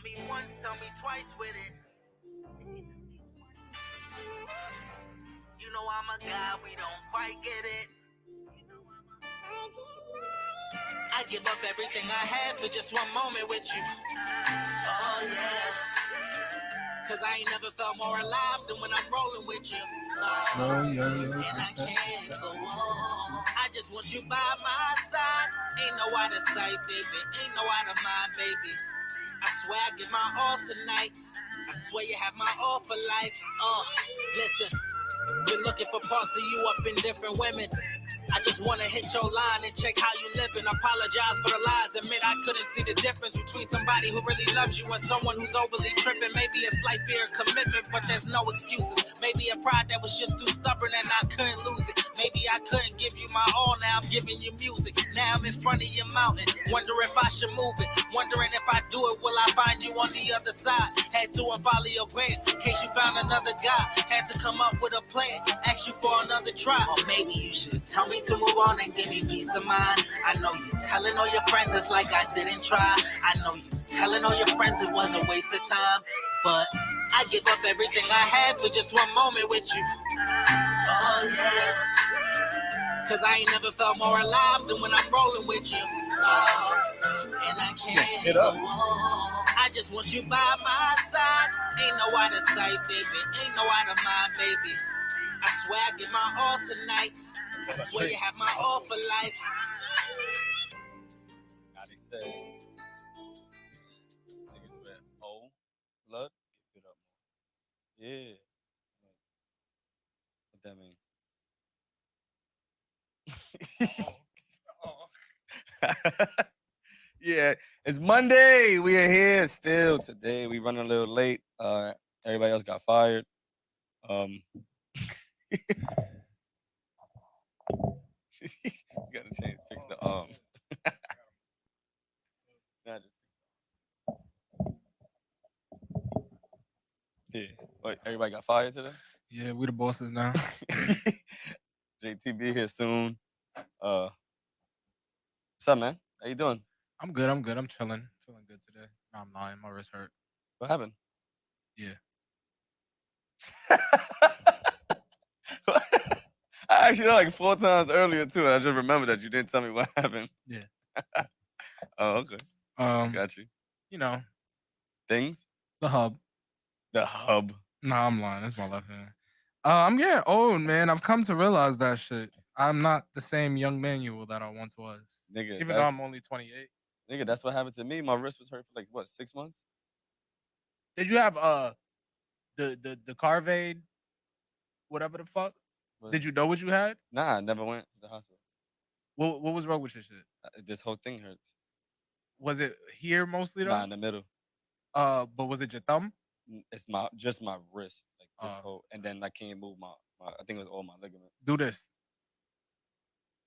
me once, tell me twice with it. You know I'm a guy, we don't quite get it. I give up everything I had for just one moment with you. Oh yeah. Cause I ain't never felt more alive than when I'm rolling with you. And I can't go on. I just want you by my side. Ain't no out of sight, baby. Ain't no out of mind, baby. I swear I give my all tonight. I swear you have my all for life. Listen, been looking for parts of you up in different women. I just wanna hit your line and check how you living. Apologize for the lies, admit I couldn't see the difference between somebody who really loves you and someone who's overly tripping. Maybe a slight fear of commitment, but there's no excuses. Maybe a pride that was just too stubborn and I couldn't lose it. Maybe I couldn't give you my all, now I'm giving you music. Now I'm in front of your mountain, wonder if I should move it. Wondering if I do it, will I find you on the other side? Had to unfollow your gram, in case you found another guy. Had to come up with a plan, ask you for another try. Or maybe you should tell me to move on and give me peace of mind. I know you telling all your friends it's like I didn't try. I know you telling all your friends it was a waste of time. But I give up everything I had for just one moment with you. Oh yeah. Cause I ain't never felt more alive than when I'm rolling with you. Oh, and I can't go on. I just want you by my side. Ain't no out of sight, baby. Ain't no out of mind, baby. I swear I give my all tonight. I swear you have my all for life. Now they say niggas with old blood get up more. Yeah. What that mean? Yeah, it's Monday. We are here still today. We running a little late. Everybody else got fired. You gotta fix the Yeah. Wait, everybody got fired today? Yeah, we the bosses now. JTB here soon. What's up, man? How you doing? I'm good. I'm chilling. Feeling good today. No, I'm lying. My wrist hurt. What happened? Yeah. I actually know like 4 times earlier too, and I just remember that you didn't tell me what happened. Yeah. Oh, okay. Got you. You know. Things? The hub. The hub. Nah, I'm lying. That's my left hand. I'm getting old, man. I've come to realize that shit. I'm not the same young manual that I once was. Nigga, even though I'm only 28. Nigga, that's what happened to me. My wrist was hurt for like what, 6 months? Did you have the Carvade, whatever the fuck? What? Did you know what you had? Nah, I never went to the hospital. What was wrong with your shit? This whole thing hurts. Was it here mostly though? Nah, in the middle. But was it your thumb? It's just my wrist, like this whole, and then I can't move my I think it was all my ligaments. Do this.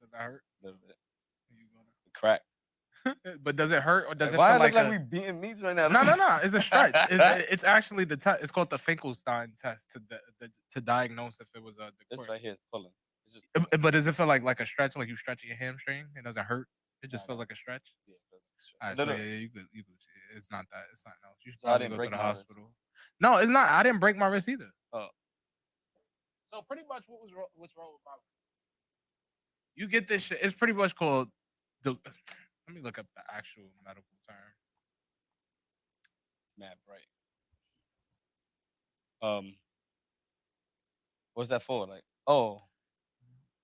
Does that hurt? A little bit. It cracked. But does it hurt or does it Why feel look like we beating meats right now? No. It's a stretch. It's actually the test. It's called the Finkelstein test to diagnose if it was a. This right here is pulling. It's just pulling. But does it feel like a stretch, like you stretching your hamstring? It doesn't hurt. It just feels like a stretch. Yeah. All right, so yeah, you could. It's not that. It's not else. You should probably go to the hospital. No, it's not. I didn't break my wrist either. Oh. So pretty much, what's wrong with my wrist? You get this shit. It's pretty much called the. Let me look up the actual medical term. Mad bright. What's that for? Like,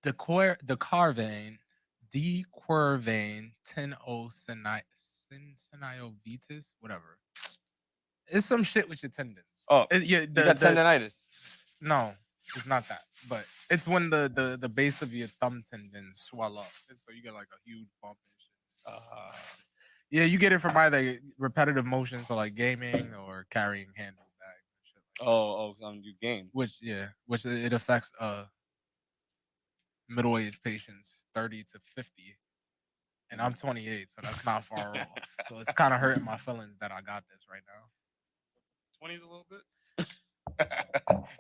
the Carvane, the Quervain tenosynovitis, whatever. It's some shit with your tendons. Oh, you got tendonitis. No, it's not that. But it's when the base of your thumb tendons swell up, and so you get like a huge bump and shit. Yeah, you get it from either repetitive motions, so like gaming or carrying handle bags and shit. Like you game. Which it affects middle-aged patients, 30 to 50. And I'm 28, so that's not far off. So it's kind of hurting my feelings that I got this right now. 20s a little bit.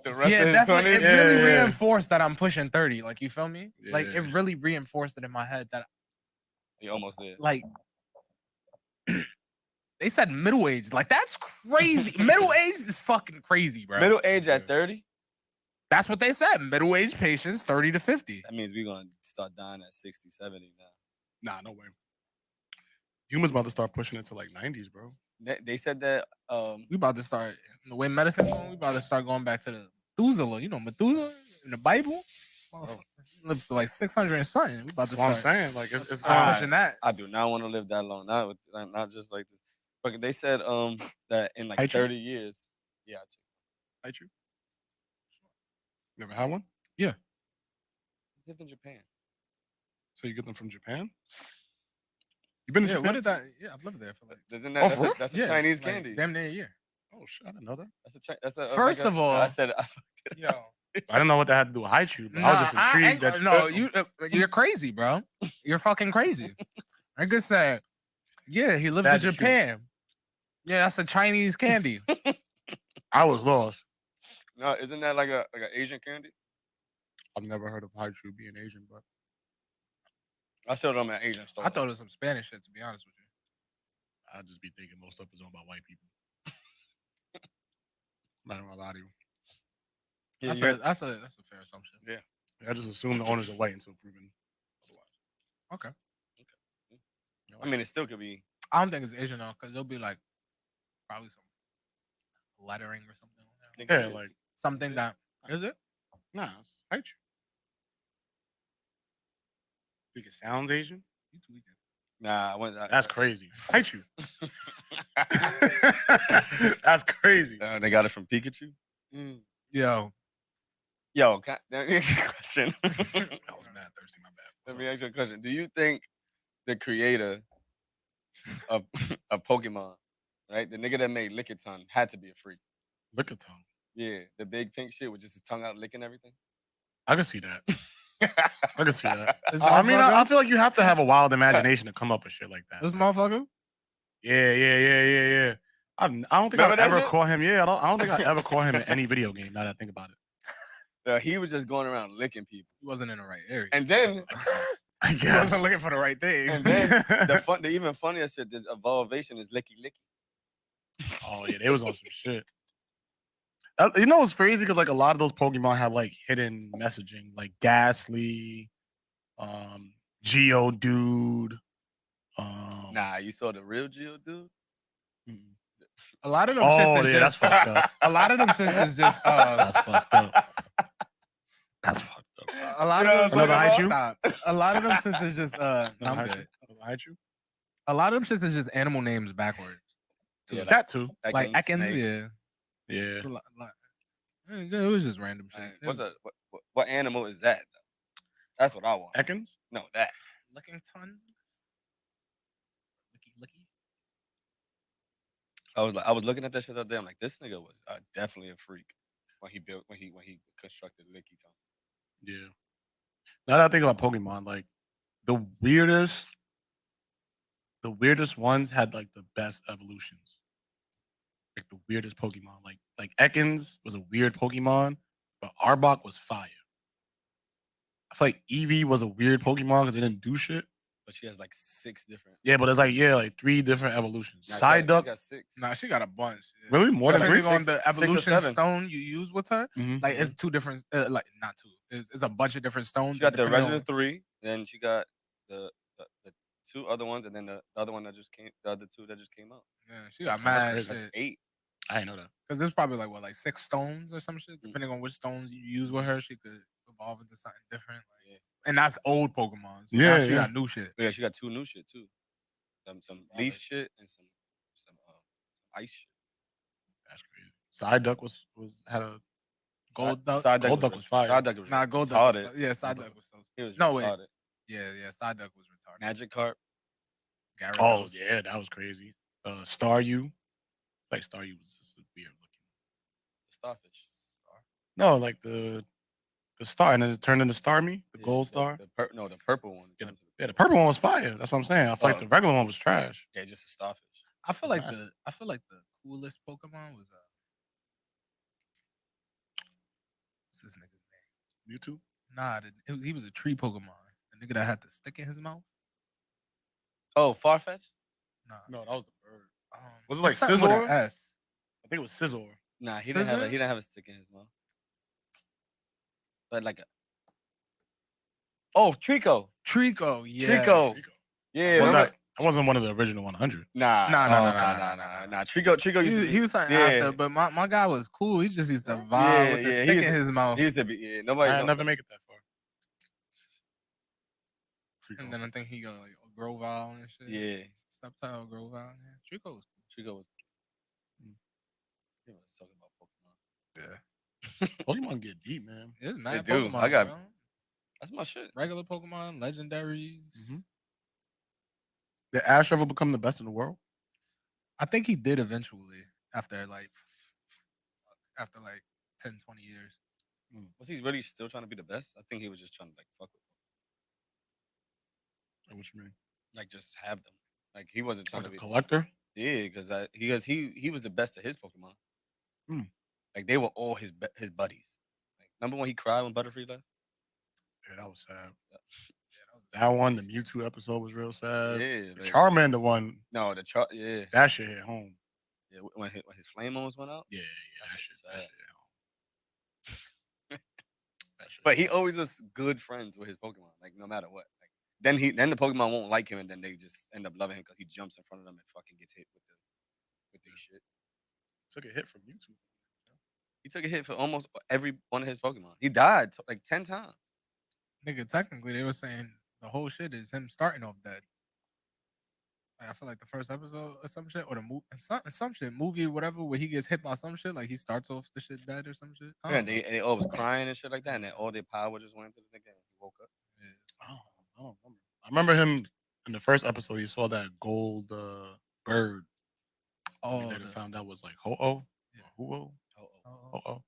The rest yeah, of definitely. 20s? It's really reinforced that I'm pushing 30. Like, you feel me? Yeah. Like, it really reinforced it in my head that you almost did. Like, They said middle age. Like, that's crazy. Middle age is fucking crazy, bro. Middle age at 30? That's what they said. Middle age patients, 30 to 50. That means we're going to start dying at 60, 70 now. Nah, no way. Humans about to start pushing it to like 90s, bro. They said that. We about to start, the way medicine's going, we about to start going back to the Methuselah. You know, Methuselah in the Bible? Lives to like 600 and something. We about to That's what I'm start saying. Like, it's pushing that. I do not want to live that long. Not just like this. But they said that in like 30 years. Yeah, I Haichu? You ever had one? Yeah. I lived in Japan. So you get them from Japan? You been to Japan? What did that? Yeah, I've lived there for like. Isn't that that's a Yeah, Chinese like, candy? Damn near a year. Oh shit, I didn't know that. That's a First of all, I said yo, I didn't know what that had to do with Haichu, but I was just intrigued. You're crazy, bro. You're fucking crazy. I just said, yeah, he lived in Japan. Yeah, that's a Chinese candy. I was lost. No, isn't that like an Asian candy? I've never heard of Haichu being Asian, but I showed them at Asian store. I thought it was some Spanish shit, to be honest with you. I'd just be thinking most stuff is owned by white people. I'm not gonna lie to you. Yeah, that's a fair assumption. Yeah. I just assume the owners are white until proven otherwise. Okay. I mean, it still could be. I don't think it's Asian though, because there'll be like probably some lettering or something like that. Yeah, like something that is it? Nah, it's Haichu. Think it sounds Asian? You tweaking. Nah, that's crazy. Haichu. That's crazy. They got it from Pikachu. Yo, let me ask you a question. I was mad thirsty. My bad. Let me ask you a question. Do you think the creator of Pokemon, right, the nigga that made Lickitung, had to be a freak? Lickitung? Yeah, the big pink shit with just his tongue out licking everything. I can see that. I can see that. I mean, I feel like you have to have a wild imagination to come up with shit like that. This motherfucker? Yeah. I don't think I've ever caught him. Yeah, I don't think I ever caught him in any video game. Now that I think about it, he was just going around licking people. He wasn't in the right area. And then I guess he wasn't looking for the right thing. And then the even funnier shit, this evolvation is licky licky. Oh yeah, they was on some shit. You know what's crazy? Because like a lot of those Pokemon have like hidden messaging, like Ghastly, Geodude. Nah, you saw the real Geodude? A lot of them shits is that's fucked up. A lot of them shits is just that's fucked up. That's fucked up. A lot of them Haichu? Stop. A lot of them shits is just I'm good. Haichu? A lot of them shits is just animal names backwards. Yeah, that too. Like Ekans, yeah. It was just random shit. What animal is that? That's what I want. Ekans? No, that. Lickitung? Licky. I was looking at that shit the other day. I'm like, this nigga was definitely a freak when he constructed Lickitung. Yeah. Now that I think about Pokemon, like the weirdest ones had like the best evolutions. Like the weirdest Pokemon. Like Ekans was a weird Pokemon, but Arbok was fire. I feel like Eevee was a weird Pokemon because they didn't do shit. But she has like 6 different. Yeah, but it's like 3 different evolutions. Psyduck. She got 6. Nah, she got a bunch. Yeah. Really? More than 3? On the evolution stone you use with her, like it's 2 different, like not 2. It's a bunch of different stones. She got the original 3, then she got the 2 other ones, and then the other one that just came, the other 2 that just came out. Yeah, she got mad shit. That's 8. I didn't know that. Because there's probably like 6 stones or some shit. Depending on which stones you use with her, she could evolve into something different. Like, and that's old Pokemon. So now she got new shit. Yeah, she got 2 new shit too. Some leaf shit and some ice shit. That's crazy. Psyduck was had a Gold Duck. Gold Duck was fire. Psyduck was Gold Duck. Duck. Yeah, Psyduck was so. He was no retarded. Wait. Yeah, Psyduck was retarded. Magikarp. Gyarados. Yeah, that was crazy. Staryu. Like Staryu was just weird looking. The starfish. No, like the star, and then it turned into Starmie, the gold star. The purple one. Yeah, the purple one was fire. That's what I'm saying. I feel like the regular one was trash. Yeah, just a starfish. I feel like the coolest Pokemon was what's this nigga's name? Mewtwo? Nah, he was a tree Pokemon. The nigga that had the stick in his mouth. Oh, Farfetch'd? Nah. No, that was the bird. Was it like it's something with an Scissor? S. I think it was Scissor. Nah, he Scissor? didn't have a stick in his mouth. But like Trico. Trico, yeah. Trico. Yeah, Was remember? that wasn't one of the original 100. Nah. Nah. Trico used to be. He was something after, but my guy was cool. He just used to vibe with the he stick used in to- his mouth. He used to be. Yeah, nobody. I never make it that far. And then I think he got like Grovile and shit. Yeah. Subtitle Grovile. Yeah. Trico was cool. Trico was. He was talking about Pokemon. Yeah. Pokemon get deep, man. It's mad do. Pokemon. I got- bro. That's my shit. Regular Pokemon, legendaries. Did Ash ever become the best in the world? I think he did eventually after like 10, 20 years. Was he really still trying to be the best? I think he was just trying to like fuck with them. What you mean? Like just have them. Like he wasn't trying Like to a be. collector? Yeah, because he was the best of his Pokemon. Hmm. Like they were all his buddies. Like remember when he cried when Butterfree left? Yeah, that was sad. That one, the Mewtwo episode was real sad. Yeah, The like- Charmander one, No, yeah, that shit hit home. yeah. When his flame almost went out. Yeah, that shit shit sad. hit home. That shit But he hit home. always was good friends with his Pokemon. Like no matter what. Like then the Pokemon won't like him, and then they just end up loving him because he jumps in front of them and fucking gets hit with their shit. Took a hit from Mewtwo. He took a hit for almost every one of his Pokemon. He died like 10 times. Nigga, technically they were saying the whole shit is him starting off dead. Like, I feel like the first episode or some shit, or the movie, some shit, movie, whatever, where he gets hit by some shit, like he starts off the shit dead or some shit. I Yeah, don't know. they all was crying and shit like that, and then all their power just went into the nigga and he woke up. I don't remember. I remember him in the first episode. He saw that gold bird. Oh, We later found out was like Ho-Oh. Yeah. Ho-Oh. oh. Ho-Oh.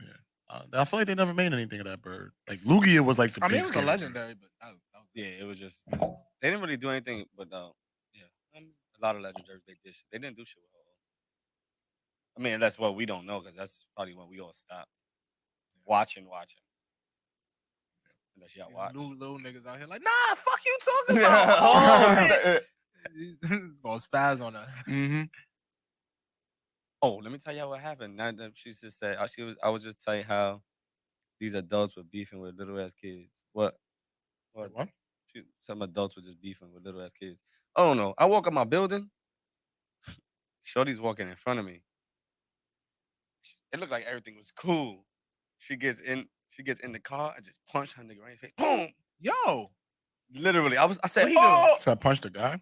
Yeah. I feel like they never made anything of that bird. Like Lugia was like the I mean, big it was a scary legendary, but that was Yeah, it was just they didn't really do anything, but yeah, a lot of legendaries they did. They didn't do shit with Ho-Oh. I mean, that's what we don't know because that's probably when we all stopped watching. Unless y'all these watch. new little niggas out here like, nah, fuck you talking about. Gonna spaz on us. Mm-hmm. Oh, let me tell y'all what happened. Now that she just said, I was just telling how these adults were beefing with little ass kids. What? Some adults were just beefing with little ass kids. I don't know. I walk up my building. Shorty's walking in front of me. It looked like everything was cool. She gets in the car and just punched her nigga right in the face. Boom! Yo, Literally, I said, What he do? oh! So I punched the guy.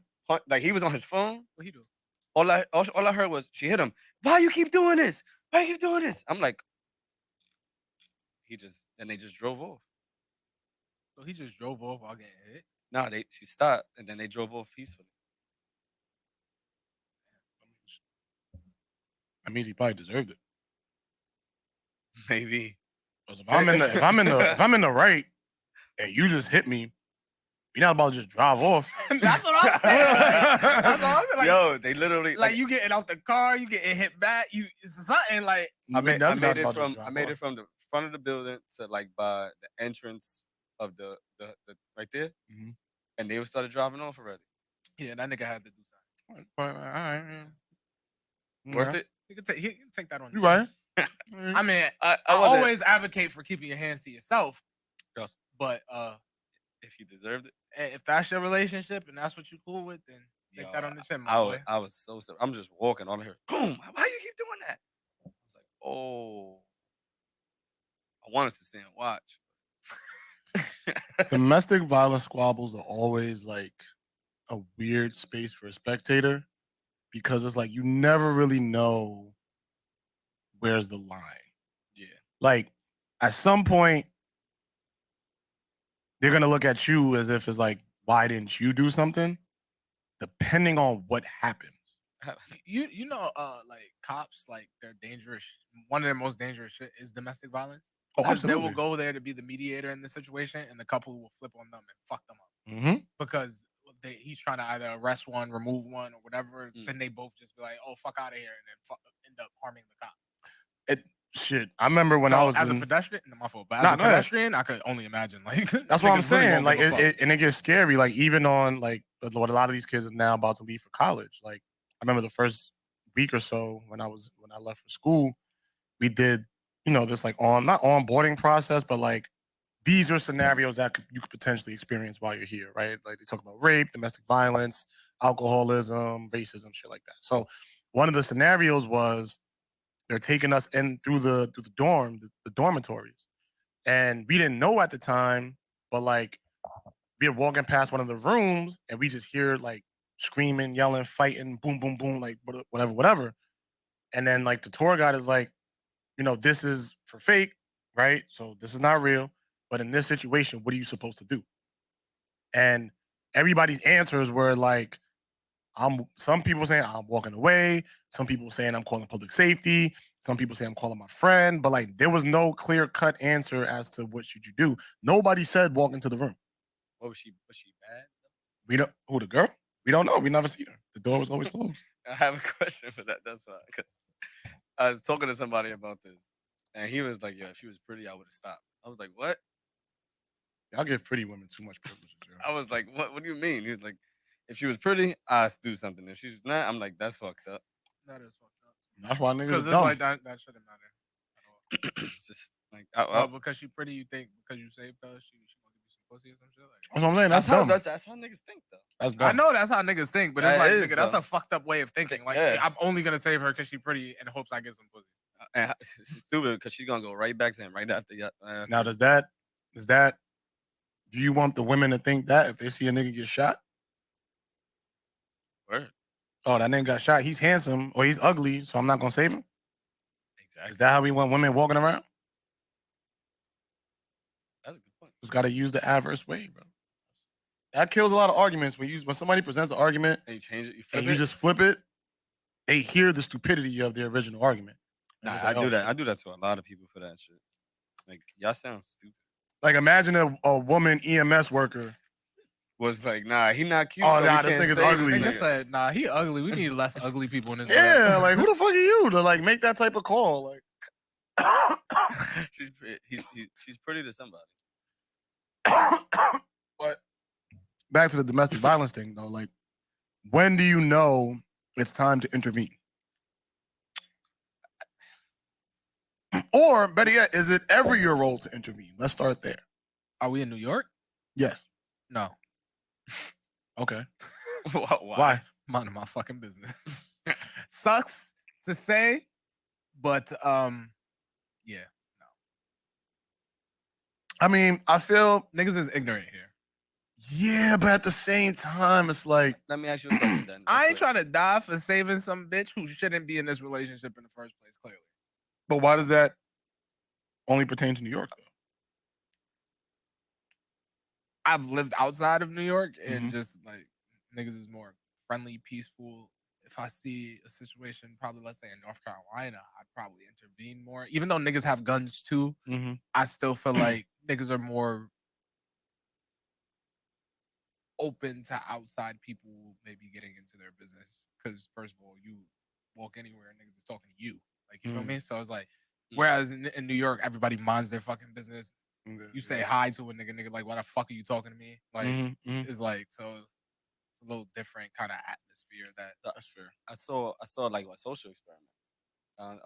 Like he was on his phone. what he do? All I heard was she hit him. Why you keep doing this? Why you keep doing this? I'm like, and they just drove off. So he just drove off while getting hit. No, she stopped and then they drove off peacefully. That means he probably deserved it. Maybe. 'Cause if I'm in the right and you just hit me, you're not about to just drive off. That's what I'm saying. That's what I'm saying. Like, Yo, they literally like you getting out the car, you getting hit back. It's something like I made Definitely it not about to from drive I made off. it from the front of the building to like by the entrance of the right there, Mhm. and they started driving off already. yeah, that nigga had to do something. But, all right, yeah. Worth it? He can take that on. You the chin. right? I mean, I I wasn't- always advocate for keeping your hands to yourself. Yes. But if you deserved it. if that's your relationship and that's what you cool with, then take Yo, that on the chin, my boy. I was so I'm just walking on here. Boom! Why you keep doing that? I was like, oh. I wanted to stay and watch. Domestic violence squabbles are always like a weird space for a spectator because it's like you never really know where's the line. Yeah. Like at some point, they're gonna look at you as if it's like, why didn't you do something? Depending on what happens. You know, like cops, like they're dangerous. One of their most dangerous shit is domestic violence. Oh, Because they will absolutely. go there to be the mediator in the situation, and the couple will flip on them and fuck them up Mm-hmm. because he's trying to either arrest one, remove one, or whatever. Mm. Then they both just be like, "Oh, fuck out of here," and then end up harming the cop. Shit, I remember when So I was as a in, pedestrian, my fault. But as Nah, a go ahead. pedestrian, I could only imagine. Like that's what I'm niggas really saying. won't Like, give a fuck. and it gets scary. Like, even on like what a lot of these kids are now about to leave for college. Like, I remember the first week or so when I left for school, we did, this like not onboarding process, but like these are scenarios that you could potentially experience while you're here, right? Like they talk about rape, domestic violence, alcoholism, racism, shit like that. So one of the scenarios was they're taking us in through the the dormitories, and we didn't know at the time, but like we were walking past one of the rooms, and we just hear like screaming, yelling, fighting, boom, boom, boom, like whatever, whatever. And then like the tour guide is like, this is for fake, right? So this is not real. But in this situation, what are you supposed to do? And everybody's answers were like, some people saying I'm walking away, some people saying I'm calling public safety, some people say I'm calling my friend, but like there was no clear-cut answer as to what should you do. Nobody said walk into the room. What was she bad? We don't who the girl? We don't know. We never seen her. The door was always closed. I have a question for that. That's why, because I was talking to somebody about this, and he was like, "Yo, if she was pretty, I would have stopped." I was like, "What?" Y'all give pretty women too much privileges. Yo. I was like, "What? What do you mean?" He was like, "If she was pretty, I'd do something. If she's not, I'm like, that's fucked up." That is fucked up. That's why niggas Because are it's dumb. like that shouldn't matter at all. It's just like, Because she pretty, you think because you saved her, she gonna give you some pussy or some shit? Like, That's what I'm saying. that's That's how dumb. that's how niggas think though. That's dumb. I know that's how niggas think, but it's That like, is, nigga, that's though. a fucked up way of thinking. Like, Yeah. I'm only gonna save her because she's pretty in hopes I get some pussy. And she's stupid because she's gonna go right back to him right after. Now, do you want the women to think that if they see a nigga get shot? Word. Oh, that nigga got shot. He's handsome or he's ugly, so I'm not gonna save him. Exactly. Is that how we want women walking around? That's a good point. Just gotta use the adverse way, bro. That kills a lot of arguments. When somebody presents an argument And you change it, you flip and it. you just flip it, they hear the stupidity of the original argument. And Nah, it's I like, do oh, that. shit. I do that to a lot of people for that shit. Like, y'all sound stupid. Like, imagine a woman EMS worker. Was like, nah, he not cute. Oh, so nah, we this can't nigga's save ugly. this Nigga nigga. said, nah, he ugly. We need less ugly people in this Yeah, world. like who the fuck are you to like make that type of call? Like, she's pretty to somebody. but back to the domestic violence thing though, like when do you know it's time to intervene? Or better yet, is it ever your role to intervene? Let's start there. Are we in New York? Yes. No. Okay. Why? Mind my fucking business. Sucks to say, but yeah. I mean, I feel Niggas is ignorant here. yeah, but at the same time, it's like Let me ask you a question then. I ain't trying to die for saving some bitch who shouldn't be in this relationship in the first place, clearly. but why does that only pertain to New York though? I've lived outside of New York and Mhm. just like niggas is more friendly, peaceful. If I see a situation, probably let's say in North Carolina, I'd probably intervene more. Even though niggas have guns too, Mm-hmm. I still feel like niggas are more open to outside people maybe getting into their business. Because first of all, you walk anywhere and niggas is talking to you. Like, you feel me? So it's like, whereas in New York, everybody minds their fucking business. You say hi to a nigga, like, why the fuck are you talking to me? Like, it's like, so it's a little different kind of atmosphere. That's fair. I saw like a social experiment on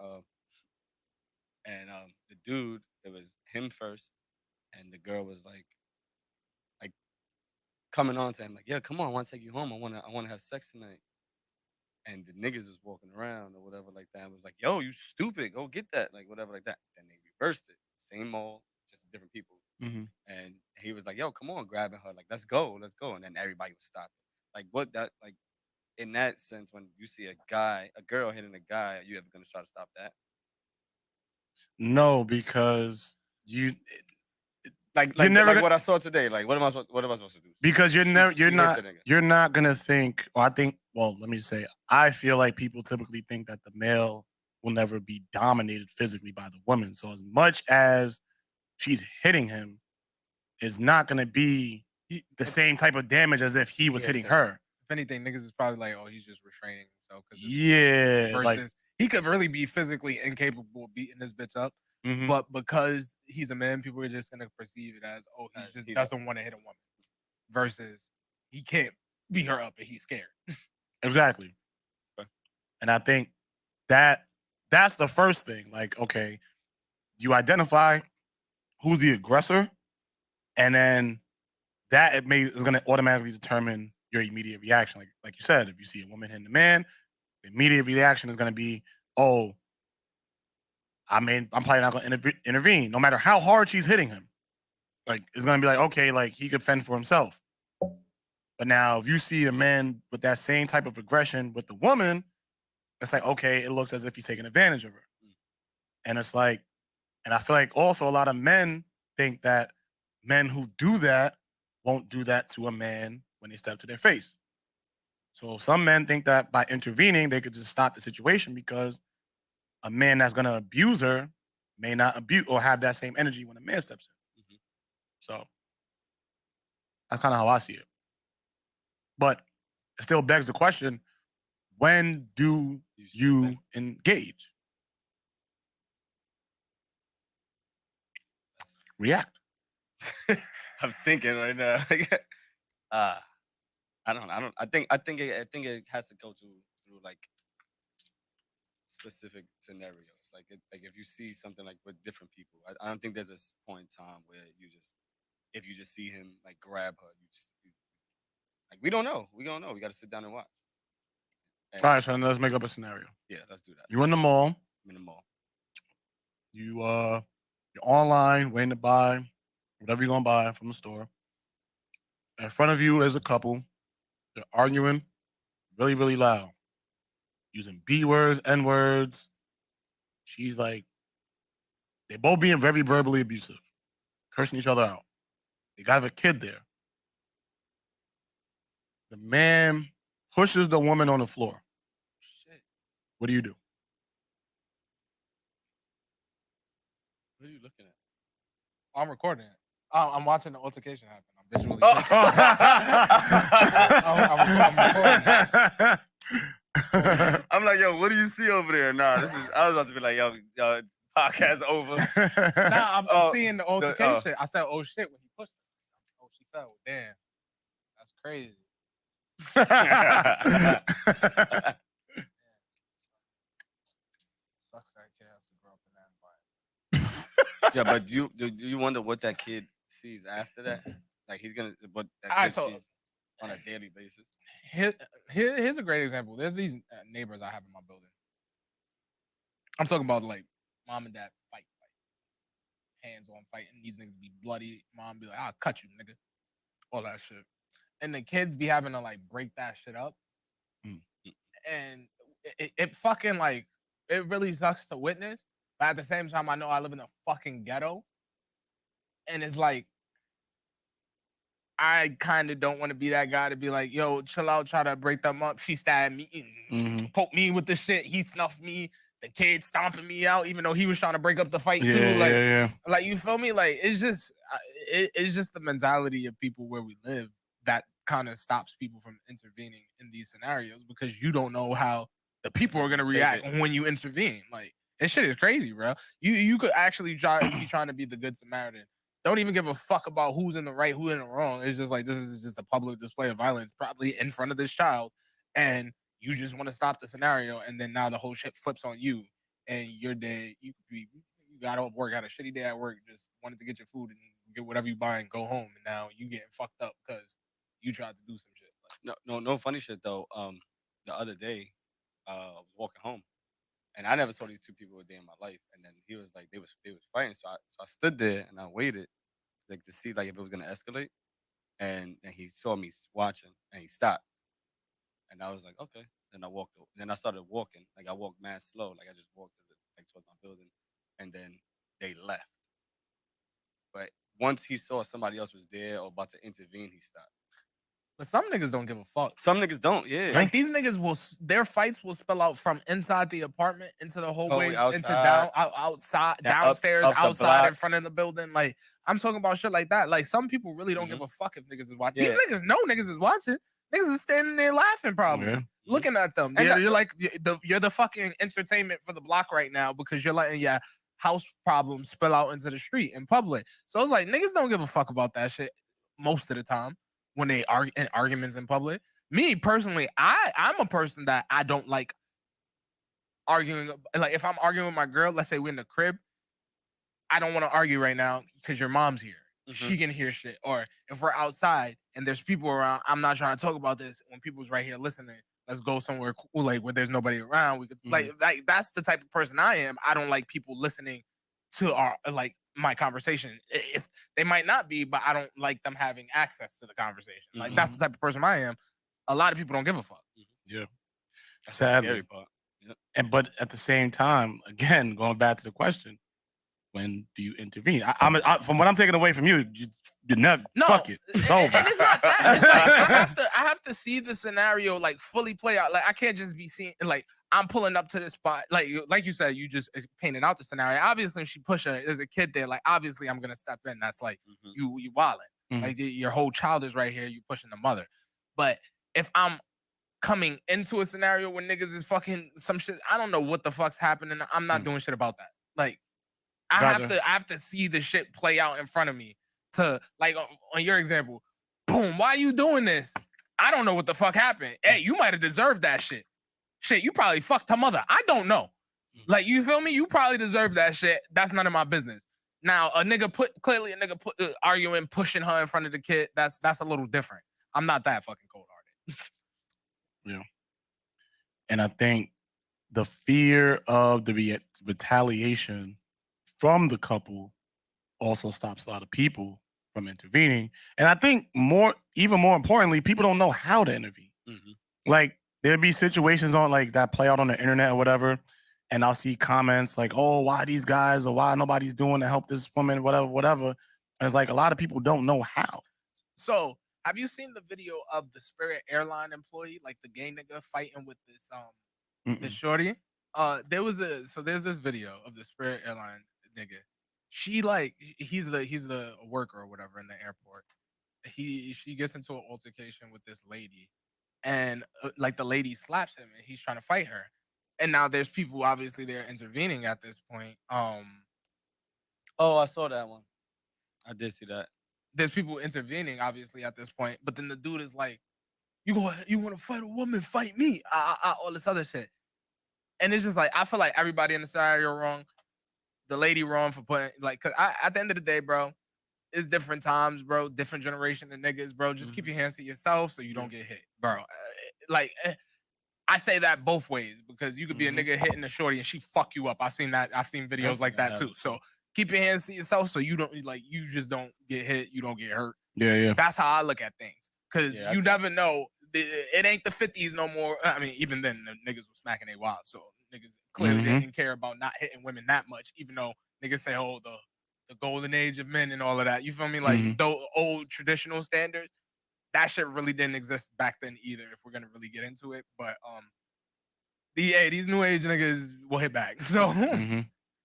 and the dude, it was him first, and the girl was like coming on to him like, yeah, come on, I want to take you home. I wanna have sex tonight. And the niggas was walking around or whatever like that and was like, yo, you stupid, go get that, like whatever like that. Then they reversed it, same mall, just different people. Mm-hmm. And he was like, yo, come on, grabbing her, like let's go. And then everybody was stopping. Like what that like in that sense, when you see a girl hitting a guy, are you ever gonna try to stop that? No, because you Like You're never like gonna- what I saw today. Like what am I supposed to do? because you're She not hit the nigga. you're not gonna think, or I think, well, let me say, I feel like people typically think that the male will never be dominated physically by the woman. So as much as she's hitting him, it's not gonna be the same type of damage as if he was Yeah, hitting so- her. If anything, niggas is probably like, oh, he's just restraining himself. Yeah, Versus like he could really be physically incapable of beating this bitch up. Mhm. But because he's a man, people are just gonna perceive it as, oh, he just doesn't want to hit a woman. Versus he can't beat her up and he's scared. Exactly. And I think that's the first thing. Like, okay, you identify who's the aggressor, and then that is going to automatically determine your immediate reaction. Like you said, if you see a woman hitting a man, the immediate reaction is going to be, oh, I'm probably not going to intervene, no matter how hard she's hitting him. Like, it's going to be like, okay, like he could fend for himself. But now, if you see a man with that same type of aggression with the woman, it's like, okay, it looks as if he's taking advantage of her. And it's like, and I feel like also a lot of men think that men who do that won't do that to a man when they step to their face. So some men think that by intervening, they could just stop the situation because a man that's going to abuse her may not abuse or have that same energy when a man steps in. Mm-hmm. So that's kind of how I see it. But it still begs the question, when do you engage? React. I'm thinking right now. I think it has to go through like specific scenarios. Like if you see something like with different people, I don't think there's a point in time where if you just see him like grab her, like we don't know. We don't know. We got to sit down and watch. And, all right, so let's make up a scenario. Yeah, let's do that. You're in the mall. I'm in the mall. You're online waiting to buy whatever you're gonna buy from the store. In front of you is a couple. They're arguing really, really loud, using B words, N words. She's like, they're both being very verbally abusive, cursing each other out. They got a kid there. The man pushes the woman on the floor. Shit. What do you do? What are you looking at? I'm recording it. I'm watching the altercation happen. I'm visually. Oh. I'm recording. I'm like, yo, what do you see over there? Nah, I was about to be like, yo, podcast over. Nah, I'm seeing the altercation. I said, oh shit, when he pushed her. Oh, she fell. Damn. That's crazy. Sucks that kid has to grow up in that environment. Yeah, but do you wonder what that kid sees after that? Like what that kid sees on a daily basis? Here's a great example. There's these neighbors I have in my building. I'm talking about like mom and dad fight. Hands on fighting. These niggas be bloody. Mom be like, I'll cut you, nigga. All that shit. And the kids be having to like break that shit up. And it fucking like, it really sucks to witness. But at the same time, I know I live in a fucking ghetto. And it's like, I kind of don't want to be that guy to be like, yo, chill out, try to break them up. She stabbed me and poked me with the shit. He snuffed me. The kid stomping me out, even though he was trying to break up the fight too. Like you feel me? Like it's just the mentality of people where we live that kind of stops people from intervening in these scenarios because you don't know how the people are gonna react when you intervene. Like this shit is crazy, bro. You could actually be trying to be the good Samaritan. Don't even give a fuck about who's in the right, who's in the wrong. It's just like this is just a public display of violence, probably in front of this child, and you just want to stop the scenario, and then now the whole shit flips on you, and your day you got off work, had a shitty day at work, just wanted to get your food and get whatever you buy and go home, and now you getting fucked up because you tried to do some shit. Like, no funny shit though. The other day, I was walking home, and I never saw these two people a day in my life. And then he was like, they was fighting, so I stood there and I waited, like to see like if it was gonna escalate. And he saw me watching, and he stopped. And I was like, okay. Then I walked. Then I started walking. Like I walked mad slow. Like I just walked towards my building, and then they left. But once he saw somebody else was there or about to intervene, he stopped. But some niggas don't give a fuck. Some niggas don't, yeah. Like these niggas their fights will spill out from inside the apartment into the hallways, into outside, downstairs, outside, in front of the building. Like I'm talking about shit like that. Like some people really don't give a fuck if niggas is watching. Yeah. These niggas know niggas is watching. Niggas is standing there laughing probably. looking at them. And You're like you're the fucking entertainment for the block right now because you're letting your house problems spill out into the street in public. So it's like niggas don't give a fuck about that shit most of the time when they argue in arguments in public. Me personally, I'm a person that I don't like arguing. Like if I'm arguing with my girl, let's say we're in the crib, I don't want to argue right now because your mom's here. She can hear shit. Or if we're outside and there's people around, I'm not trying to talk about this when people's right here listening. Let's go somewhere cool, like where there's nobody around. We could like that's the type of person I am. I don't like people listening to our like my conversation. If they might not be, but I don't like them having access to the conversation. Like that's the type of person I am. A lot of people don't give a fuck. Yeah. That's the Sadly. scary part. Yep. And but at the same time, again, going back to the question, when do you intervene? From what I'm taking away from you, you're never fuck it. It's over. And it's not that. It's like I have to see the scenario like fully play out. Like I can't just be seeing like I'm pulling up to the spot. Like you said, you just painted out the scenario. Obviously, if she push her, there's a kid there. Like obviously, I'm gonna step in. That's like you wildin'. Like your whole child is right here. You pushing the mother. But if I'm coming into a scenario where niggas is fucking some shit, I don't know what the fuck's happening. I'm not doing shit about that. Like. I have to see the shit play out in front of me to like on your example. Boom, why are you doing this? I don't know what the fuck happened. Hey, you might have deserved that shit. Shit, you probably fucked her mother. I don't know. Like you feel me? You probably deserve that shit. That's none of my business. Now a nigga arguing, pushing her in front of the kid. That's a little different. I'm not that fucking cold-hearted. Yeah. And I think the fear of the retaliation from the couple also stops a lot of people from intervening. And I think even more importantly, people don't know how to intervene. Like there'd be situations on like that play out on the internet or whatever, and I'll see comments like, oh, why these guys or why nobody's doing to help this woman, whatever. And it's like a lot of people don't know how. So have you seen the video of the Spirit airline employee, like the gay nigga fighting with this shorty? There's this video of the Spirit airline nigga. He's the worker or whatever in the airport. She gets into an altercation with this lady, and like the lady slaps him, and he's trying to fight her. And now there's people obviously they're intervening at this point. Oh, I saw that one. I did see that. There's people intervening obviously at this point, but then the dude is like, "You want to fight a woman? Fight me!" All this other shit, and it's just like I feel like everybody in the scenario wrong. The lady wrong for putting like, cause at the end of the day, bro, it's different times, bro, different generation of niggas, bro. Just keep your hands to yourself so you don't get hit, bro. I say that both ways because you could be a nigga hitting a shorty and she fuck you up. I've seen that. I've seen videos like that too. So keep your hands to yourself so you don't you just don't get hit, you don't get hurt. Yeah. That's how I look at things because you never know. It ain't the 50s no more. I mean, even then the niggas was smacking their wives, so niggas clearly didn't care about not hitting women that much, even though niggas say, oh, the golden age of men and all of that. You feel me? Like those old traditional standards, that shit really didn't exist back then either, if we're gonna really get into it. But these new age niggas will hit back. So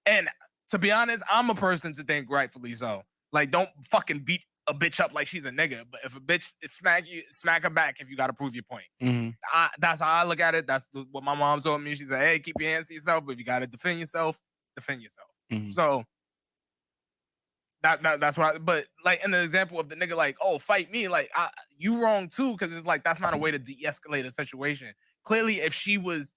and to be honest, I'm a person to think rightfully so. Like, don't fucking beat a bitch up like she's a nigga. But if a bitch smack you, smack her back if you gotta prove your point. That's how I look at it. That's what my mom told me. She said, hey, keep your hands to yourself, but if you gotta defend yourself, defend yourself. So that's why. But like in the example of the nigga, like, oh, fight me, like you wrong too, because it's like that's not a way to de-escalate a situation. Clearly, if she was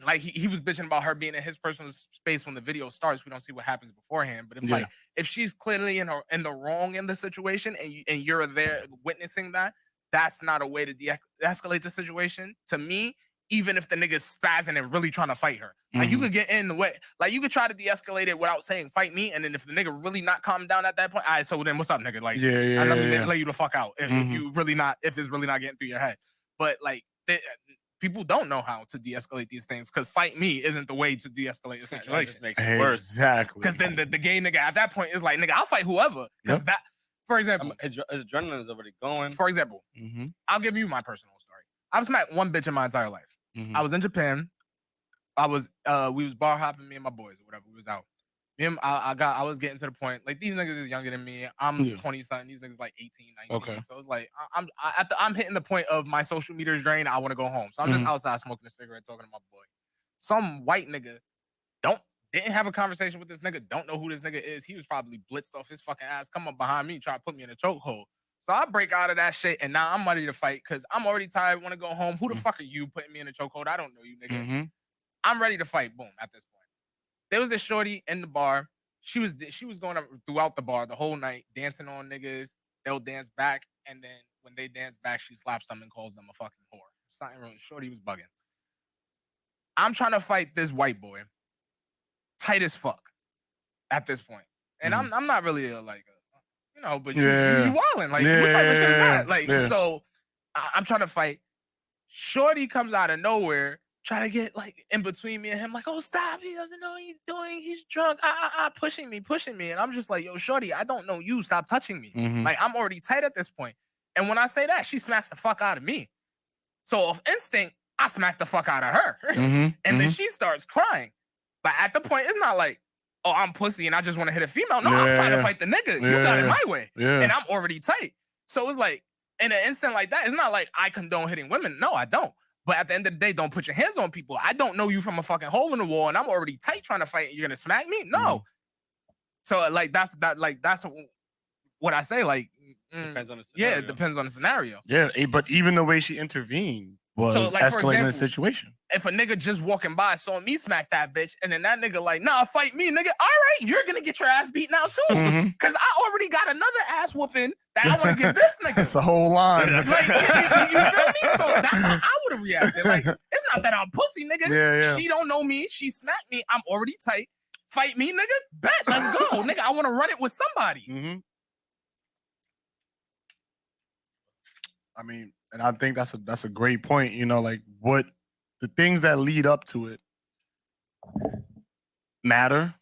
like he was bitching about her being in his personal space when the video starts, we don't see what happens beforehand. But if she's clearly in the wrong in the situation and you're there witnessing that, that's not a way to de-escalate the situation. To me, even if the nigga's spazzing and really trying to fight her, like you could get in the way, like you could try to de-escalate it without saying fight me, and then if the nigga really not calming down at that point, all right, so then what's up, nigga? Like, let me lay you the fuck out if it's really not getting through your head. But like people don't know how to de-escalate these things because fight me isn't the way to de-escalate a situation. That just makes it worse. Exactly. Because then the gay nigga at that point is like, nigga, I'll fight whoever. Because that, for example, his adrenaline is already going. For example, I'll give you my personal story. I've smacked one bitch in my entire life. I was in Japan. We was bar hopping, me and my boys or whatever. We was out. I was getting to the point, like, these niggas is younger than me. I'm Yeah. 20 something. These niggas like 18, 19. Okay. So it's like I'm hitting the point of my social meter is drained. I want to go home. So I'm just outside smoking a cigarette, talking to my boy. Some white nigga didn't have a conversation with this nigga. Don't know who this nigga is. He was probably blitzed off his fucking ass. Come up behind me, try to put me in a chokehold. So I break out of that shit, and now I'm ready to fight because I'm already tired. Want to go home. Who the fuck are you putting me in a chokehold? I don't know you, nigga. I'm ready to fight. Boom. At this point, there was this shorty in the bar. She was going up throughout the bar the whole night, dancing on niggas. They'll dance back, and then when they dance back, she slaps them and calls them a fucking whore. Something wrong. Shorty was bugging. I'm trying to fight this white boy, tight as fuck, at this point, and I'm not really but you wildin'. Like, what type of shit is that? Like, so I'm trying to fight. Shorty comes out of nowhere, trying to get like in between me and him, like, oh, stop, he doesn't know what he's doing, he's drunk, pushing me. And I'm just like, yo, shorty, I don't know you, stop touching me. Like, I'm already tight at this point. And when I say that, she smacks the fuck out of me. So of instinct, I smack the fuck out of her. And then she starts crying. But at the point, it's not like, oh, I'm pussy and I just want to hit a female. No, I'm trying to fight the nigga. You got it my way. And I'm already tight. So it's like, in an instant like that, it's not like I condone hitting women. No, I don't. But at the end of the day, don't put your hands on people. I don't know you from a fucking hole in the wall, and I'm already tight trying to fight. And you're gonna smack me? No. So like that's what I say. Like, depends on the scenario. Yeah, it depends on the scenario. Yeah, but even the way she intervened was escalating the situation. If a nigga just walking by saw me smack that bitch, and then that nigga like, nah, fight me, nigga. All right, you're gonna get your ass beat now too, because I already got another ass whooping that I want to give this nigga. It's a whole line. Like, you feel me? So that's how I would have reacted. Like, it's not that I'm pussy, nigga. Yeah. She don't know me. She smacked me. I'm already tight. Fight me, nigga. Bet. Let's go, nigga. I want to run it with somebody. I mean, and I think that's a great point. You know, like what the things that lead up to it matter,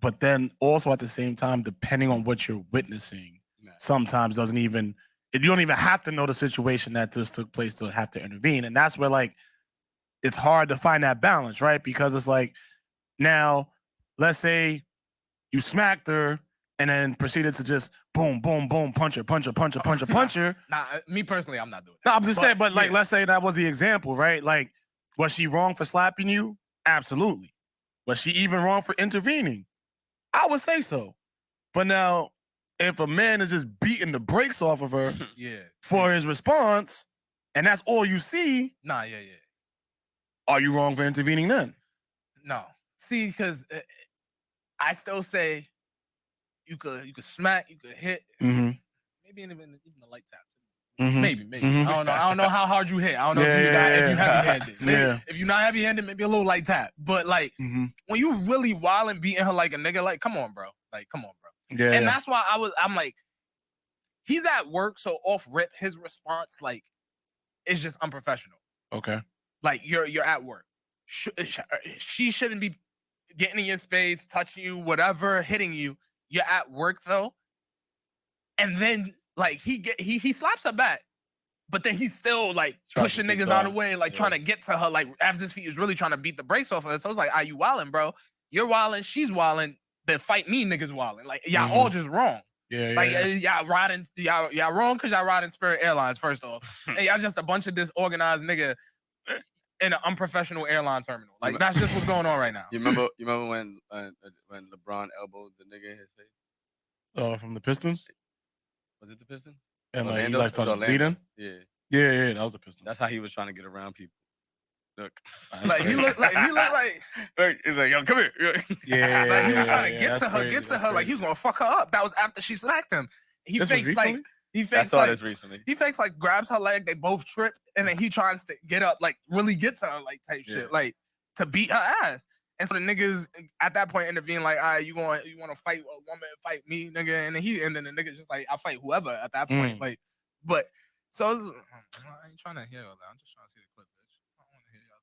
but then also at the same time, depending on what you're witnessing, sometimes you don't even have to know the situation that just took place to have to intervene, and that's where like it's hard to find that balance, right? Because it's like now, let's say you smacked her. And then proceeded to just boom, boom, boom, punch her. Nah, me personally, I'm not doing that. No, I'm just saying, but like, let's say that was the example, right? Like, was she wrong for slapping you? Absolutely. Was she even wrong for intervening? I would say so. But now, if a man is just beating the brakes off of her for his response, and that's all you see, are you wrong for intervening then? No. See, because I still say, you could smack, you could hit, maybe even a light tap. Maybe. I don't know how hard you hit. I don't know if you heavy-handed. If you're not heavy-handed, maybe a little light tap. But like when you really wilding, beating her like a nigga, like come on, bro. And that's why I'm like, he's at work, so off rip, his response like is just unprofessional. Okay. Like you're at work. She shouldn't be getting in your space, touching you, whatever, hitting you. You're at work though, and then like he slaps her back, but then he's still like pushing niggas out of the way, like trying to get to her, like as his feet is really trying to beat the brakes off of her. So it's like, are you wilding, bro? You're wilding, she's wilding. Then fight me, niggas wilding. Like y'all all just wrong. Y'all riding, y'all wrong because y'all riding Spirit Airlines. First off, and y'all just a bunch of disorganized nigga in an unprofessional airline terminal. Like that's just what's going on right now. You remember when LeBron elbowed the nigga in his face? Oh, from the Pistons? Was it the Pistons? And like he like started bleeding? Yeah, that was the Pistons. That's how he was trying to get around people. Look. Like he looked like he's like, yo, come here. Like he was trying to get to her, like he was gonna fuck her up. That was after she smacked him. He fakes like I saw this recently. He fakes like grabs her leg, they both trip, and then he tries to get up, like really get to her, like type shit, like to beat her ass. And so the niggas at that point intervene, like, all right, you want to fight a woman, fight me, nigga, and then the nigga just like, I fight whoever at that point, like, but so I ain't trying to hear all that. I'm just trying to see the clip, bitch. I don't want to hear y'all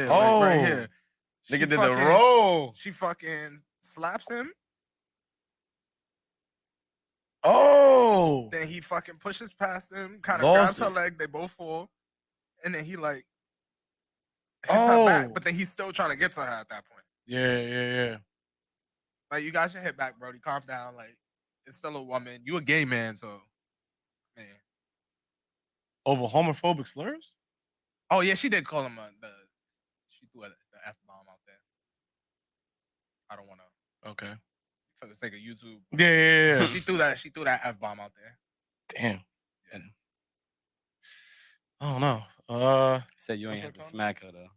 talk. Oh, like, right here. Nigga did the roll. She fucking slaps him. Oh. Then he fucking pushes past him, kind of grabs her leg. They both fall. And then he like her back, Oh. but then he's still trying to get to her at that point. Yeah. Like, you got your hit back, Brody. Calm down. Like, it's still a woman. You a gay man, so man. Over homophobic slurs? Oh yeah, she did call him she threw the F bomb out there. I don't want to. Okay. For the sake of YouTube. Yeah. She threw that F bomb out there. Damn. Yeah. I don't know. Said you ain't have to smack her though.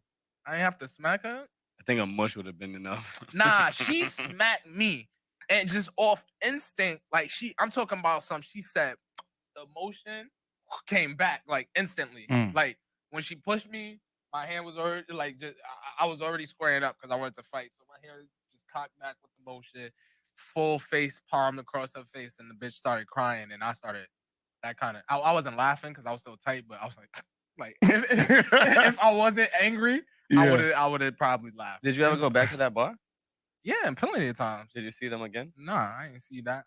I ain't have to smack her. I think a mush would have been enough. Nah, she smacked me, and just off instinct, like I'm talking about some. She said the motion came back like instantly. Like when she pushed me, my hand was already like I was already squaring up because I wanted to fight. So my hand just cocked back with the motion, full face palmed across her face, and the bitch started crying, and I started that kind of. I wasn't laughing because I was still tight, but I was like if I wasn't angry, Yeah. I would have probably laughed. Did you ever go back to that bar? Yeah, and plenty of times. Did you see them again? Nah, I didn't see that.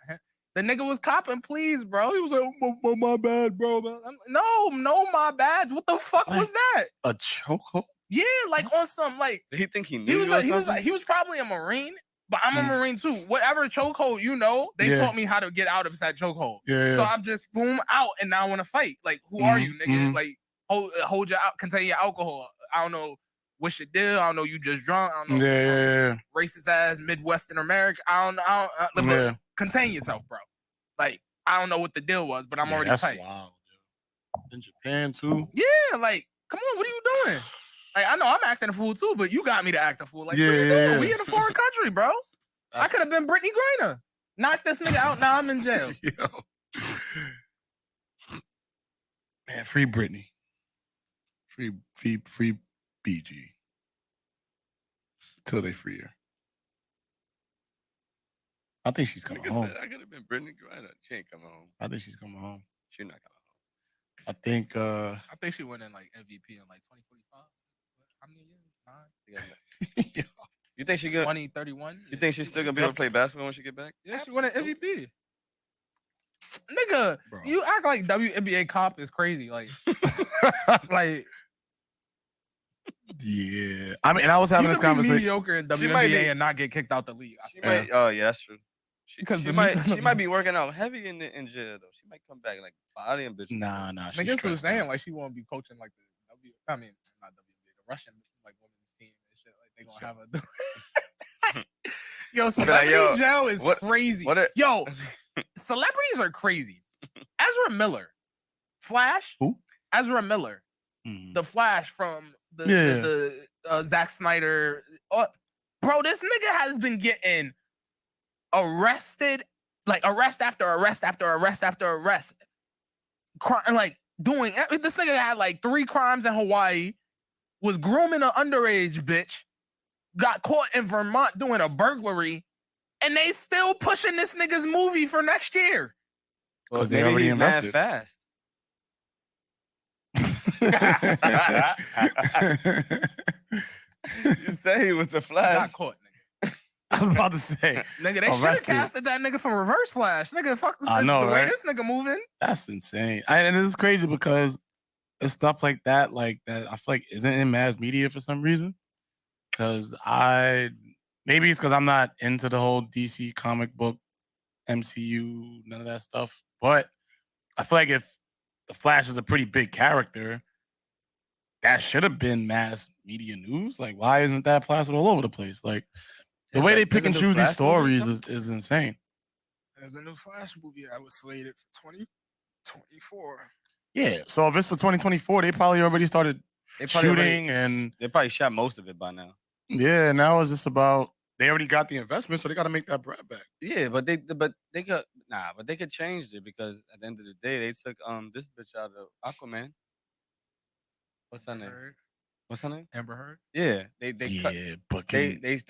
The nigga was copping, please, bro. He was like, oh, my bad, bro. No, my bads. What the fuck was that? A chokehold? Yeah, like on some like. Did he think he knew you or something? He was probably a Marine, but I'm a Marine too. Whatever chokehold, they taught me how to get out of that chokehold. Yeah. So I'm just boom out, and now I want to fight. Like, who are you, nigga? Like, hold your contain your alcohol. I don't know what's your deal. I don't know you just drunk. I don't know. Yeah. Racist ass Midwestern America. I don't know. Contain yourself, bro. Like, I don't know what the deal was, but I'm already tight. That's wild, dude. In Japan too? Yeah, like, come on, what are you doing? Like, I know I'm acting a fool too, but you got me to act a fool. Like, what are you doing? We in a foreign country, bro. I could have been Brittany Griner. Knock this nigga out, now I'm in jail. Yo. Man, free Britney. Free BG. Till they free her. I think she's coming home. I could have been Brittany Griner. She ain't coming home. I think she's coming home. She's not coming home. I think she went in like MVP in like 2045. How many years? 9. You think she good? 2031. You think she's still gonna be able to play basketball when she get back? Yeah, she won an MVP. Nigga, bro. You act like WNBA cop is crazy. Like, like. Yeah, I mean, and I was having this conversation. Mediocre in WNBA and not get kicked out the league. Oh yeah, that's true. She might be working out heavy in jail though. She might come back like body and bitch. Nah. I guess was saying like she won't be coaching like the not WNBA, the Russian like women's team and shit. Like they gonna have a. Yo, celebrity jail is crazy. Yo, celebrities are crazy. Ezra Miller, Flash. Who? Ezra Miller, the Flash from the Zack Snyder. Bro, this nigga has been getting arrested, like arrest after arrest after arrest after arrest. Like doing this nigga had like 3 crimes in Hawaii, was grooming an underage bitch, got caught in Vermont doing a burglary, and they still pushing this nigga's movie for next year. Well, they already invested fast. You say he was the Flash. Got caught, nigga. I was about to say, nigga, they should have casted that nigga from Reverse Flash. Nigga, fuck I know, the right? way this nigga moving. That's insane. And it's crazy because it's stuff like that I feel like isn't in mass media for some reason. Because maybe it's because I'm not into the whole DC comic book, MCU, none of that stuff. But I feel like if the Flash is a pretty big character, that should have been mass media news. Like, why isn't that plastered all over the place? Like, the way they pick and choose these stories is insane. There's a new Flash movie that was slated for 2024. Yeah, so if it's for 2024, they probably already started shooting and they probably shot most of it by now. Yeah, now it's just about they already got the investment, so they got to make that bread back. Yeah, but they could change it because at the end of the day, they took this bitch out of Aquaman. What's her name? What's her name? Amber Heard. Yeah, they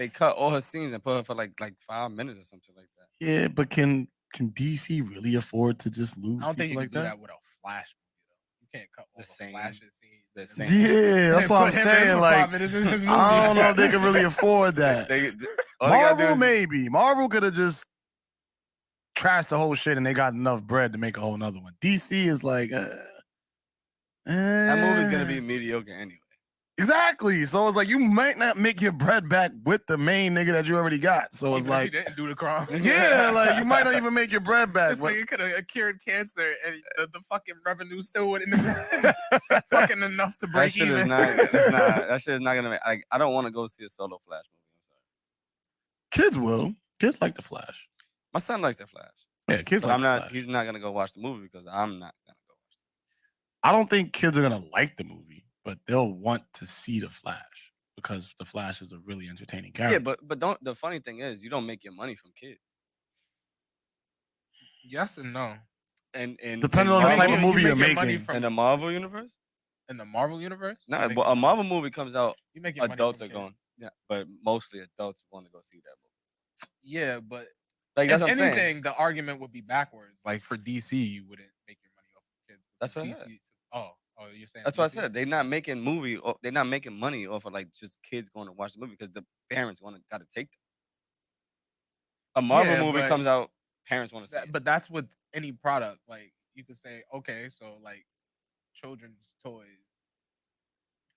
cut all her scenes and put her for like 5 minutes or something like that. Yeah, but can DC really afford to just lose? I don't think you like can do that with a Flash movie though. You can't cut all the Flash's scenes. Yeah, that's what I'm saying. Like, I don't know if they can really afford that. Marvel, maybe. Marvel could have just trashed the whole shit and they got enough bread to make a whole nother one. DC is like, that movie's gonna be mediocre anyway. Exactly. So it's like you might not make your bread back with the main nigga that you already got. So it's Even if he like, didn't do the crime. yeah, like you might not even make your bread back. This nigga could have cured cancer, and the fucking revenue still wouldn't have been fucking enough to That break shit even. is not. It's not. That shit is not gonna make. I don't want to go see a solo Flash movie. I'm sorry. Kids will. Kids like the Flash. My son likes the Flash. Yeah, kids But like I'm the not. Flash. He's not gonna go watch the movie because I'm not gonna go watch I don't think kids are gonna like the movie, but they'll want to see the Flash because the Flash is a really entertaining it. character. Yeah, but don't. The funny thing is, you don't make your money from kids. Yes and no. And Depending on the type of movie you're make your money making. from in the Marvel universe, in the Marvel universe. no, you make but your a money- Marvel movie comes out. You make your money Adults from are kids. going. Yeah, but mostly adults want to go see that movie. Yeah, but Like if that's what I'm saying. anything, the argument would be backwards. Like for DC, you wouldn't make your money off of kids. That's what I DC. said. Oh, you're saying That's what I DC? said. They're not making movie. They're not making money off of like just kids going to watch the movie because the parents got to take them. A Marvel Yeah, movie but- comes out, parents want to see it. But that's with any product. Like you could say, okay, so like children's toys,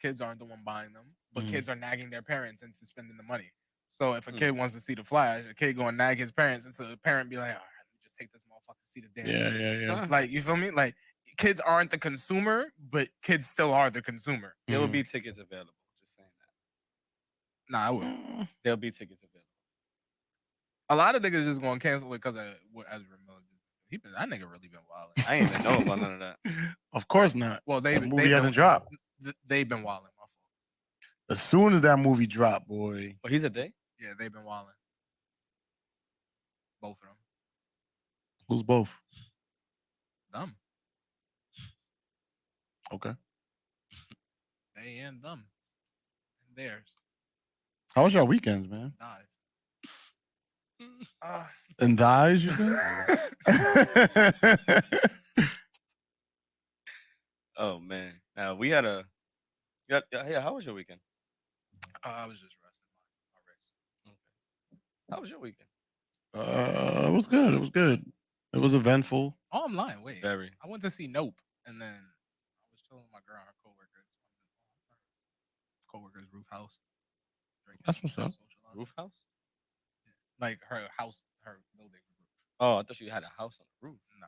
kids aren't the one buying them, but kids are nagging their parents into spending the money. So if a kid wants to see the Flash, a kid go and nag his parents, and so the parent be like, all right, let me just take this motherfucker to see this damn movie. Yeah. Like, you feel me? Like, kids aren't the consumer, but kids still are the consumer. There will be tickets available. Just saying that. Nah, I will. There'll be tickets available. A lot of niggas just gonna cancel it because of what Ezra Miller did. That nigga really been wilding. I ain't even know about none of that. Of course not. Well, The movie hasn't dropped. They've been wilding. My fault. As soon as that movie dropped, boy. But he's a day. Yeah, they've been wilding. Both of them. Who's both? Them. Okay. They and them. And theirs. How was your weekends, man? Dies. And thighs, you think? Oh man. Now we had a. Yeah. How was your weekend? I was just resting my wrist. How was your weekend? It was good. It was good. It was eventful. Oh, I'm lying. Wait. Very. I went to see Nope, and then I was chilling with my girl and her coworkers' roof house. That's what's up. Roof house? Like her house, her building roof. Oh, I thought you had a house on the roof. No.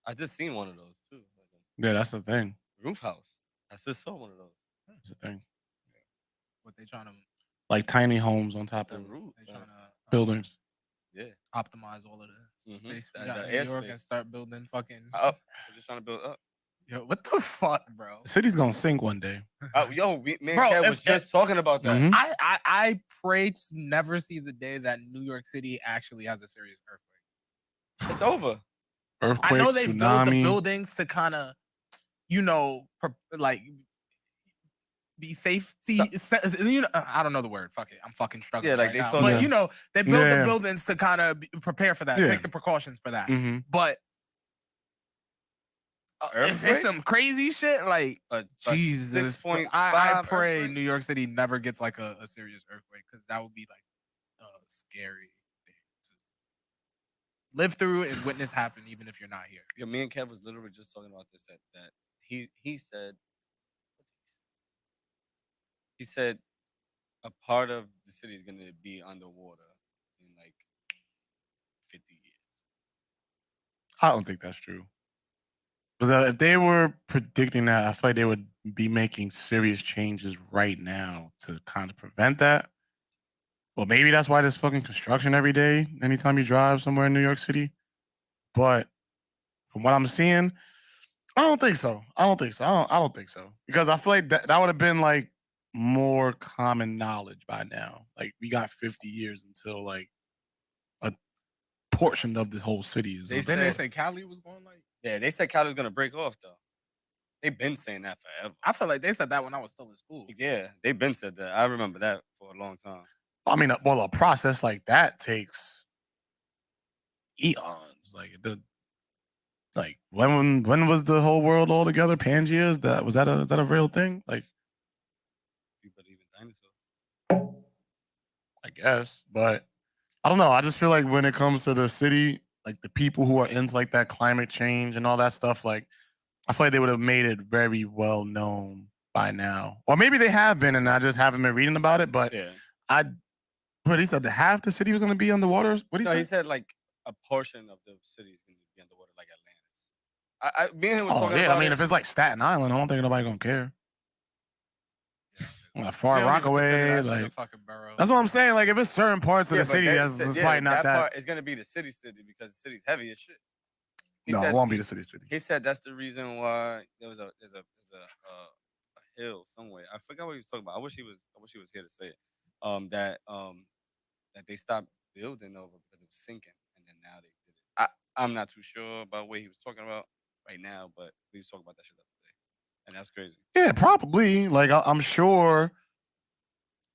I just seen one of those too. Yeah, that's the thing. Roof house. I just saw one of those. That's the thing. What they trying to Like tiny homes on top The of roof. they trying to buildings. Yeah. optimize all of the Mhm. space we The got in air New York and space. start building fucking. Up. We're just trying to build up. Yo, what the fuck, bro? The city's gonna sink one day. Yo, me and Bro, Kev if- was just talking about that. Mhm. I pray to never see the day that New York City actually has a serious earthquake. It's over. Earthquake, I know they built the tsunami. buildings to kind of, like be safety. I don't know the word. Fuck it. I'm fucking struggling. Yeah, like right they now. saw But the- they built Yeah. the buildings to kind of prepare for that, Yeah. take the precautions for that. Mhm. But if Earthquake? it's some crazy shit, like A Jesus, 6.5 I pray earthquake? New York City never gets like a serious earthquake because that would be like a scary thing to live through and witness happen, even if you're not here. Yeah, me and Kev was literally just talking about this. That he said, he said, a part of the city is going to be underwater in like 50 years. I don't think that's true. Because if they were predicting that, I feel like they would be making serious changes right now to kind of prevent that. Well, maybe that's why there's fucking construction every day, anytime you drive somewhere in New York City. But from what I'm seeing, I don't think so. I don't think so. Because I feel like that would have been like more common knowledge by now. Like we got 50 years until like a portion of this whole city is. They Then they said- say Cali was going like. Yeah, they said Cali was going to break off though. They've been saying that forever. I feel like they said that when I was still in school. Yeah, they've been said that. I remember that for a long time. I mean, well, a process like that takes eons. Like when was the whole world all together? Pangeas? Was that a real thing? Like, You believe in dinosaurs? I guess, but I don't know. I just feel like when it comes to the city, like the people who are into like that climate change and all that stuff, like I feel like they would have made it very well known by now, or maybe they have been, and I just haven't been reading about it. But Yeah. but he said half the city was going to be underwater. What No, he he said? said like a portion of the city is going to be underwater, like Atlantis. Me and him was Oh talking yeah, about I mean, it. if it's like Staten Island, I don't think nobody gonna care. Like Far We don't even consider Rockaway, that shit a like fucking borough. that's what I'm saying. Like if it's certain parts of the city, that's probably not that. part is going to be the city because the city's heavy as shit. No, it won't be the city. He said that's the reason why there's a hill somewhere. I forgot what he was talking about. I wish he was here to say it. That they stopped building over because it was sinking, and then now they did it. I'm not too sure about what he was talking about right now, but we was talking about that shit the other day, and that's crazy. Yeah, probably. Like I'm sure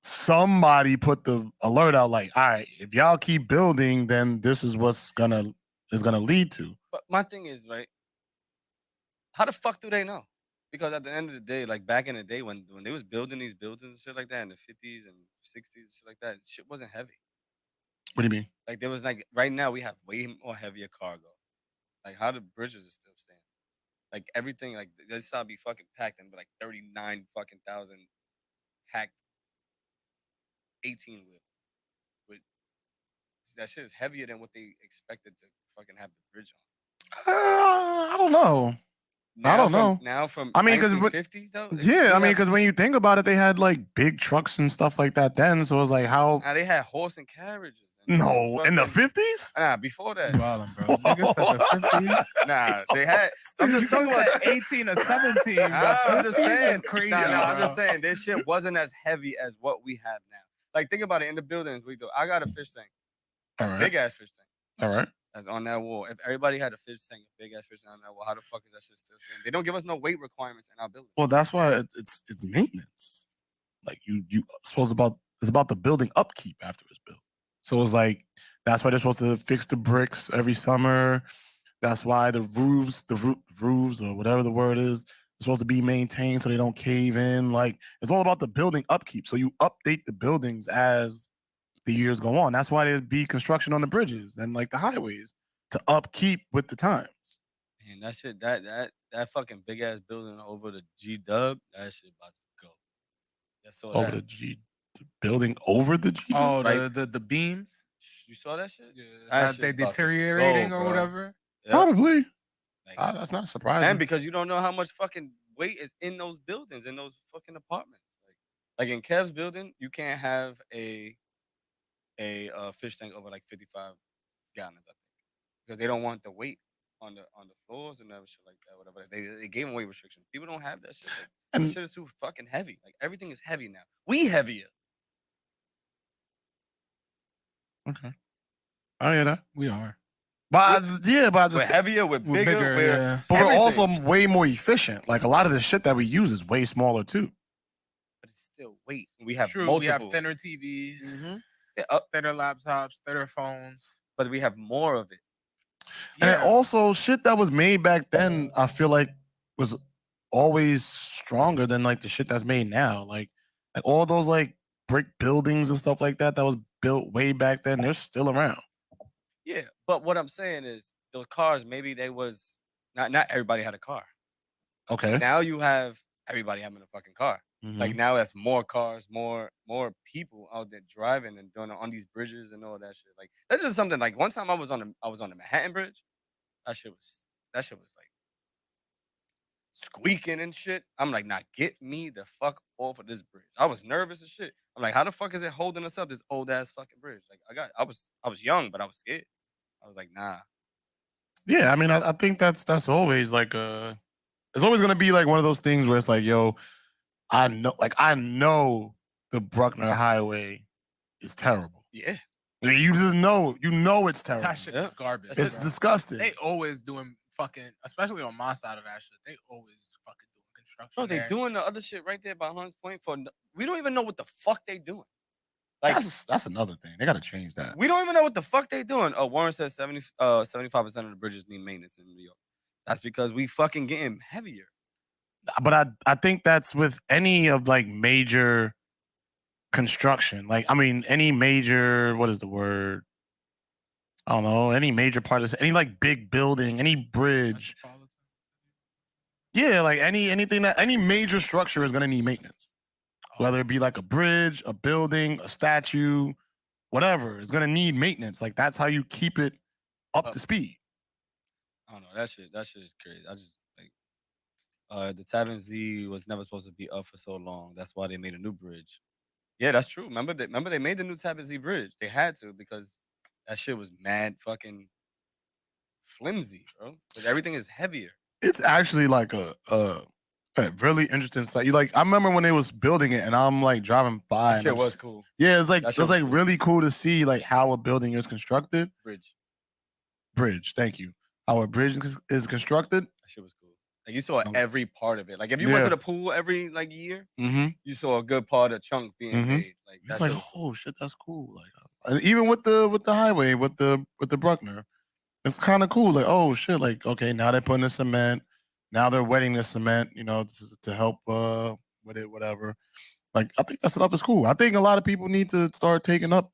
somebody put the alert out. Like, all right, if y'all keep building, then this is what's gonna lead to. But my thing is, right, how the fuck do they know? Because at the end of the day, like back in the day when they was building these buildings and shit like that in the 50s and 60s and shit like that, shit wasn't heavy. What do you mean? Like there was like right now we have way more heavier cargo. Like how the bridges are still standing. Like everything, like this side be fucking packed and be like 39 fucking thousand packed 18 wheels. But that shit is heavier than what they expected to fucking have the bridge on. I don't know. I don't know. Now from I mean, 1950 though. Yeah, I mean, because when you think about it, they had like big trucks and stuff like that then. So it was like how. They had horse and carriages. No, in the 50s? Nah, before that. Wildin', bro. Niggas said the 50s. Nah, they had. I'm just talking about 18 or 17. I'm just saying. Crazy. Nah, I'm just saying this shit wasn't as heavy as what we have now. Like think about it in the buildings we do. I got a fish tank, All right. big ass fish tank. All right. That's on that wall. If everybody had a fish tank, a big ass fish tank on that wall, how the fuck is that shit still sitting? They don't give us no weight requirements in our building. Well, that's why it's maintenance. Like it's about the building upkeep after it's built. So it's like that's why they're supposed to fix the bricks every summer. That's why the roofs or whatever the word is, are supposed to be maintained so they don't cave in. Like it's all about the building upkeep. So you update the buildings as the years go on. That's why there'd be construction on the bridges and like the highways to upkeep with the times. And that shit, that fucking big ass building over the G Dub, that shit about to go. That's all over the building over the G. Oh, right? the beams. You saw that shit? Yeah, That they shit's about to deteriorating go, or bro. whatever. Yep. Probably. Like, That's not surprising. and because you don't know how much fucking weight is in those buildings, in those fucking apartments. Like in Kev's building, you can't have a fish tank over like 55 gallons, I think, because they don't want the weight on the floors and shit like that. Whatever they gave them weight restrictions. People don't have that shit. Like, And that shit is too fucking heavy. Like everything is heavy now. We heavier. okay, I hear that. We are. But We're heavier. We're bigger. Yeah. but we're everything. also way more efficient. Like a lot of the shit that we use is way smaller too. But it's still weight. We have True. multiple. We have thinner TVs, Yeah, thinner laptops, thinner phones. but we have more of it. And it also shit that was made back then, I feel like was always stronger than like the shit that's made now. Like all those like brick buildings and stuff like that was built way back then, they're still around. Yeah, but what I'm saying is those cars, maybe they was not everybody had a car. Okay. Now you have everybody having a fucking car. Mhm. Like now that's more cars, more people out there driving and doing on these bridges and all that shit. Like that's just something. Like one time I was on the Manhattan Bridge. That shit was like squeaking and shit. I'm like, nah, get me the fuck off of this bridge. I was nervous as shit. I'm like, how the fuck is it holding us up, this old ass fucking bridge? Like I was young, but I was scared. I was like, nah. Yeah, I mean, I think that's always like it's always gonna be like one of those things where it's like, yo, I know the Bruckner Highway is terrible. Yeah. I mean, you just know, it's terrible. That shit is garbage. It's disgusting. They always doing fucking, especially on my side of that shit. They always fucking doing construction. Bro, they doing the other shit right there by Hunts Point we don't even know what the fuck they doing. Like That's another thing. They gotta change that. we don't even know what the fuck they doing. Oh, Warren says 75% of the bridges need maintenance in New York. That's because we fucking getting heavier. But I think that's with any of like major construction. Like, I mean, any major, what is the word? I don't know, any major part of this, any like big building, any bridge. Yeah, like any major structure is gonna need maintenance. Whether it be like a bridge, a building, a statue, whatever, it's gonna need maintenance. Like that's how you keep it up to speed. I don't know. That shit is crazy. I just like the Tappan Z was never supposed to be up for so long. That's why they made a new bridge. Yeah, that's true. Remember they made the new Tappan Z bridge. They had to because that shit was mad fucking flimsy, bro. Because everything is heavier. It's actually like a really interesting site. You like I remember when they was building it and I'm like driving by That and shit was cool. yeah, it's like That it's shit was like cool. really cool to see like how a building is constructed. Bridge, thank you. How a bridge is constructed. That shit was cool. Like you saw every part of it. Like if you went to the pool every like year, you saw a good part of chunk being made. Like it's like, oh shit, that's cool. Like and even with the highway, with the Bruckner, it's kind of cool. Like, oh shit, like okay, now they're putting the cement. Now they're wetting the cement, you know, to help with it, whatever. Like, I think that stuff is cool. I think a lot of people need to start taking up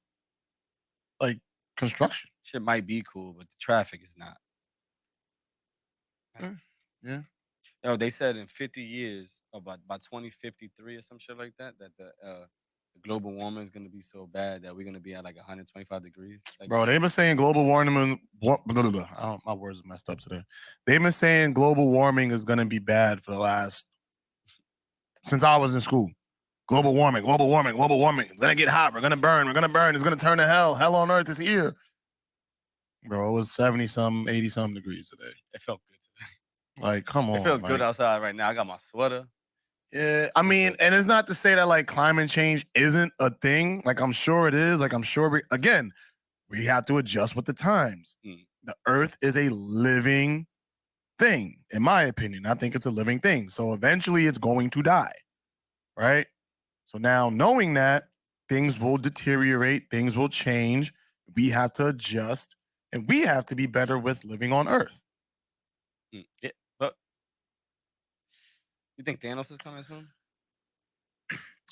like construction. Shit might be cool, but the traffic is not. Yeah. Yo, they said in 50 years, about by 2053 or some shit like that, that the global warming is gonna be so bad that we're gonna be at like 125 degrees. Like, Bro, they've been saying global warming. My words are messed up today. They've been saying global warming is gonna be bad for the last since I was in school. Global warming, global warming, global warming. It's gonna get hot. We're gonna burn. We're gonna burn. It's gonna turn to hell. Hell on earth is here. Bro, it was 70-something, 80-something degrees today. It felt good today. Like, come on. It feels good outside right now. I got my sweater. Yeah, I mean, and it's not to say that like climate change isn't a thing. Like, I'm sure it is. Like, I'm sure again, we have to adjust with the times. The earth is a living thing, in my opinion. I think it's a living thing. So eventually it's going to die. Right? So now knowing that things will deteriorate, things will change, we have to adjust and we have to be better with living on earth. Yeah, but you think Thanos is coming soon?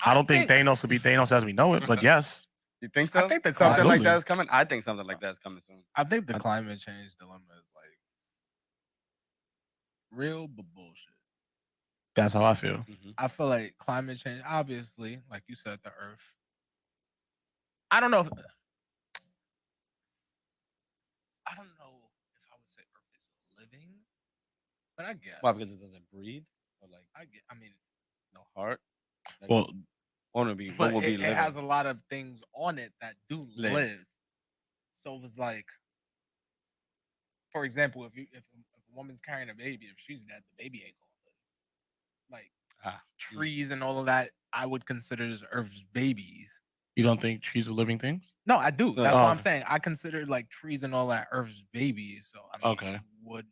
I don't think Thanos will be Thanos as we know it, but yes. You think so? I think that something like that is coming. I think something like that is coming soon. I think the climate change dilemma is like real but bullshit. That's how I feel. I feel like climate change, obviously, like you said, the earth. I don't know if I would say earth is living, but I guess. Why? Because it doesn't breathe? Or like I mean, no heart? Like, well, what would be living? It has a lot of things on it that do live. So it was like, for example, if a woman's carrying a baby, if she's dead, the baby ain't gonna live. Like trees and all of that, I would consider as Earth's babies. You don't think trees are living things? No, I do. That's what I'm saying. I consider like trees and all that Earth's babies. So I mean,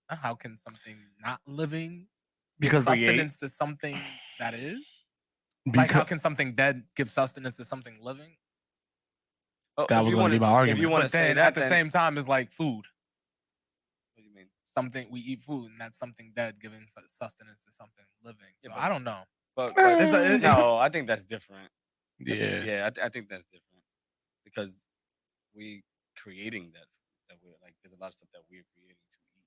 how can something not living give sustenance to something that is? Like, how can something dead give sustenance to something living? That was going to be my argument. If you want to say that, at the same time, it's like food. What do you mean? Something we eat food, and that's something dead giving sustenance to something living. So I don't know. But no, I think that's different. Yeah, I think that's different because we creating that we're like. There's a lot of stuff that we're creating to eat.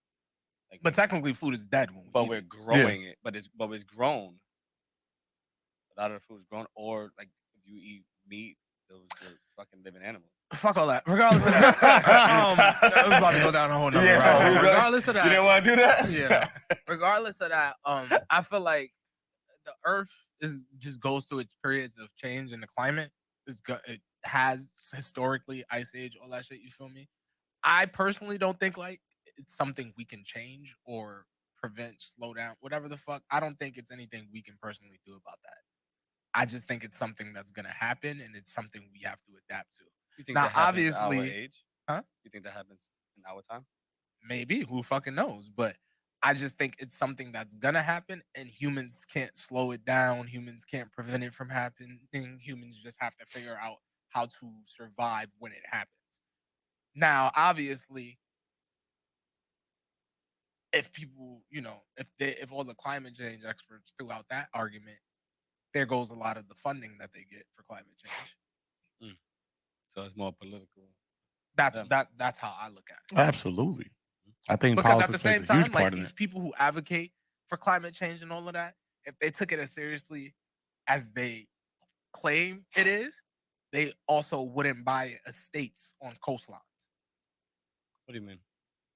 Like, but technically, food is dead when we eat we're growing it. But it's grown. A lot of the food is grown, or like if you eat meat, those are fucking living animals. Fuck all that. Regardless of that, I was about to go down a whole nother route. Regardless of that, you didn't want to do that. Yeah. Regardless of that, I feel like the Earth just goes through its periods of change in the climate. It has historically ice age, all that shit. You feel me? I personally don't think like it's something we can change or prevent, slow down, whatever the fuck. I don't think it's anything we can personally do about that. I just think it's something that's gonna happen, and it's something we have to adapt to. You think now, that happens obviously, at our age? Huh? You think that happens in our time? Maybe. Who fucking knows? But I just think it's something that's gonna happen, and humans can't slow it down. Humans can't prevent it from happening. Humans just have to figure out how to survive when it happens. Now, obviously, if people, if all the climate change experts threw out that argument, there goes a lot of the funding that they get for climate change. So it's more political. That's how I look at it. Absolutely. I think because politics at the same plays a huge time, part like in these it. people who advocate for climate change and all of that, if they took it as seriously as they claim it is, they also wouldn't buy estates on coastlines. What do you mean?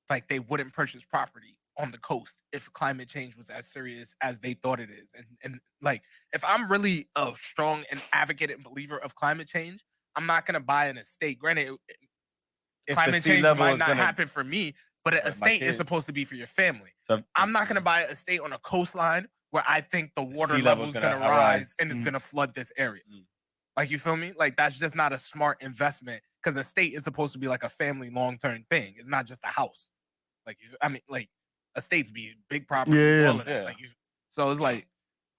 Like they wouldn't purchase property on the coast if climate change was as serious as they thought it is. And like if I'm really a strong and advocate and believer of climate change, I'm not gonna buy an estate. Granted, If the climate sea change level might is not gonna- happen for me, but an my estate is kids. supposed to be for your family. So I'm not gonna buy an estate on a coastline where I think the water sea level level's is gonna gonna rise rise. and it's gonna flood this area. Mm. Like, you feel me? Like, that's just not a smart investment because a state is supposed to be like a family long-term thing. It's not just a house. Like, I mean, like, estates be big properties, Yeah. all of that. Yeah. Like, so it's like,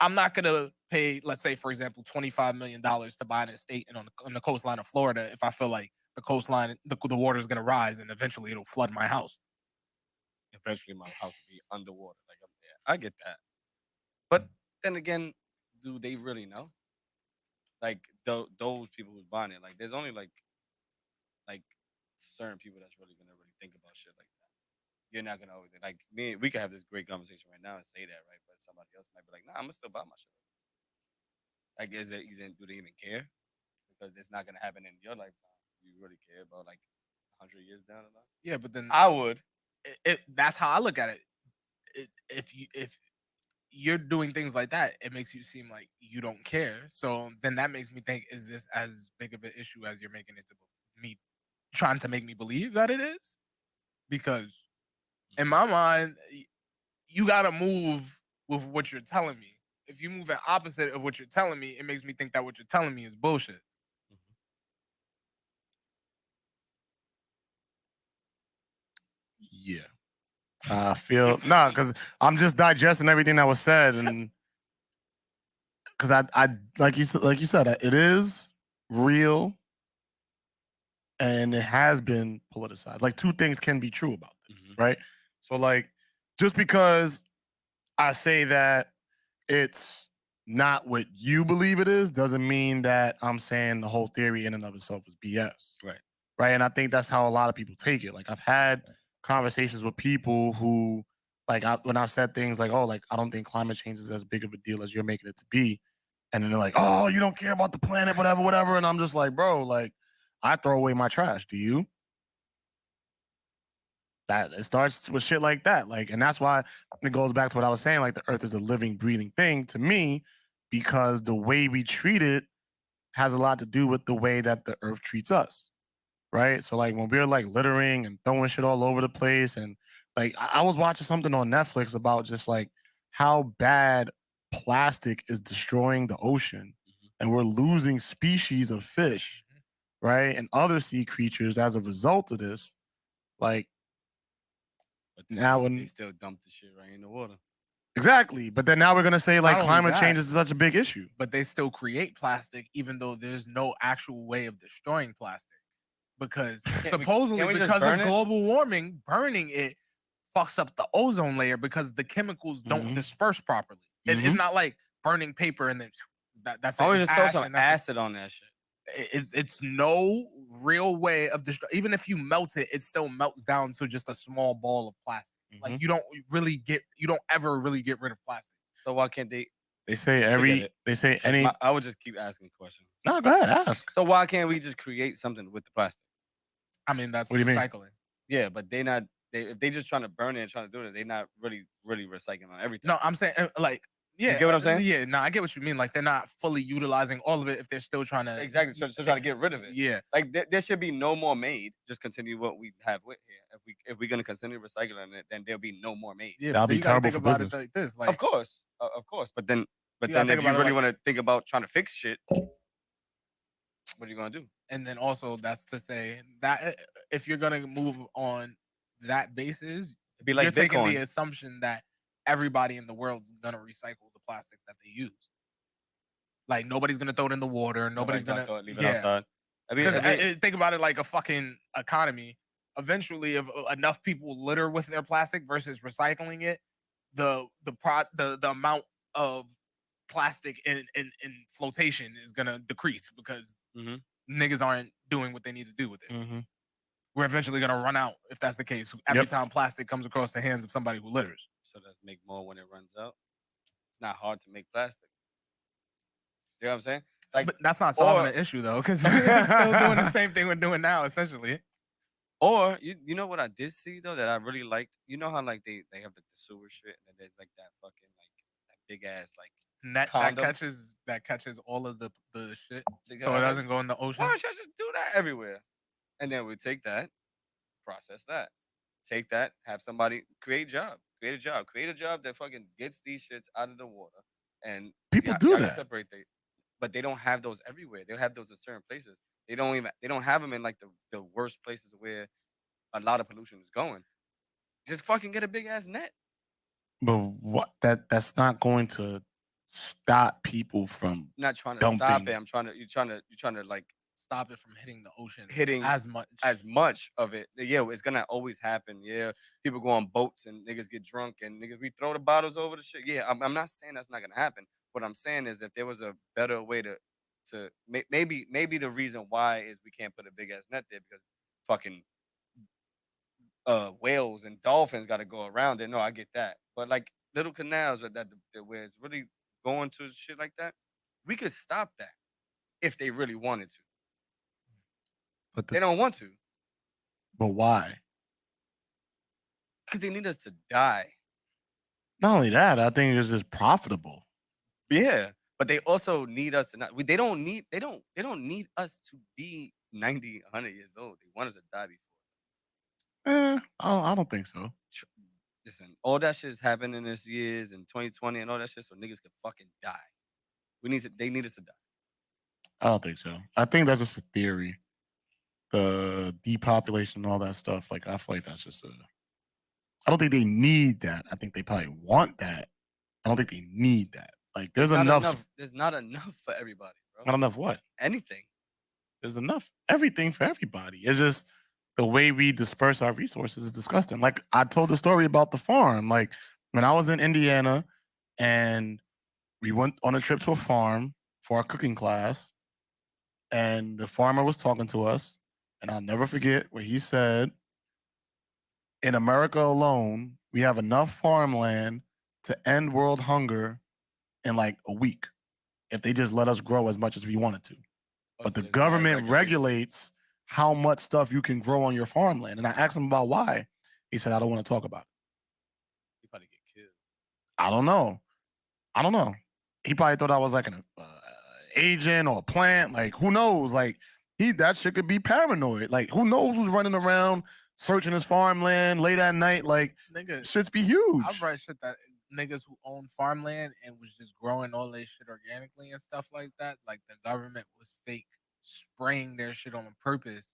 I'm not gonna pay, let's say, for example, $25 million to buy an estate on the coastline of Florida if I feel like the coastline, the water is gonna rise and eventually it'll flood my house. Eventually, my house will be underwater. Like, I get that. But then again, do they really know? Like those people who's buying it, like there's only like certain people that's really gonna think about shit like that. You're not gonna always like me. We could have this great conversation right now and say that, right? But somebody else might be like, "Nah, I'm gonna still buy my shit." Like, do they even care? Because it's not gonna happen in your lifetime. You really care about like 100 years down the line? Yeah, but then I would. that's how I look at it. If you're doing things like that, it makes you seem like you don't care. So then that makes me think, is this as big of an issue as you're making it to me, trying to make me believe that it is? Because in my mind, you gotta move with what you're telling me. If you move the opposite of what you're telling me, it makes me think that what you're telling me is bullshit. Yeah. I feel because I'm just digesting everything that was said, and because I like you said, it is real, and it has been politicized. Like two things can be true about this, right? So like, just because I say that it's not what you believe it is, doesn't mean that I'm saying the whole theory in and of itself is BS. Right. And I think that's how a lot of people take it. Like I've had conversations with people who, like, when I've said things like, "Oh, like I don't think climate change is as big of a deal as you're making it to be," and then they're like, "Oh, you don't care about the planet, whatever, whatever," and I'm just like, "Bro, like I throw away my trash. Do you?" That it starts with shit like that, like, and that's why it goes back to what I was saying. Like the Earth is a living, breathing thing to me because the way we treat it has a lot to do with the way that the Earth treats us. Right. So like when we're like littering and throwing shit all over the place, and like I was watching something on Netflix about just like how bad plastic is destroying the ocean, and we're losing species of fish, right, and other sea creatures as a result of this. Like But now they when still dump the shit right in the water. exactly, but then now we're gonna say like Not only climate that, change is such a big issue. but they still create plastic even though there's no actual way of destroying plastic. Because supposedly we just because of burn it? global warming, burning it fucks up the ozone layer because the chemicals don't disperse properly. It's not like burning paper and then that's it. Always It's just throw ash some and that's it. acid on that shit. It's no real way of even if you melt it, it still melts down to just a small ball of plastic. Like you don't ever really get rid of plastic. So why can't they? They say I would just keep asking questions. No, go ahead, ask. So why can't we just create something with the plastic? I mean, that's What do you mean? recycling. Yeah, but if they just trying to burn it and trying to do it, they're not really recycling on everything. No, I'm saying like, yeah, You get what I'm saying? Yeah, no, I get what you mean. Like they're not fully utilizing all of it if they're still trying to Exactly. So trying to get rid of it. Yeah, Like there should be no more made. Just continue what we have with here. If we're gonna continue recycling it, then there'll be no more made. yeah. That'll but be you gotta terrible think for about business. it like this. Like, Of course. But then You gotta if think you about it really like- want to think about trying to fix shit, what are you gonna do? and then also that's to say that if you're gonna move on that basis, It'd be like you're taking the Bitcoin. assumption that everybody in the world's gonna recycle the plastic that they use. Like nobody's gonna throw it in the water. Nobody's gonna leave it outside. Because think about it like a fucking economy. Eventually, if enough people litter with their plastic versus recycling it, the amount of plastic in flotation is gonna decrease because niggas aren't doing what they need to do with it. we're eventually gonna run out if that's the case. Every time plastic comes across the hands of somebody who litters. So let's make more when it runs out. It's not hard to make plastic. You know what I'm saying? Like, but that's not solving the issue though, because we're still doing the same thing we're doing now, essentially. Or you know what I did see though that I really liked? You know how like they have the sewer shit and then there's like that fucking like that big ass like net that catches all of the shit, so it doesn't go in the ocean. Why should I just do that everywhere? And then we take that, process that, take that, have somebody create a job that fucking gets these shits out of the water, and people do that. Separate but they don't have those everywhere. They'll have those in certain places. They don't have them in like the worst places where a lot of pollution is going. Just fucking get a big ass net. But what that's not going to stop people from I'm not trying to dumping. stop it. You're trying to like stop it from hitting the ocean, hitting as much of it. Yeah, it's gonna always happen. Yeah, people go on boats and niggas get drunk and niggas we throw the bottles over the shit. Yeah, I'm not saying that's not gonna happen. What I'm saying is if there was a better way to maybe the reason why is we can't put a big ass net there because fucking whales and dolphins got to go around it. No, I get that, but like little canals where it's really going to shit like that, we could stop that if they really wanted to. But they don't want to. But why? Because they need us to die. Not only that, I think it's just profitable. Yeah, but they also need us to not. They don't need us to be 90, 100 years old. They want us to die before. I don't think so. Listen, all that shit's happened in this years and 2020 and all that shit, so niggas can fucking die. They need us to die. I don't think so. I think that's just a theory. The depopulation and all that stuff. Like I feel like that's just I don't think they need that. I think they probably want that. I don't think they need that. Like there's enough. There's not enough for everybody, bro. Not enough what? Anything. There's enough everything for everybody. It's just the way we disperse our resources is disgusting. Like I told the story about the farm. Like when I was in Indiana and we went on a trip to a farm for our cooking class, and the farmer was talking to us, and I'll never forget what he said. In America alone, we have enough farmland to end world hunger in like a week if they just let us grow as much as we wanted to. But the government regulates how much stuff you can grow on your farmland. And I asked him about why. He said, I don't want to talk about it. He probably get killed. I don't know. He probably thought I was like an agent or a plant. Like, who knows? Like, that shit could be paranoid. Like, who knows who's running around searching his farmland late at night? Like, nigga, shit's be huge. I've read shit that niggas who own farmland and was just growing all their shit organically and stuff like that. Like, the government was fake spraying their shit on purpose,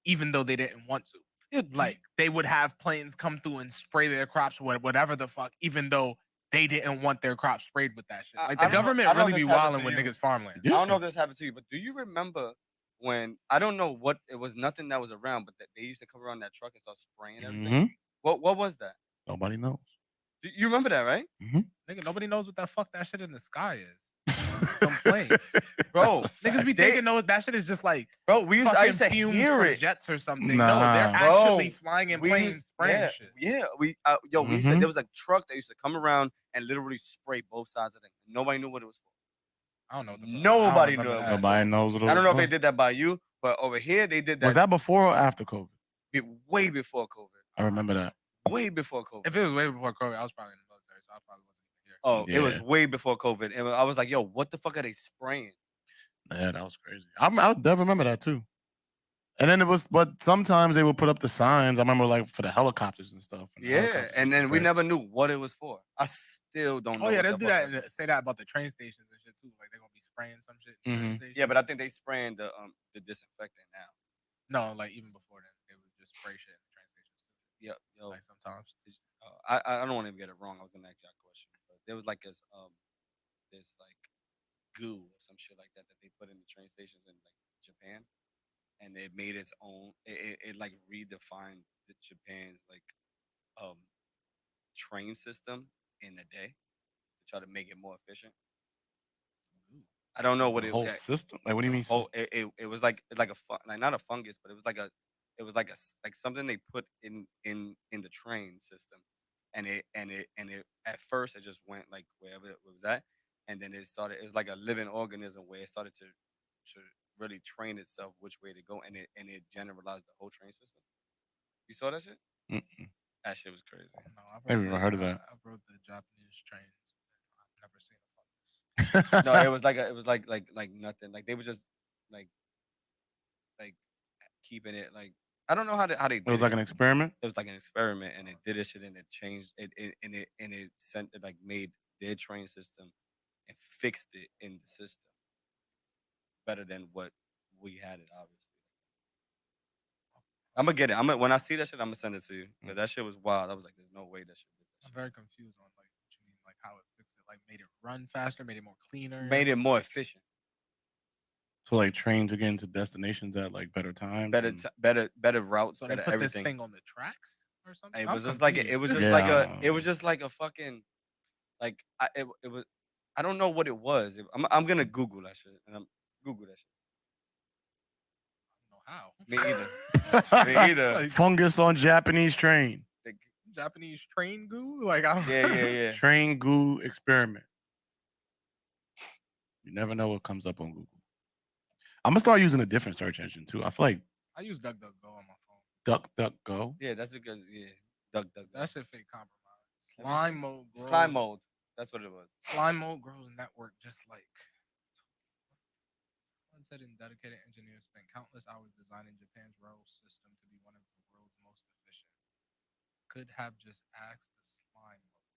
even though they didn't want to. Like, they would have planes come through and spray their crops with whatever the fuck, even though they didn't want their crops sprayed with that shit. Like, the government really be wilding with niggas' farmland. I don't know if this happened to you, but do you remember when, I don't know what, it was nothing that was around, but they used to come around that truck and start spraying everything? What was that? Nobody knows. You remember that, right? Nigga, nobody knows what the fuck that shit in the sky is. Some planes. Bro, niggas be thinking that shit is just like, bro, I used to hear it. Jets or something. Nah. No, they're actually flying in planes spraying shit. Yeah, we said there was a truck that used to come around and literally spray both sides of it. Nobody knew what it was for. I don't know what the fuck. Nobody knew. Nobody knows what it was. I don't know if they did that by you, but over here they did that. Was that before or after COVID? Way before COVID. I remember that. Way before COVID. If it was way before COVID, I was probably in the military, so I probably wasn't even here. Oh, yeah. It was way before COVID. And I was like, yo, what the fuck are they spraying? Yeah, that was crazy. I never remember that too. And then but sometimes they would put up the signs. I remember like for the helicopters and stuff. Yeah, and then we never knew what it was for. I still don't know. Oh yeah, they'll do that and say that about the train stations and shit too. Like they're gonna be spraying some shit. Yeah, but I think they spraying the disinfectant now. No, like even before then, they would just spray shit in the train stations too. Yeah, yo, like sometimes. I don't want to get it wrong. I was gonna ask you a question, but there was like this like goo or some shit like that they put in the train stations in like Japan, and it made its own. It like redefined the Japan's like train system in a day to try to make it more efficient. I don't know what the whole system. Like, what do you mean? It was like not a fungus, but it was like a It was like like something they put in the train system, and it at first it just went like wherever it was at, and then it started. It was like a living organism where it started to really train itself which way to go, and it generalized the whole train system. You saw that shit? Mm-mm. That shit was crazy. No, I never even heard of that. I've rode the Japanese trains. I've never seen a fuck this. No, it was like nothing. Like they were just like keeping it like I don't know how they did It was like an experiment. It was like an experiment, and it did this shit, and it changed and it sent it like made their train system and fixed it in the system better than what we had it. Obviously, I'm gonna get it. When I see that shit, I'm gonna send it to you because that shit was wild. I was like, there's no way that shit. I'm very confused on like what you mean, like how it fixed it. Like made it run faster, made it more cleaner, Made it more efficient. So like trains are getting to destinations at like better times. Better routes. So they better put everything. this thing on the tracks or something. It I'm was just like confused. it was just like a fucking like it was. I don't know what it was. I'm gonna Google that shit and I'm Google that shit. How? Me either. Me either. Like, fungus on Japanese train. Japanese train goo? Like I don't Yeah. Train goo experiment. You never know what comes up on Google. I'm gonna start using a different search engine too. I feel like I use DuckDuckGo on my phone. DuckDuckGo. Yeah, that's because Duck. That shit fake compromise. Slime mode grows. Slime mode. That's what it was. Slime mode grows network just like said and dedicated engineers spent countless hours designing Japan's rail system to be one of the world's most efficient. Could have just asked the slime mode.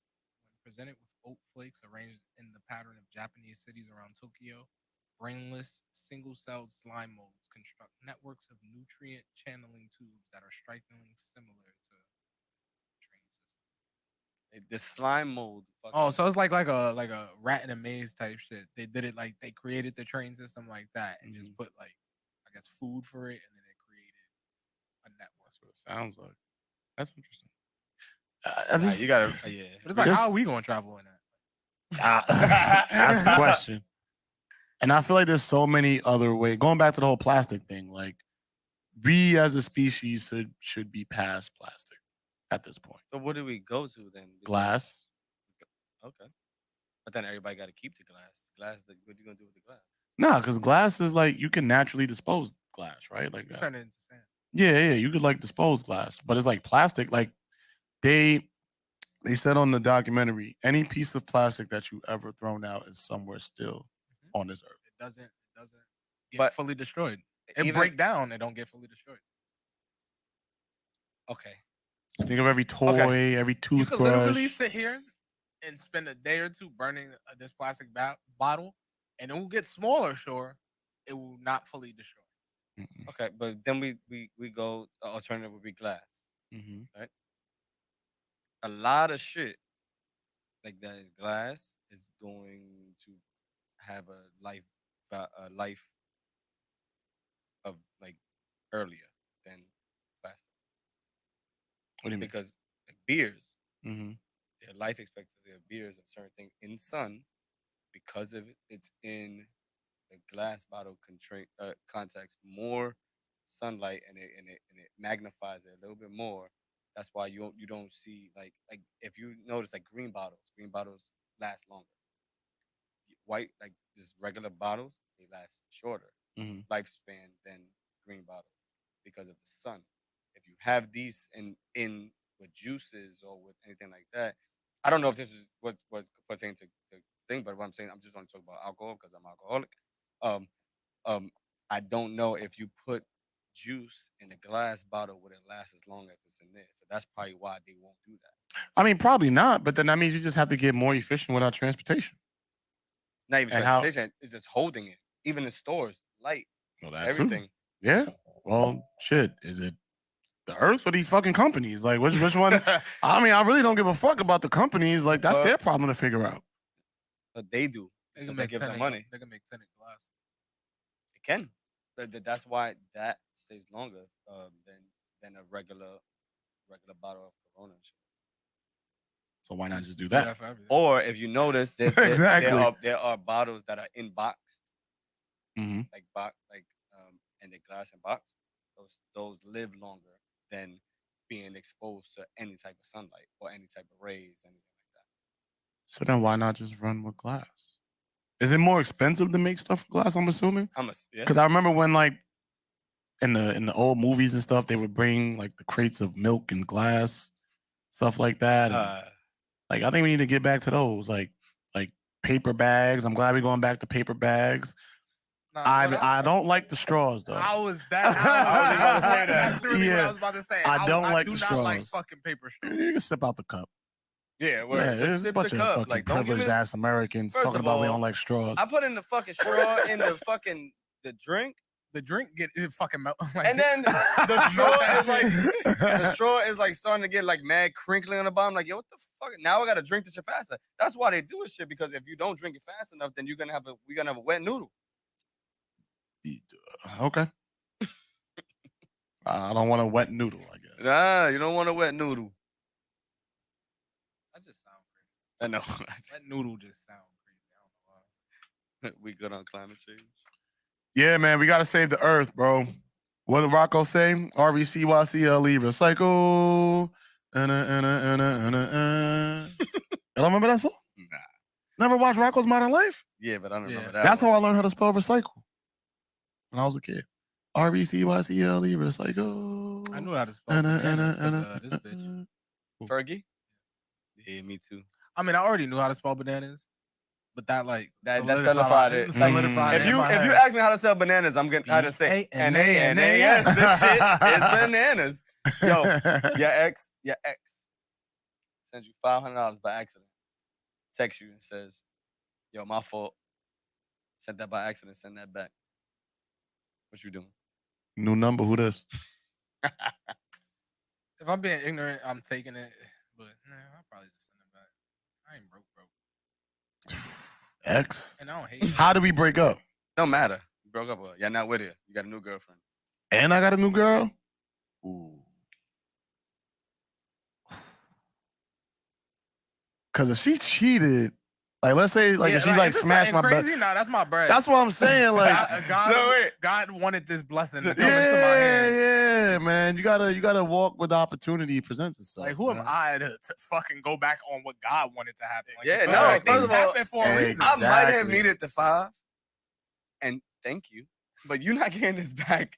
When presented with oat flakes arranged in the pattern of Japanese cities around Tokyo, brainless, single-celled slime molds construct networks of nutrient channeling tubes that are strikingly similar to train systems. The slime mold. Oh, so it's like a rat in a maze type shit. They did it like they created the train system like that and just put like I guess food for it, and then it created a network. That's what it sounds like. That's interesting. You gotta But it's like, how are we gonna travel in that? That's the question. And I feel like there's so many other ways. Going back to the whole plastic thing, like we as a species should be past plastic at this point. So what do we go to then? Glass. Okay. But then everybody got to keep the glass. Glass. What are you gonna do with the glass? Nah, because glass is like you can naturally dispose glass, right? Like turn it into sand. Yeah, you could like dispose glass, but it's like plastic. Like they said on the documentary, any piece of plastic that you ever thrown out is somewhere still on this earth. It doesn't get fully destroyed. It break down. It don't get fully destroyed. Okay. Think of every toy, every toothbrush. You could literally sit here and spend a day or two burning this plastic bottle, and it will get smaller. Sure, it will not fully destroy. Okay, but then we go. The alternative would be glass, right? A lot of shit like that is glass is going to have a life of like earlier than plastic. What do you mean? Because like beers, their life expectancy of beers and certain things in sun, because of it's in the glass bottle contacts more sunlight and it magnifies it a little bit more. That's why you don't see like if you notice like green bottles last longer. White like just regular bottles, they last shorter lifespan than green bottles because of the sun. If you have these in with juices or with anything like that, I don't know if this is what's pertaining to the thing, but what I'm saying, I'm just want to talk about alcohol because I'm alcoholic. I don't know if you put juice in a glass bottle, would it last as long as it's in there? So that's probably why they won't do that. I mean, probably not, but then that means you just have to get more efficient with our transportation. Not even transportation, it's just holding it. Even in stores, light, everything. Too. Yeah. Well, shit. Is it the Earth or these fucking companies? Like, which one? I mean, I really don't give a fuck about the companies. Like, that's their problem to figure out. But they do. They can make them money. They can make tinted glass. It can. That's why that stays longer than a regular bottle of Corona. So why not just do that? Or if you notice, exactly. there are bottles that are in boxed, and the glass in box. those live longer than being exposed to any type of sunlight or any type of rays, anything like that. So then why not just run with glass? Is it more expensive to make stuff with glass? I'm assuming. Yeah. Because I remember when like in the old movies and stuff, they would bring like the crates of milk and glass, stuff like that. And, like I think we need to get back to those, like paper bags. I'm glad we're going back to paper bags. I don't like the straws though. I was about to say that. That's literally what Yeah. I was about to say. I don't like do the not like straws. fucking paper straws. You can sip out the cup. Yeah, There's a sip bunch the of cup. fucking Like, don't give privileged me. ass Americans First talking of about we all, don't like straws. I put in the fucking straw in the fucking the drink, The drink it fucking melt. Like, and then the straw that is like shit. the straw is like starting to get like mad crinkly on the bottom. Like, yo, what the fuck? Now I gotta drink this shit faster. That's why they do this shit, because if you don't drink it fast enough, then we're gonna have a wet noodle. Okay. I don't want a wet noodle, I guess. Nah, you don't want a wet noodle. That just sounds crazy. I know. That noodle just sounds crazy. I don't know why. We good on climate change. Yeah, man, we gotta save the earth, bro. What did Rocco say? RVCYCLE recycle. I don't remember that song? Nah. Never watched Rocco's Modern Life? Yeah, but I don't remember that. That's how I learned how to spell recycle when I was a kid. RVCYCLE recycle. I knew how to spell bananas 'cause, this bitch. Fergie? Yeah, me too. I mean, I already knew how to spell bananas, but that solidified it. Solidified If it in you my head. ask me how to spell bananas, I'm gonna how to say N-A-N-A-S. This shit is bananas. Yo, your ex sends you $500 by accident. Text you and says, "Yo, my fault. Sent that by accident. Send that back." What you doing? New number, who this? If I'm being ignorant, I'm taking it, but I'll probably just send it back. I ain't broke. Ex? And I don't hate it. How did we break up? Don't matter. You broke up with her. You're not with her. You got a new girlfriend. And I got a new girl? Ooh. Because if she cheated, like let's say like if she like is this smashed my something crazy? butt. Nah, that's my bread. That's what I'm saying. Like God wanted this blessing to come into my hands. Yeah, man. You gotta walk where the opportunity presents itself. Like, who am man. I to fucking go back on what God wanted to happen? Like, Yeah, you feel no, like first things of all, happen for a reason. I might have Exactly. needed the 5, and thank you, but you're not getting this back.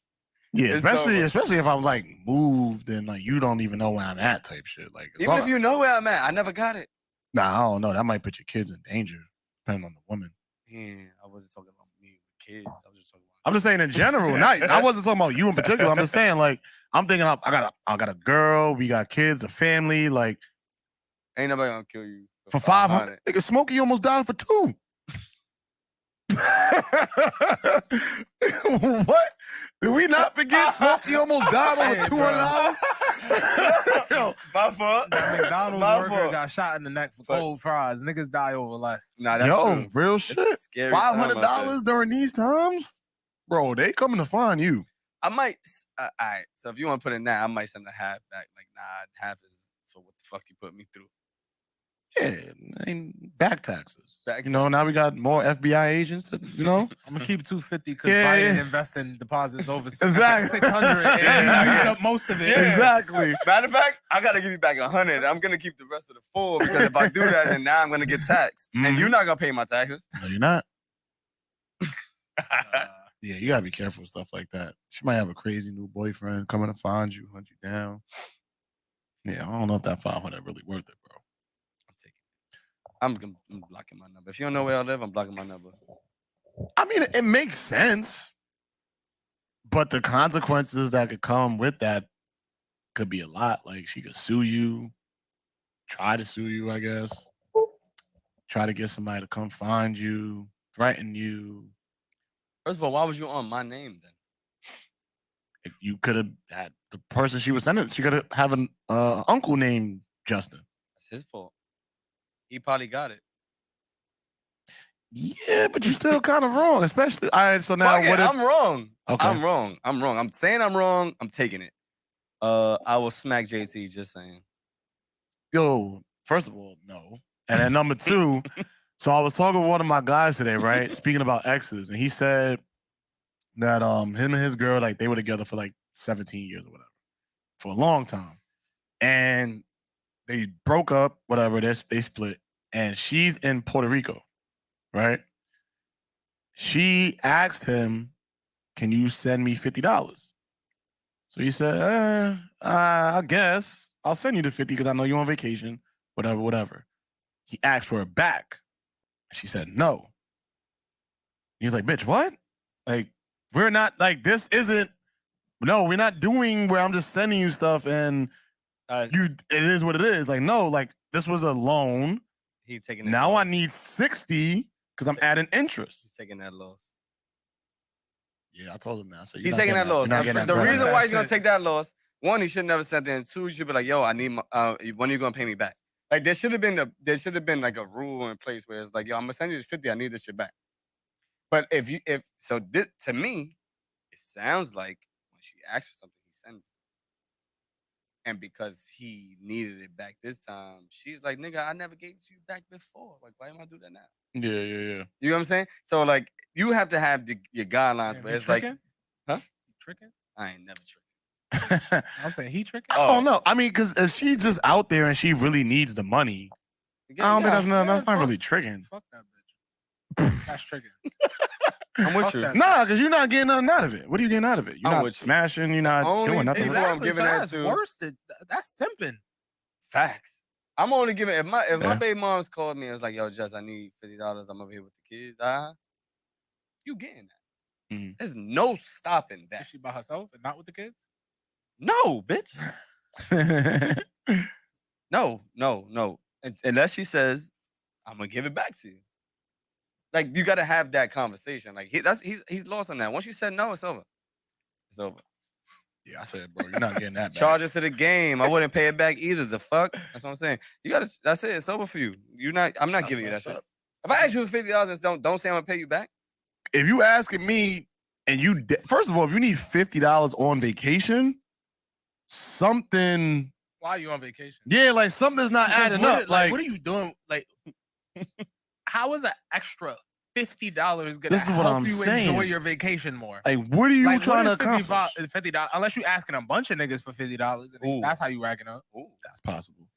Yeah, It's especially if I'm like moved and like you don't even know where I'm at type shit. Like Even if you know where I'm at, I never got it. Nah, I don't know. That might put your kids in danger, depending on the woman. Yeah, I wasn't talking about me with kids. I was just talking about. I'm just saying in general. I wasn't talking about you in particular. I'm just saying like I'm thinking I got a girl, we got kids, a family. Like Ain't nobody gonna kill you for 500. Nigga, Smokey almost died for 2. What? Did we not forget Smokey almost died over $200? Yo, my fault. That McDonald's My worker fault. got shot in the neck for cold fries. Niggas die over less. Nah, that's Yo, true. real It's shit. scary time out $500 during these times? Bro, they coming to find you. I might. All right. So if you want to put it now, I might send a half back. Like, nah, half is for what the fuck you put me through. Yeah, ain't back taxes. Back You know, now we got more FBI agents, you know? I'm gonna keep 250 because Yeah, Biden yeah. investing deposits over Exactly. 600 and Yeah. use up most of it. Yeah. Exactly. Matter of fact, I gotta give you back 100. I'm gonna keep the rest of the 4 because if I do that, then now I'm gonna get taxed, and you're not gonna pay my taxes. No, you're not. Yeah, you gotta be careful with stuff like that. She might have a crazy new boyfriend coming to find you, hunt you down. Yeah, I don't know if that 500 really worth it, bro. I'm taking it. I'm blocking my number. If you don't know where I live, I'm blocking my number. I mean, it makes sense, but the consequences that could come with that could be a lot. Like she could sue you, try to sue you, I guess. Try to get somebody to come find you, threaten you. First of all, why was you on my name then? If you could have had the person she was sending, she could have an uncle named Justin. That's his fault. He probably got it. Yeah, but you're still kind of wrong, especially. All right, so now Fuck it, what if I'm wrong. Okay. I'm wrong. I'm saying I'm wrong. I'm taking it. I will smack JT. Just saying. yo? First of all, no, and then number 2. So I was talking with one of my guys today, right? Speaking about exes, and he said that him and his girl, like they were together for like 17 years or whatever, for a long time. And they broke up, whatever, they split. And she's in Puerto Rico, right? She asked him, can you send me $50? So he said, I guess I'll send you the 50 because I know you're on vacation, whatever. He asked for it back. She said no. He's like, bitch, what? Like, we're not, like, this isn't, no, we're not doing where I'm just sending you stuff and it is what it is. Like, no, like, this was a loan. He taking that Now loss. I need 60 because I'm adding interest. He's taking that loss. Yeah, I told him that. So He's taking that loss. The reason why he's gonna take that loss, one, he should never sent it. And two, you should be like, yo, I need my, when are you gonna pay me back? Like there should have been like a rule in place where it's like, yo, I'm gonna send you this 50, I need this shit back. But to me, it sounds like when she asks for something, he sends it. And because he needed it back this time, she's like, nigga, I never gave it to you back before. Like, why am I do that now? Yeah. You know what I'm saying? So like, you have to have your guidelines where it's tricking? Like, huh? He tricking? I ain't never tricking. I'm saying he tricking. I don't know. I mean, because if she's just out there and she really needs the money, I don't think that's not really tricking. Fuck that bitch. That's tricking. I'm with you. Nah, because you're not getting nothing out of it. What are you getting out of it? You're not smashing. You're not doing nothing. People I'm giving that to. Worse. That's simping. Facts. I'm only giving if my baby mom's called me and was like, yo, Jess, I need $50. I'm over here with the kids. You getting that? Mm-hmm. There's no stopping that. Is she by herself and not with the kids? No, bitch. No. Unless she says, I'm gonna give it back to you. Like you gotta have that conversation. Like he's lost on that. Once you said no, it's over. It's over. Yeah, I said, bro, you're not getting that back. Charges to the game. I wouldn't pay it back either. The fuck? That's what I'm saying. That's it. It's over for you. I'm not giving you that shit. If I ask you for $50 and don't say I'm gonna pay you back. If you asking me and first of all, if you need $50 on vacation, something. Why are you on vacation? Yeah, like something's not adding up. Like, what are you doing? Like, how is an extra $50 gonna this is what help I'm you saying. enjoy your vacation more? Like, what are you trying to accomplish? $50, unless you asking a bunch of niggas for $50, and that's how you racking up. Ooh, that's possible.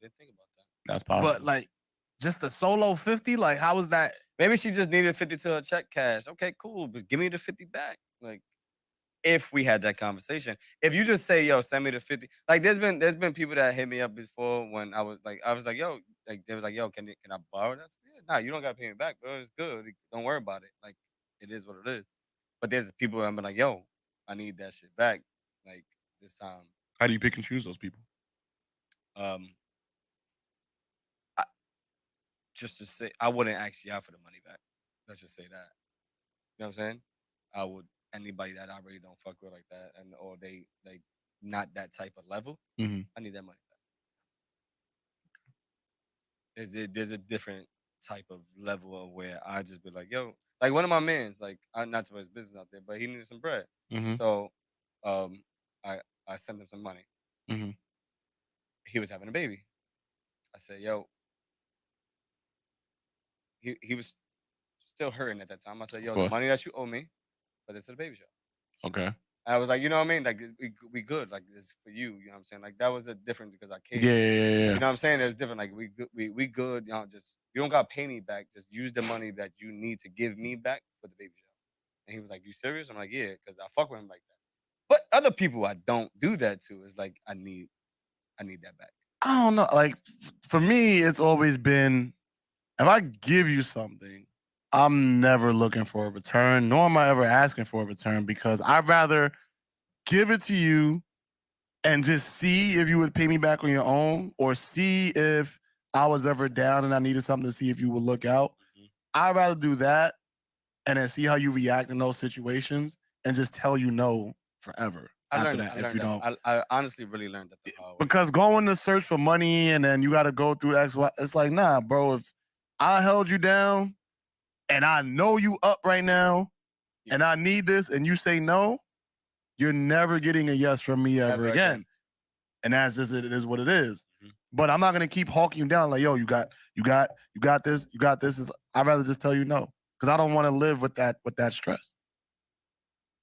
Didn't think about that. That's possible. But like, just a solo 50, like, how was that? Maybe she just needed 50 to her check cash. Okay, cool, but give me the 50 back. Like, if we had that conversation, if you just say, yo, send me the 50, like there's been people that hit me up before when I was like, yo, like they was like, yo, can I borrow that? Yeah, nah, you don't gotta pay me back, bro. It's good. Don't worry about it. Like, it is what it is. But there's people that be like, yo, I need that shit back. Like this time. How do you pick and choose those people? Just to say, I wouldn't ask you out for the money back. Let's just say that. You know what I'm saying? I would. Anybody that I really don't fuck with like that, or they like not that type of level, mm-hmm. I need that money back. There's a different type of level of where I just be like, yo, like one of my mans, like not to put his business out there, but he needed some bread, mm-hmm. so I sent him some money. Mm-hmm. He was having a baby. I said, yo, he was still hurting at that time. I said, yo, the money that you owe me. But it's a baby show. Okay. And I was like, you know what I mean? Like, we good. Like, this is for you. You know what I'm saying? Like, that was a different because I came. Yeah. You know what I'm saying? It's different. Like, we good. You know, just, you don't got to pay me back. Just use the money that you need to give me back for the baby show. And he was like, you serious? I'm like, yeah, because I fuck with him like that. But other people I don't do that to. It's like, I need that back. I don't know. Like, for me, it's always been, if I give you something, I'm never looking for a return, nor am I ever asking for a return, because I'd rather give it to you and just see if you would pay me back on your own, or see if I was ever down and I needed something to see if you would look out. Mm-hmm. I'd rather do that and then see how you react in those situations and just tell you no forever. I honestly really learned that the hard way. Because going to search for money and then you got to go through X, Y, it's like, nah, bro, if I held you down and I know you up right now, and I need this, and you say no, you're never getting a yes from me ever again. And that's just it is what it is. Mm-hmm. But I'm not gonna keep hawking you down like, yo, you got this. I'd rather just tell you no, because I don't want to live with that stress.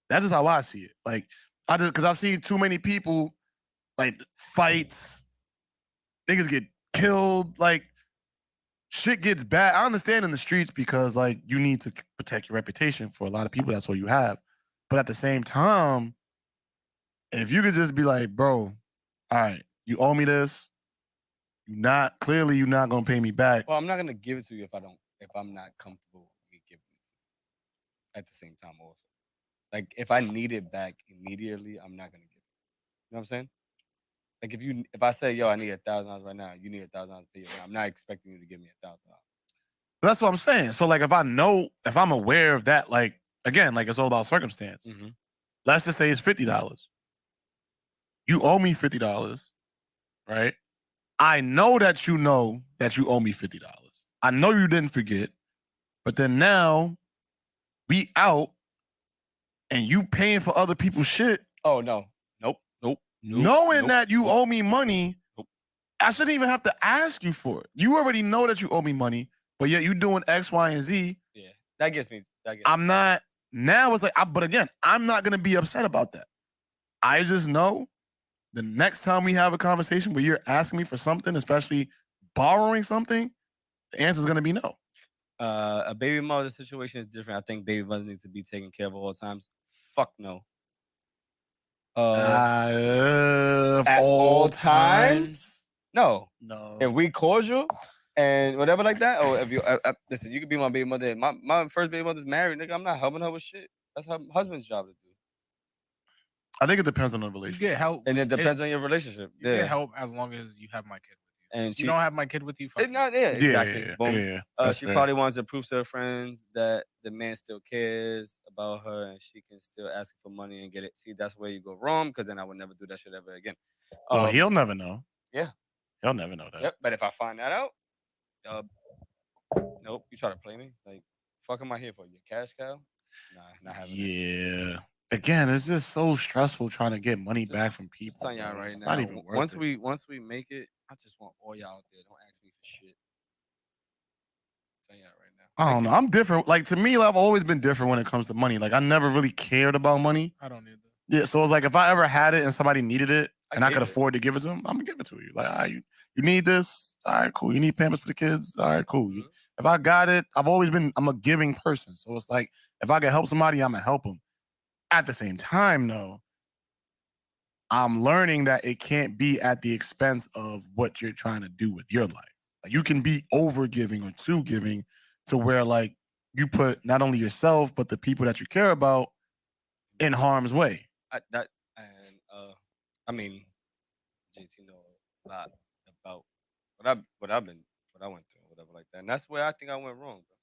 That's just how I see it. Like, because I've seen too many people like fights, niggas get killed, like shit gets bad. I understand in the streets because like you need to protect your reputation. For a lot of people, that's what you have. But at the same time, if you could just be like, bro, all right, you owe me this. You're not gonna pay me back. Well, I'm not gonna give it to you if I'm not comfortable with giving it to you. At the same time, also, like if I need it back immediately, I'm not gonna give it. You know what I'm saying? Like if I say, yo, I need $1,000 right now, you need $1,000 to pay you. I'm not expecting you to give me $1,000. That's what I'm saying. So like if I'm aware of that, like again, like it's all about circumstance. Mm-hmm. Let's just say it's $50. You owe me $50, right? I know that you owe me $50. I know you didn't forget, but then now we out and you paying for other people's shit. Oh no. Nope. Knowing that you owe me money, I shouldn't even have to ask you for it. You already know that you owe me money, but yet you doing X, Y, and Z. Yeah. That gets me. I'm not now. It's like, but again, I'm not gonna be upset about that. I just know the next time we have a conversation where you're asking me for something, especially borrowing something, the answer is gonna be no. A baby mother situation is different. I think baby mothers need to be taken care of at all times. Fuck no. At all times? No. No. If we cordial and whatever like that, or if you listen, you could be my baby mother. My first baby mother's married, nigga. I'm not helping her with shit. That's her husband's job to do. I think it depends on the You relationship. get help, And it depends on your relationship. You get help as long as you have my kid with you. And if you don't have my kid with you, fuck it's not there. Exactly. Yeah, Boom. yeah, She probably wants to prove to her friends that the man still cares about her and she can still ask for money and get it. See, that's where you go wrong, because then I would never do that shit ever again. Well, he'll never know. Yeah. He'll never know that. Yep. But if I find that out, nope, you try to play me. Like, fuck am I here for? Your cash cow? Nah, not having it. Yeah. Again, it's just so stressful trying to get money back from people. Just telling y'all bro. right It's now. not even worth it. Once we make it, I just want all y'all out there. Don't ask me for shit. Telling y'all right now. I don't know. I'm different. Like to me, I've always been different when it comes to money. Like I never really cared about money. I don't either. Yeah, so it's like if I ever had it and somebody needed it and I could gave it. afford to give it to them, I'm gonna give it to you. Like, all right, you need this? All right, cool. You need pampers for the kids? All right, cool. Mhm. If I got it, I'm a giving person. So it's like if I can help somebody, I'm gonna help them. At the same time, though, I'm learning that it can't be at the expense of what you're trying to do with your life. Like you can be over giving or too giving to where like you put not only yourself but the people that you care about in harm's way. I mean, JT know a lot about what I went through, whatever like that, and that's where I think I went wrong, bro.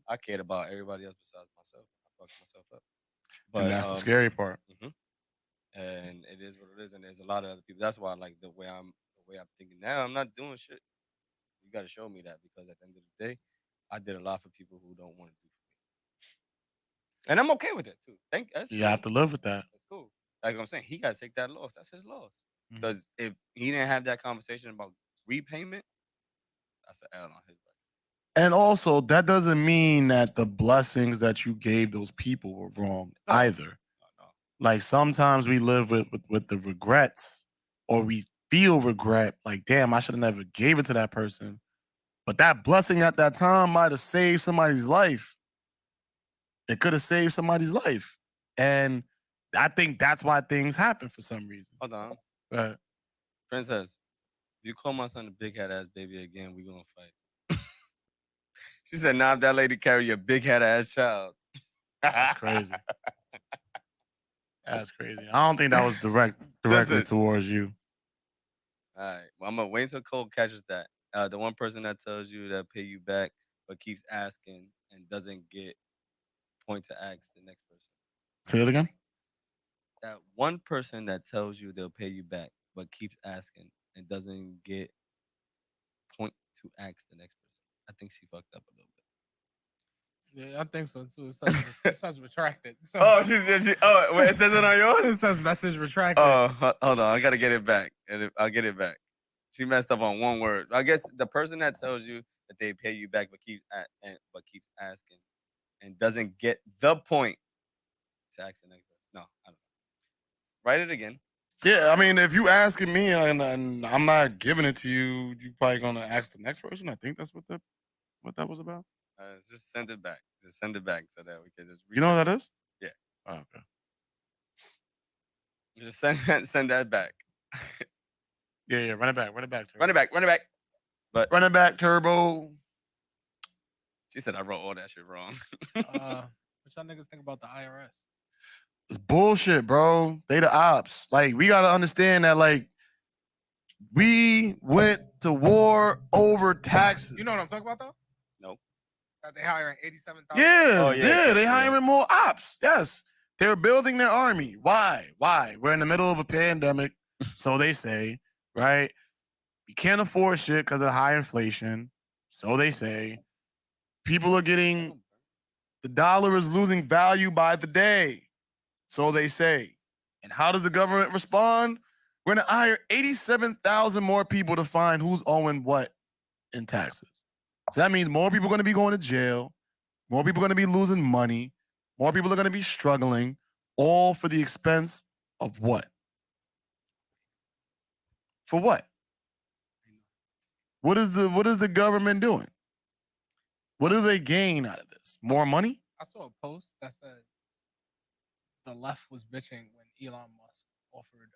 I cared about everybody else besides myself. I fucked myself up, but And that's the scary part. And it is what it is, and there's a lot of other people. That's why I like the way I'm thinking now. I'm not doing shit. You got to show me that, because at the end of the day, I did a lot for people who don't want to do for me, and I'm okay with it too. You have to live with that. That's cool. Like I'm saying, he got to take that loss. That's his loss. Mhm. Because if he didn't have that conversation about repayment, that's an L on his life. And also, that doesn't mean that the blessings that you gave those people were wrong either. No. Like sometimes we live with the regrets, or we feel regret. Like, damn, I should have never gave it to that person. But that blessing at that time might have saved somebody's life. It could have saved somebody's life. And I think that's why things happen for some reason. Hold on. Right. Princess, if you call my son a big head ass baby again, we gonna fight. She said, "Nah, if that lady carry a big head ass child." That's crazy. That's crazy. I don't think that was directly towards you. All right. Well, I'm gonna wait until Cole catches that. The one person that tells you they'll pay you back but keeps asking and doesn't get point to ask the next person. Say it again. That one person that tells you they'll pay you back but keeps asking and doesn't get point to ask the next person. I think she fucked up a little bit. Yeah, I think so too. It says retracted. Wait, it says it on yours? It says message retracted. Oh, hold on. I gotta get it back. I'll get it back. She messed up on one word. I guess the person that tells you that they pay you back but keeps asking and doesn't get the point to ask the next person. No, I don't know. Write it again. Yeah, I mean, if you asking me and I'm not giving it to you, you probably gonna ask the next person. I think that's what that was about. Just send it back. Just send it back so that we can just. You know what that is? Yeah. Oh, okay. Just send that back. Yeah. Run it back. Turbo. Run it back. But Run it back, Turbo. she said I wrote all that shit wrong. What y'all niggas think about the IRS? It's bullshit, bro. They the ops. Like, we gotta understand that, like, we went to war over taxes. You know what I'm talking about, though? Nope. That they hiring 87,000. Yeah, Oh, yeah, they yeah. hiring more ops. Yes. They're building their army. Why? We're in the middle of a pandemic, so they say, right? We can't afford shit because of high inflation, so they say. People are getting, the dollar is losing value by the day, so they say. And how does the government respond? We're going to hire 87,000 more people to find who's owing what in taxes. So that means more people are going to be going to jail, more people are going to be losing money, more people are going to be struggling, all for the expense of what? For what? What is the government doing? What do they gain out of this? More money? I saw a post that said the left was bitching when Elon Musk offered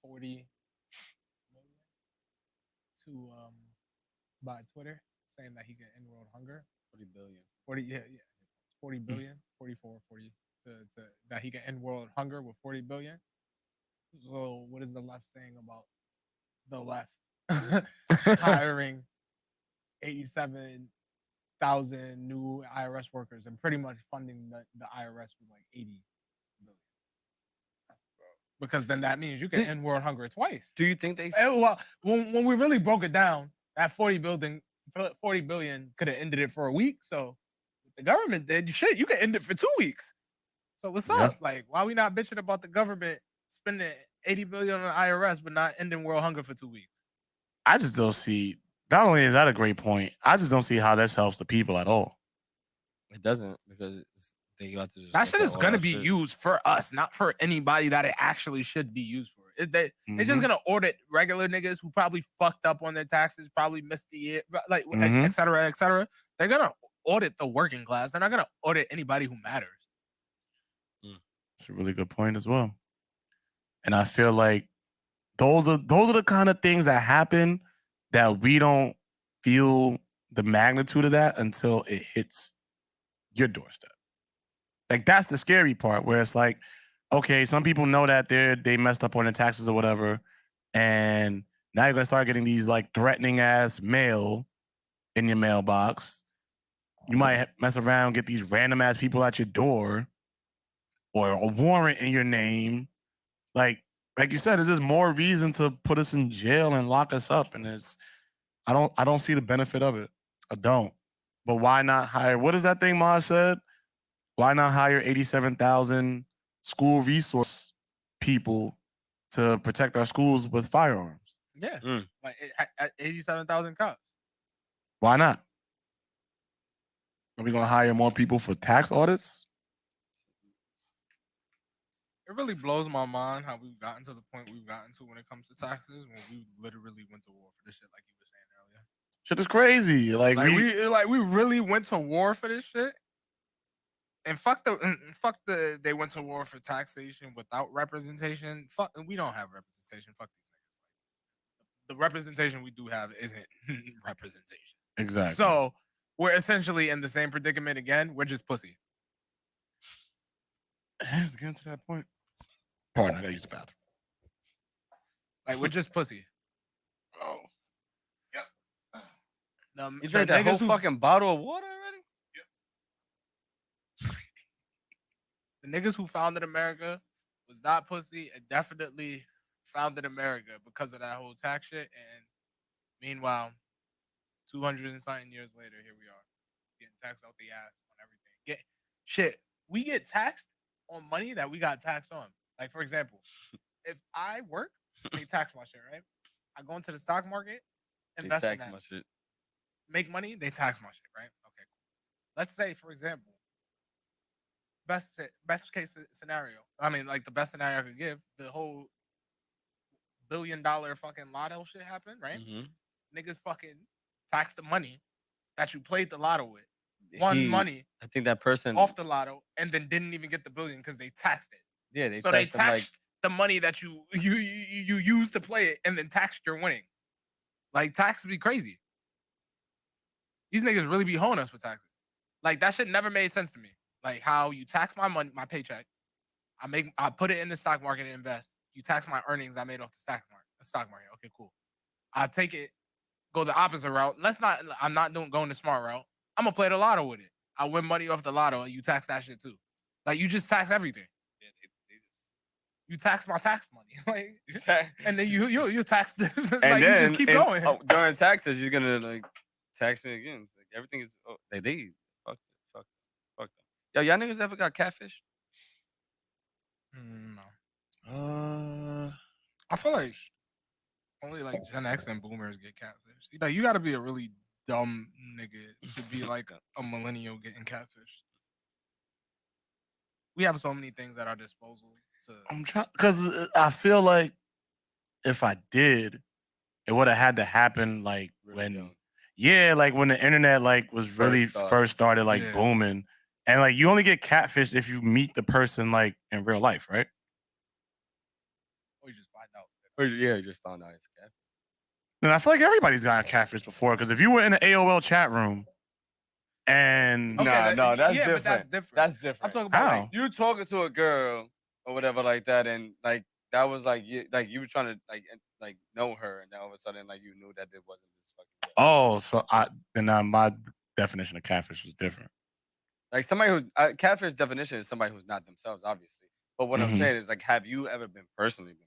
40 million to buy Twitter, saying that he could end world hunger. 40 billion. 40 billion, 44, 40 to that he can end world hunger with 40 billion. So what is the left saying about the left hiring 87,000 new IRS workers and pretty much funding the IRS with like 80 billion? Because then that means you can end world hunger twice. Do you think they? Well, when we really broke it down, that 40 billion could have ended it for a week. So what the government did, shit, you can end it for 2 weeks. So what's up? Like, why we not bitching about the government spending 80 billion on the IRS but not ending world hunger for 2 weeks? I just don't see. Not only is that a great point, I just don't see how this helps the people at all. It doesn't, because they got to just that shit is gonna be used for us, not for anybody that it actually should be used for. They're just gonna audit regular niggas who probably fucked up on their taxes, probably missed the year, like et cetera, et cetera. They're gonna audit the working class. They're not gonna audit anybody who matters. It's a really good point as well. And I feel like those are the kind of things that happen that we don't feel the magnitude of that until it hits your doorstep. Like, that's the scary part, where it's like, okay, some people know that they messed up on their taxes or whatever, and now you're gonna start getting these like threatening ass mail in your mailbox. You might mess around, get these random ass people at your door, or a warrant in your name. Like you said, is there more reason to put us in jail and lock us up? And I don't see the benefit of it. I don't. But why not hire? What is that thing Maj said? Why not hire 87,000 school resource people to protect our schools with firearms? Yeah, like 87,000 cops. Why not? Are we gonna hire more people for tax audits? It really blows my mind how we've gotten to the point we've gotten to when it comes to taxes, when we literally went to war for this shit, like you were saying earlier. Shit is crazy. Like we really went to war for this shit. And fuck they went to war for taxation without representation. We don't have representation. Fuck these niggas. The representation we do have isn't representation. Exactly. So we're essentially in the same predicament again. We're just pussy. Let's get to that point. Pardon, I gotta use the bathroom. Like, we're just pussy. Oh. Yep. You drank that whole fucking bottle of water already? Yep. The niggas who founded America was not pussy and definitely founded America because of that whole tax shit. And meanwhile, 200 and something years later, here we are, getting taxed out the ass on everything. We get taxed on money that we got taxed on. Like, for example, if I work, they tax my shit, right? I go into the stock market, invest in that. My shit. Make money, they tax my shit, right? Okay, cool. Let's say, for example, best case scenario. I mean, like the best scenario I could give. The whole $1 billion fucking lotto shit happened, right? Niggas fucking tax the money that you played the lotto with. Won money I think that person off the lotto and then didn't even get the billion because they taxed it. Yeah, they so they taxed the money that you used to play it and then taxed your winning. Like tax be crazy. These niggas really be holding us for taxes. Like that shit never made sense to me. Like how you tax my money, my paycheck. I put it in the stock market and invest. You tax my earnings I made off the stock market. Okay, cool. I take it, go the opposite route. I'm not going the smart route. I'm gonna play the lotto with it. I win money off the lotto and you tax that shit too. Like you just tax everything. Yeah, they just You tax my tax money. Like and then you tax the and like then, you just keep going. During taxes, you're gonna like tax me again. Like everything is they fuck them. Yo, y'all niggas ever got catfish? No. I feel like only like Gen X and boomers get catfished. Like you gotta be a really dumb nigga to be like a millennial getting catfished. We have so many things at our disposal to I'm trying because I feel like if I did, it would have had to happen like when the internet like was really first started like booming, and like you only get catfished if you meet the person like in real life, right? Or you just find out. You just found out it's catfish. And I feel like everybody's gotten catfished before because if you were in an AOL chat room and that's different. But that's different. That's different. I'm talking about like, you talking to a girl or whatever like that, and like that was like you were trying to like know her, and then all of a sudden like you knew that it wasn't this fucking. Oh, so my definition of catfish was different. Like somebody who's catfish definition is somebody who's not themselves, obviously. But what I'm saying is like, have you ever been personally catfished?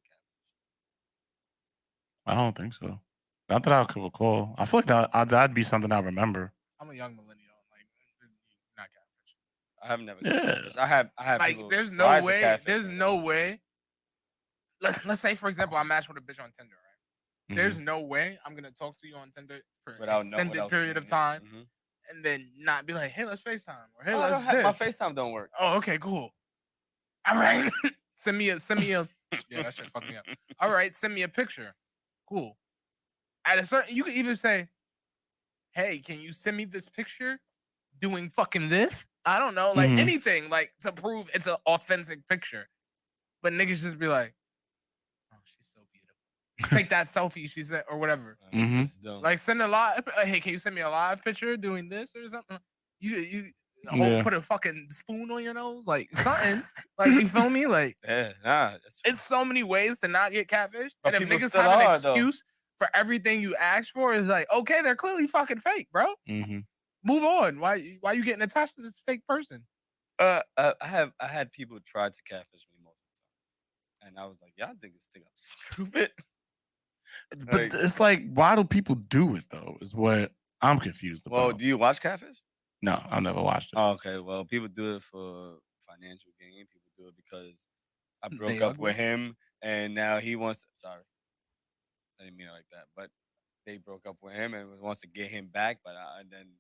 I don't think so. Not that I could recall. I feel like that'd be something I remember. I'm a young millennial. Like not catfish. I have never. Yeah. I have. Like people there's no way. There's no way. Let's say for example, I matched with a bitch on Tinder, right? There's no way I'm gonna talk to you on Tinder for an extended period of time, and then not be like, "Hey, let's FaceTime," or "Hey, let's this." My FaceTime don't work. Oh, okay, cool. All right, send me a. Yeah, that shit fucked me up. All right, send me a picture. Cool. At a certain, you could even say, "Hey, can you send me this picture doing fucking this?" I don't know, like anything, like to prove it's an authentic picture. But niggas just be like, "Oh, she's so beautiful." Take that selfie, she said, or whatever. Like send a live. Hey, can you send me a live picture doing this or something? You put a fucking spoon on your nose, like something. Like you feel me? Like it's so many ways to not get catfished. But and if people niggas still have an are, excuse for everything you ask for, is like, okay, they're clearly fucking fake, bro. Move on. Why you getting attached to this fake person? I had people try to catfish me multiple times, and I was like, y'all think I'm stupid. But it's like, why do people do it though? Is what I'm confused about. Well, do you watch Catfish? No, I've never watched it. Oh, okay, well, people do it for financial gain. People do it because I broke up with him, and now he wants. Sorry, I didn't mean it like that. But they broke up with him and wants to get him back, but and then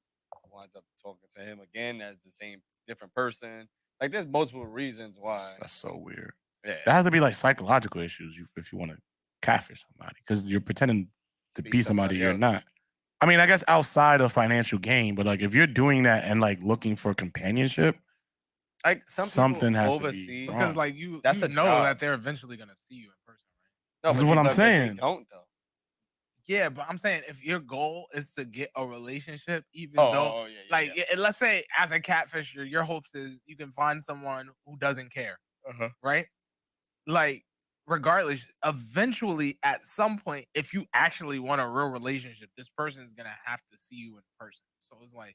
winds up talking to him again as the same different person. Like, there's multiple reasons why. That's so weird. Yeah, that has to be like psychological issues if you want to catfish somebody because you're pretending to be somebody you're not. I mean, I guess outside of financial gain, but like if you're doing that and like looking for companionship, like something has oversee, to be because wrong. like you that's you a know job. that they're eventually gonna see you in person, right? No, this is what I'm saying. Don't though. Yeah, but I'm saying if your goal is to get a relationship, even though, let's say as a catfisher, your hopes is you can find someone who doesn't care, right? Like, regardless, eventually, at some point, if you actually want a real relationship, this person is gonna have to see you in person. So it's like,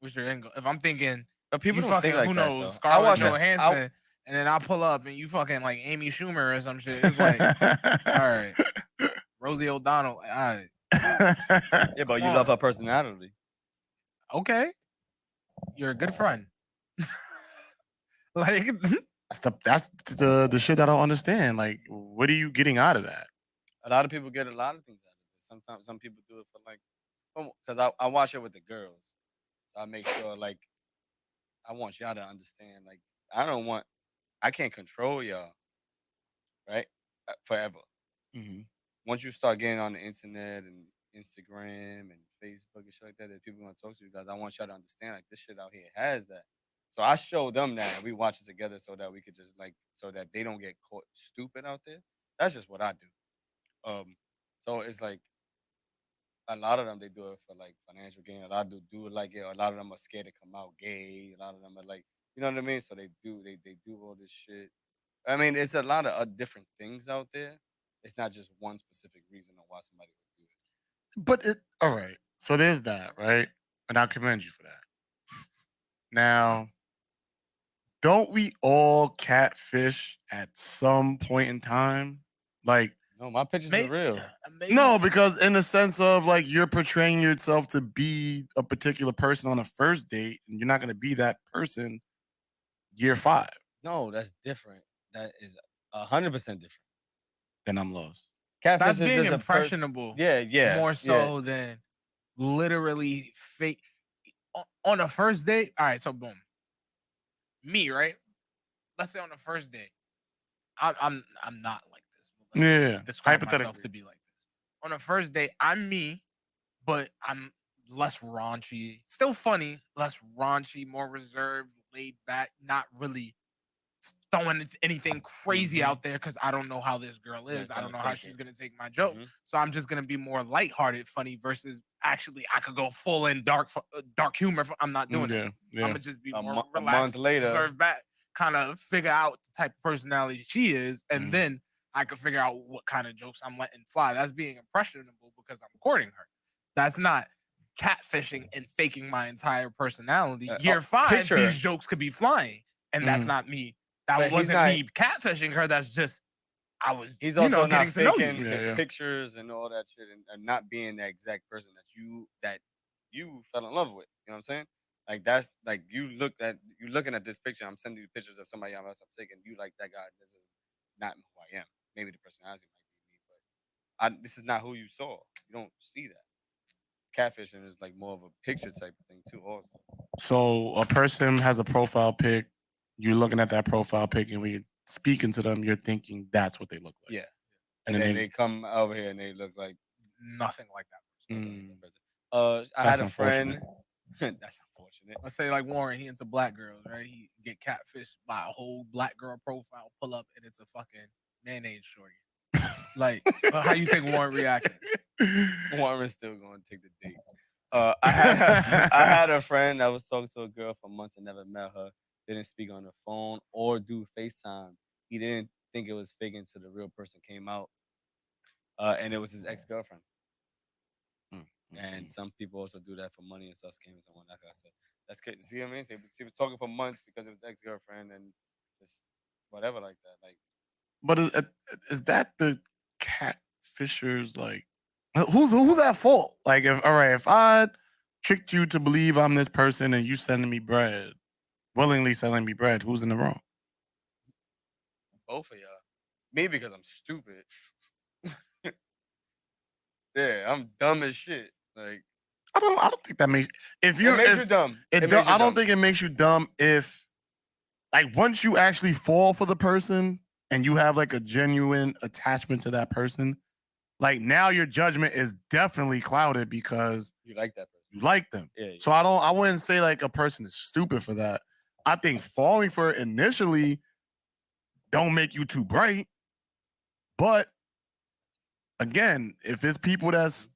what's your end goal? If I'm thinking, but people you don't fucking think like who that, knows though. Scarlett Johansson. And then I pull up and you fucking like Amy Schumer or some shit. It's like, all right, Rosie O'Donnell. All right. Yeah, but you love her personality. Okay, you're a good friend. Like that's the shit I don't understand. Like, what are you getting out of that? A lot of people get a lot of things out of it. Sometimes some people do it for like, because I watch it with the girls. So I make sure like I want y'all to understand. Like, I can't control y'all, right? Forever. Mm-hmm. Once you start getting on the internet and Instagram and Facebook and shit like that, people want to talk to you guys. I want y'all to understand, like, this shit out here has that. So I show them that, and we watch it together so that we could just so that they don't get caught stupid out there. That's just what I do. So it's like a lot of them, they do it for like financial gain. A lot of them do it like it. A lot of them are scared to come out gay. A lot of them are like, you know what I mean? So they do all this shit. I mean, it's a lot of different things out there. It's not just one specific reason on why somebody would do it. But all right. So there's that, right? And I commend you for that. Now, don't we all catfish at some point in time? Like, No, my pictures Maybe, are real. maybe no, because in the sense of like you're portraying yourself to be a particular person on a first date, and you're not going to be that person year 5. No, that's different. That is 100% different. Then I'm lost. Catfish that's is being just impressionable. yeah, more yeah. so than literally fake on a first date. All right, so boom, me right. Let's say on the first date, I'm not like this. But let's Yeah, describe myself hypothetically. to be like this. On a first date, I'm me, but I'm less raunchy, still funny, less raunchy, more reserved, laid back, not really throwing anything crazy out there because I don't know how this girl is. I don't know how she's gonna take my joke. So I'm just gonna be more lighthearted, funny versus actually I could go full in dark humor. I'm not doing that. Yeah. I'm gonna just be more a relaxed, month later, reserved back, kind of figure out the type of personality she is, and then I can figure out what kind of jokes I'm letting fly. That's being impressionable because I'm courting her. That's not catfishing and faking my entire personality. Year 5, these jokes could be flying, and that's not me. That wasn't me catfishing her. That's just he's also not getting to know faking you. his pictures and all that shit, and not being the exact person that you fell in love with. You know what I'm saying? Like that's like you looking at this picture. I'm sending you pictures of somebody else I'm taking. You like that guy. This is not who I am. Maybe the personality might be me, but this is not who you saw. You don't see that. Catfishing is like more of a picture type of thing too. Also, So a person has a profile pic. You're looking at that profile pic, and we're speaking to them. You're thinking that's what they look like. yeah. And then they come over here and they look like nothing like that. I had a friend. That's unfortunate. Let's say like Warren, he into black girls, right? He get catfished by a whole black girl profile, pull up, and it's a fucking mayonnaise shorty. Like, how you think Warren reacted? Warren's still going to take the date. I had a friend that was talking to a girl for months and never met her. Didn't speak on the phone or do FaceTime. He didn't think it was fake until the real person came out, and it was his ex-girlfriend. And some people also do that for money and start scamming someone. Like I said, that's crazy. See what I mean? He was talking for months because it was ex-girlfriend and just whatever like that. Like, but is that the catfishers? Like, who's at fault? Like, if I tricked you to believe I'm this person and you sending me bread, willingly selling me bread, who's in the wrong? both of y'all. Me because I'm stupid. Yeah, I'm dumb as shit. Like, I don't think that makes if you it makes you dumb. I don't think it makes you dumb if like once you actually fall for the person and you have like a genuine attachment to that person, like now your judgment is definitely clouded because you like that person. You like them. Yeah. So I wouldn't say like a person is stupid for that. I think falling for it initially don't make you too bright. But again, if it's people that's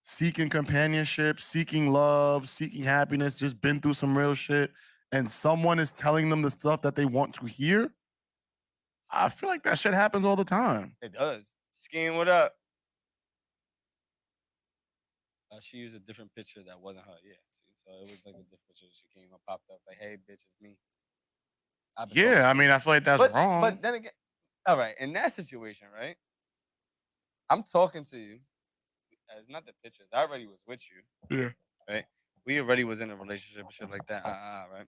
seeking companionship, seeking love, seeking happiness, just been through some real shit, and someone is telling them the stuff that they want to hear, I feel like that shit happens all the time. It does. Skin, what up? She used a different picture that wasn't her. Yeah, see, so it was like a different picture. She came up, popped up, like, "Hey, bitch, it's me." Yeah, I mean, I feel like that's wrong. But then again, all right, in that situation, right? I'm talking to you. It's not the pictures. I already was with you. Yeah. Right. We already was in a relationship and shit like that. Right.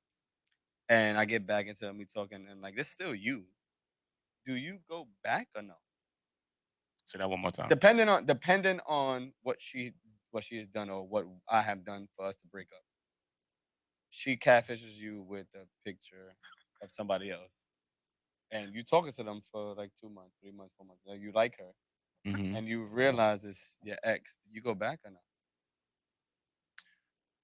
And I get back into me talking and like this still you. Do you go back or no? Say that one more time. Depending on what she has done or what I have done for us to break up. she catfishes you with a picture of somebody else, and you talking to them for like 2 months, 3 months, 4 months. Like, you like her, and you realize it's your ex. You go back or not?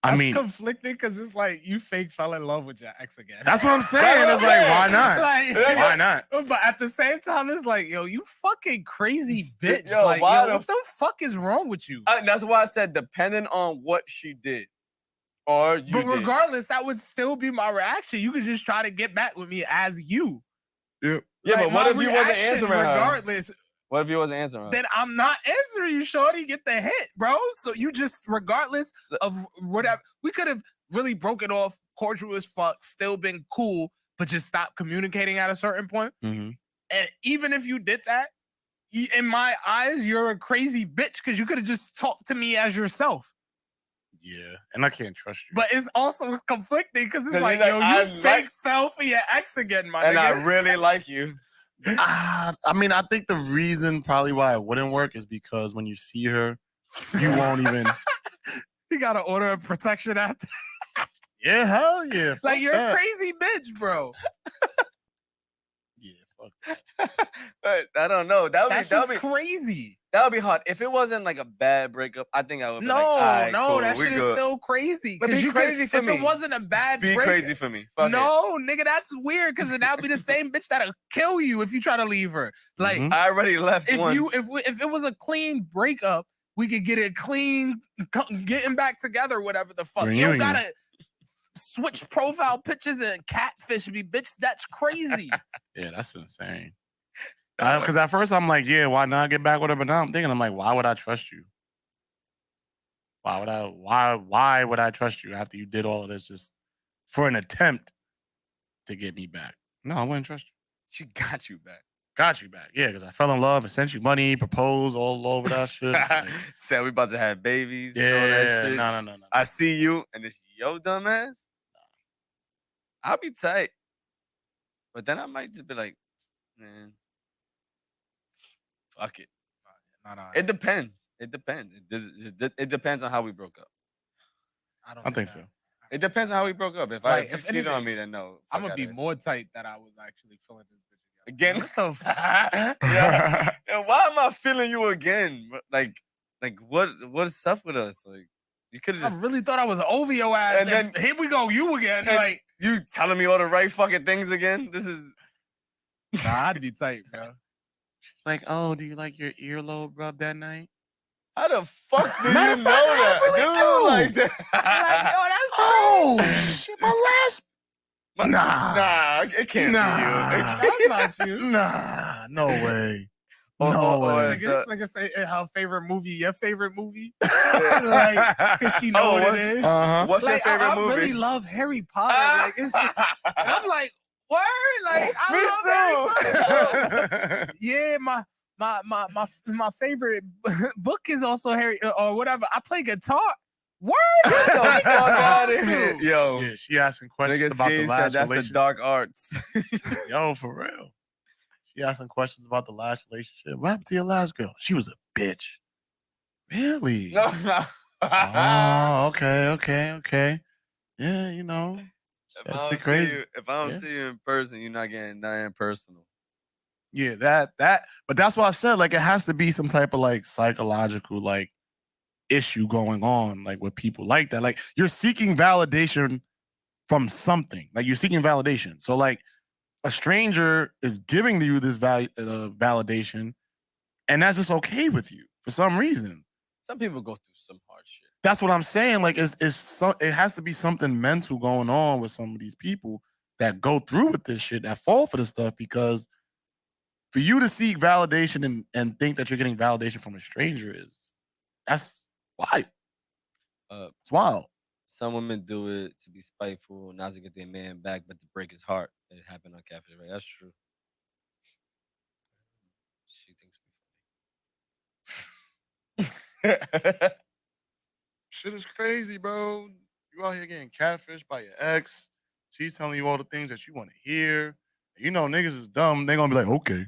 That's I mean, conflicting because it's like you fake fell in love with your ex again. that's what I'm saying. It's like, why not? Like, Why not? But at the same time, it's like, yo, you fucking crazy bitch. Yo, like, why yo, the what the fuck is wrong with you? That's why I said depending on what she did, or you. But regardless, that would still be my reaction. You could just try to get back with me as you. Yeah. Yeah, Like, but what my if you wasn't reaction, answering her? regardless, What if you wasn't answering her? then I'm not answering you, shorty. Get the hit, bro. So you just, regardless of whatever, we could have really broken off, cordial as fuck, still been cool, but just stopped communicating at a certain point. And even if you did that, in my eyes, you're a crazy bitch because you could have just talked to me as yourself. Yeah, and I can't trust you. But it's also conflicting because it's 'Cause like, you're yo, like, you I fake like- fell for your ex again, my and nigga. I really like you. I mean, I think the reason probably why it wouldn't work is because when you see her, you won't even. You gotta order a protection app. Yeah, hell yeah. Like, fuck you're that. a crazy bitch, bro. Yeah, fuck that. But I don't know. That That's would be crazy. that would be hard. If it wasn't like a bad breakup, I think I would be No, like, all right, no, cool, that we shit is good. still crazy. But 'Cause be you crazy for if me. it wasn't a bad Be breakup. crazy for me. Fuck it. No, nigga, that's weird because then that'll be the same bitch that'll kill you if you try to leave her. Like, I already left if once. if it was a clean breakup, we could get it clean, getting back together, whatever the fuck. You don't Reunion. gotta switch profile pictures and catfish me, bitch. That's crazy. Yeah, that's insane. Because at first I'm like, yeah, why not get back with her? But now I'm thinking, I'm like, why would I trust you? Why would I trust you after you did all of this just for an attempt to get me back? No, I wouldn't trust you. She got you back. Got you back. Yeah, because I fell in love and sent you money, proposed all over that shit. Like, Said we about to have babies. yeah, and all that shit. no. I see you, and it's yo dumb ass. I'll be tight, but then I might just be like, man, fuck it. It depends. It depends. It depends on how we broke up. I think so. It depends on how we broke up. If Like, you if cheated on anything, me, then no. I'm fuck gonna be outta more tight that I was actually feeling this bitch again. What the fuck? Yeah, why am I feeling you again? Like what's up with us? Like, you could have I just really thought I was over your ass. And And then- here we go, you again. and Like, you telling me all the right fucking things again. This is nah, I'd be tight, bro. She's like, oh, do you like your earlobe rub that night? how the fuck do you Matter know of fact, I that? really Dude, do. like that. Like, yo, that's Oh, shit, my last. Nah, it can't Nah. be you. That's not you. Nah, no way. Or- No or way. it's Nigga, this nigga say her favorite movie, your favorite movie. like, Cause she know Oh, what what's- it is. uh-huh. What's Like, your favorite I movie? really love Harry Potter. Like, it's just, and I'm like, word, like I love Harry Potter. Yeah, my favorite book is also Harry or whatever. I play guitar. Word, Get the fuck out of too. here. Yo. Yeah, she asking questions Nigga about the Steve said last that's the relationship. dark arts. Yo, for real. She asking questions about the last relationship. What happened to your last girl? She was a bitch. Really? No. Oh, okay. Yeah, you know. If That's I don't crazy. see you, if I don't Yeah. see you in person, you're not getting nothing personal. Yeah, but that's why I said, like, it has to be some type of like psychological like issue going on, like with people like that. Like, you're seeking validation from something. Like, you're seeking validation. So, like, a stranger is giving you this validation, and that's just okay with you for some reason. Some people go through some hard shit. That's what I'm saying. Like, it has to be something mental going on with some of these people that go through with this shit, that fall for this stuff, because for you to seek validation and think that you're getting validation from a stranger that's wild. It's wild. Some women do it to be spiteful, not to get their man back, but to break his heart. It happened on Catfish, right? That's true. She thinks we funny. Shit is crazy, bro. You out here getting catfished by your ex. She's telling you all the things that you want to hear. You know, niggas is dumb. They're gonna be like, okay.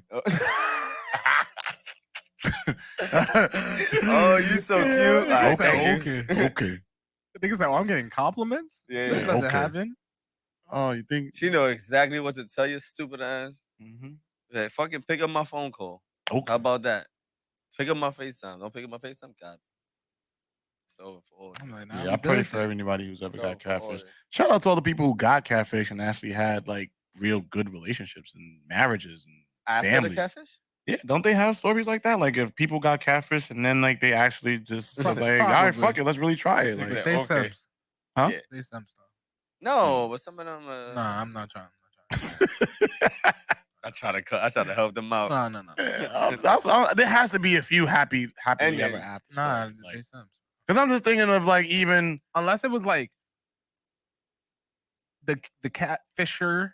Oh, you so cute. Yeah, All right, thank you. okay. The nigga said, "Oh, I'm getting compliments. Yeah, This yeah. doesn't Okay. happen." Oh, you think? She know exactly what to tell you, stupid ass. Mm-hmm. Yeah, fucking pick up my phone call. Okay. How about that? Pick up my FaceTime. Don't pick up my FaceTime, God. It's over for all I'm this. like, nah, Yeah, we I pray good for then. anybody who's ever It's got over for all catfish. this. Shout out to all the people who got catfish and actually had like real good relationships and marriages and After families. the catfish? Yeah, don't they have stories like that? Like if people got catfish and then like they actually just Pro- like, all right, probably. fuck it, let's really try it. Nigga Like, said, They okay. simps. huh? Yeah. They simps though. No, but some of them. Nah, I'm not trying. I try to help them out. No. There has to be a few happily Ending. ever after. Nah, stories, they like, simps. because I'm just thinking of like even Unless it was like the catfisher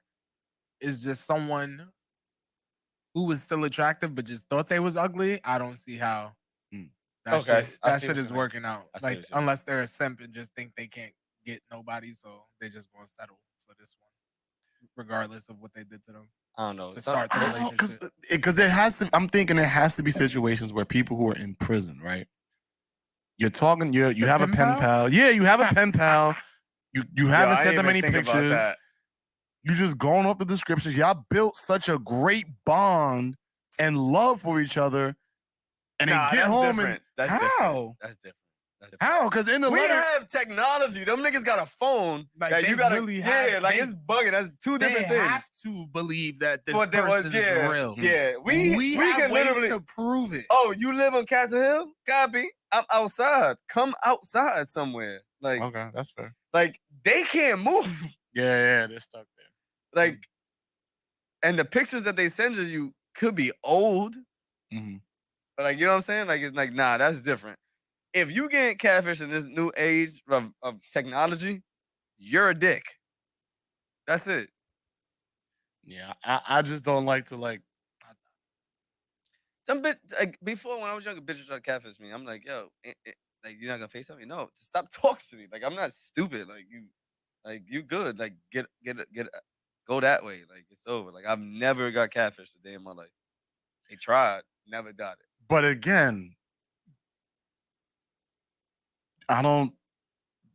is just someone who was still attractive but just thought they was ugly. I don't see how that Okay, shit, I that see shit what is you mean. working out. I see Like what you mean. unless they're a simp and just think they can't get nobody, so they just gonna settle for this one, regardless of what they did to them I don't know. to start the I don't know, relationship. because there has to. I'm thinking there has to be situations where people who are in prison, right? You're talking. You The have a pen pen pal? pal. Yeah, you have a pen pal. You Yo, haven't I sent didn't them any even think about pictures. that. You just going off the descriptions. Y'all built such a great bond and love for each other, and Nah, they get that's home different. and That's how? different. That's different. That's different. How? Because in the We letter, have technology. Them niggas got a phone Like, that they you gotta. really yeah, have- like they- it's bugging. That's two They different things. have to believe that this But there was- person yeah, is real. Yeah, we have can ways literally. to prove it. Oh, you live on Castle Hill? Copy. I'm outside. Come outside somewhere. Like, okay, that's fair. like they can't move. Yeah, they're stuck there. Like, and the pictures that they send you could be old. Mm-hmm. But like, you know what I'm saying? Like, it's like, nah, that's different. If you get catfish in this new age of technology, you're a dick. That's it. Yeah, I just don't like to like. Some bit like before when I was younger, bitches try to catfish me. I'm like, yo, like you're not gonna FaceTime me? No, just stop talking to me. Like I'm not stupid. Like you good. Like get go that way. Like it's over. Like I've never got catfished a day in my life. They tried, never got it. But again, I don't.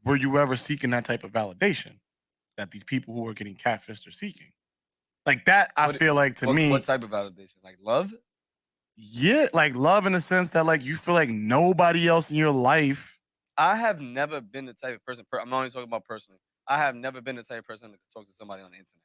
Were you ever seeking that type of validation that these people who are getting catfished are seeking? Like that, I What- feel like to me, What type of validation? Like love? yeah, like love in the sense that like you feel like nobody else in your life. I have never been the type of person. I'm not only talking about personally. I have never been the type of person that could talk to somebody on the internet.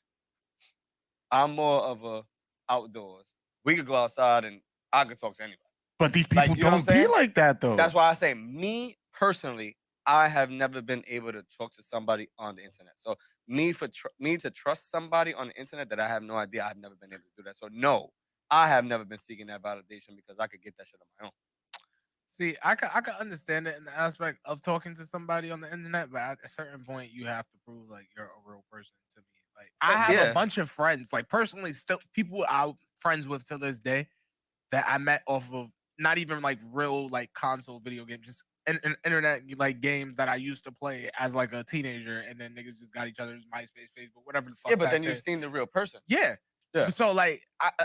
I'm more of a outdoors. We could go outside and I could talk to anybody. But these Like, people you know what I'm don't be saying? like that though. That's why I say me personally, I have never been able to talk to somebody on the internet. So me to trust somebody on the internet that I have no idea, I've never been able to do that. So no, I have never been seeking that validation because I could get that shit on my own. See, I can understand it in the aspect of talking to somebody on the internet, but at a certain point, you have to prove like you're a real person to me. Like I have Yeah. a bunch of friends, like personally, still people I'm friends with till this day that I met off of not even like real like console video games, just internet like games that I used to play as like a teenager, and then niggas just got each other's MySpace, Facebook, whatever the fuck. Yeah, but back then you've seen the real person. Yeah. Yeah. So like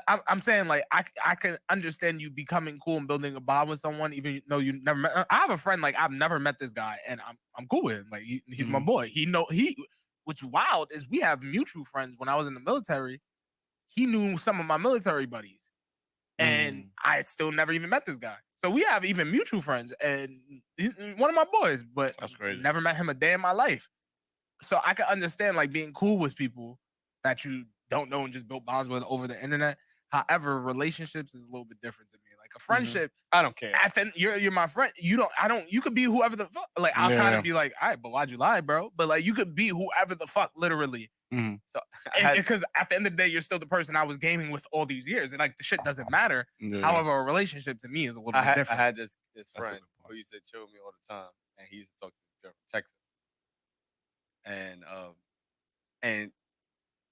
I'm saying like I can understand you becoming cool and building a bond with someone even though you never met. I have a friend like I've never met this guy and I'm cool with him. Like he's my boy. What's wild is we have mutual friends. When I was in the military, he knew some of my military buddies, and I still never even met this guy. So we have even mutual friends, and he's one of my boys, but That's crazy. never met him a day in my life. So I can understand like being cool with people that you don't know and just built bonds with over the internet. However, relationships is a little bit different to me. Like a friendship, I don't care. at the, you're my friend. You could be whoever the fuck. Like I'll kind Yeah. of be like, all right, but why'd you lie, bro? But like you could be whoever the fuck, literally. So Because at the end of the day, you're still the person I was gaming with all these years, and like the shit doesn't matter. Yeah. However, a relationship to me is a little bit I different. had this That's a friend good point. who used to chill with me all the time, and he used to talk to this girl from Texas, and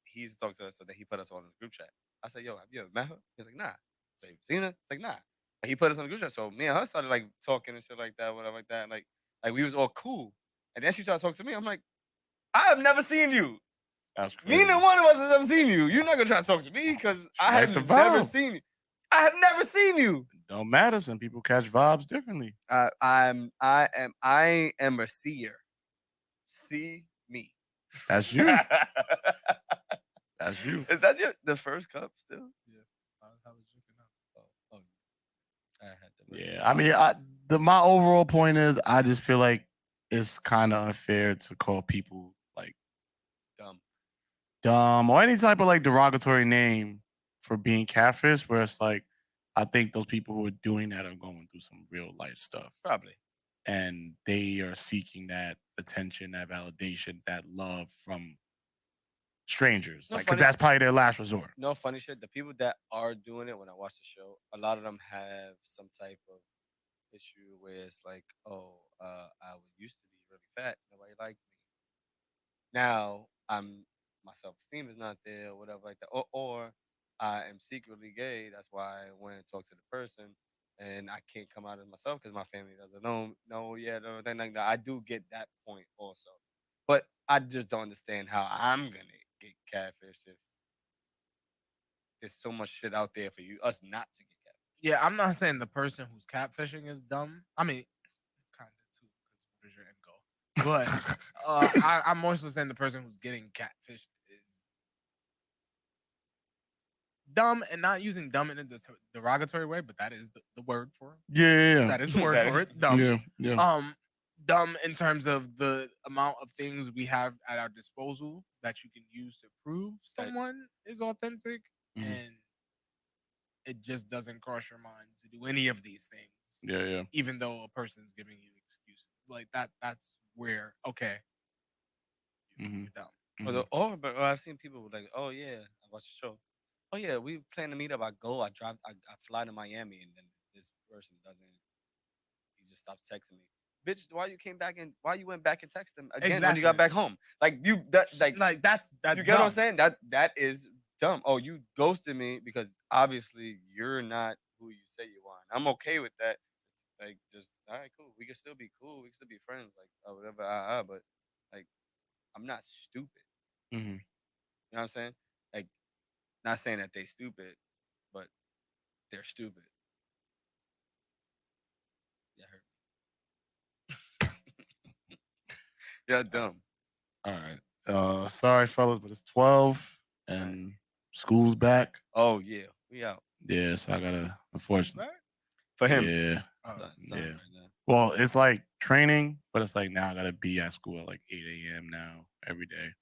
he used to talk to us so that he put us on the group chat. I said, "Yo, have you ever met her?" He's like, "Nah." I said, "You seen her?" He's like, "Nah." And he put us on the group chat, so me and her started like talking and shit like that, whatever like that. Like we was all cool, and then she tried to talk to me. I'm like, "I have never seen you. That's crazy. Neither one of us has ever seen you. You're not gonna try to talk to me because I Strike have the never vibe. seen you. I have never seen you." Don't matter. Some people catch vibes differently. I am a seer. see me. That's you. That's you. Is that the first cup still? Yeah. I was drinking up. Oh, I had to. Yeah, I mean, my overall point is, I just feel like it's kind of unfair to call people like dumb or any type of like derogatory name for being catfish. Where it's like, I think those people who are doing that are going through some real life stuff, Probably. and they are seeking that attention, that validation, that love from strangers, No, like because funny- that's probably their last resort. No funny shit. The people that are doing it when I watch the show, a lot of them have some type of issue where it's like, oh, I used to be really fat, nobody liked me. Now my self esteem is not there, or whatever like that, or I am secretly gay. That's why I went and talked to the person, and I can't come out as myself because my family doesn't know yet or anything like that. I do get that point also, but I just don't understand how I'm gonna get catfished if there's so much shit out there for us not to get catfished. Yeah, I'm not saying the person who's catfishing is dumb. I mean, kind of too, because where's your end goal? But I'm more so saying the person who's getting catfished is dumb, and not using dumb in a derogatory way, but that is the word for it. Yeah. That is the word for it. Dumb. Yeah. Dumb in terms of the amount of things we have at our disposal that you can use to prove someone is authentic, and it just doesn't cross your mind to do any of these things. Yeah. Even though a person's giving you excuses like that, that's where you're dumb. But I've seen people like, oh yeah, I watched the show. Oh yeah, we plan to meet up. I fly to Miami, and then this person doesn't. He just stops texting me. Bitch, why you went back and texted him again when you got back home? Like that's you get what I'm saying? That is dumb. Oh, you ghosted me because obviously you're not who you say you are. And I'm okay with that. It's like, just all right, cool. We can still be cool. We can still be friends, like whatever. But like, I'm not stupid. You know what I'm saying? Like, not saying that they stupid, but they're stupid. Yeah, hurt. Yeah, dumb. All right. Sorry, fellas, but it's 12 and school's back. Oh yeah, we out. Yeah, so I gotta, unfortunately. For him. Yeah. Yeah. Right. Well, it's like training, but it's like now I gotta be at school at like 8 a.m. now every day.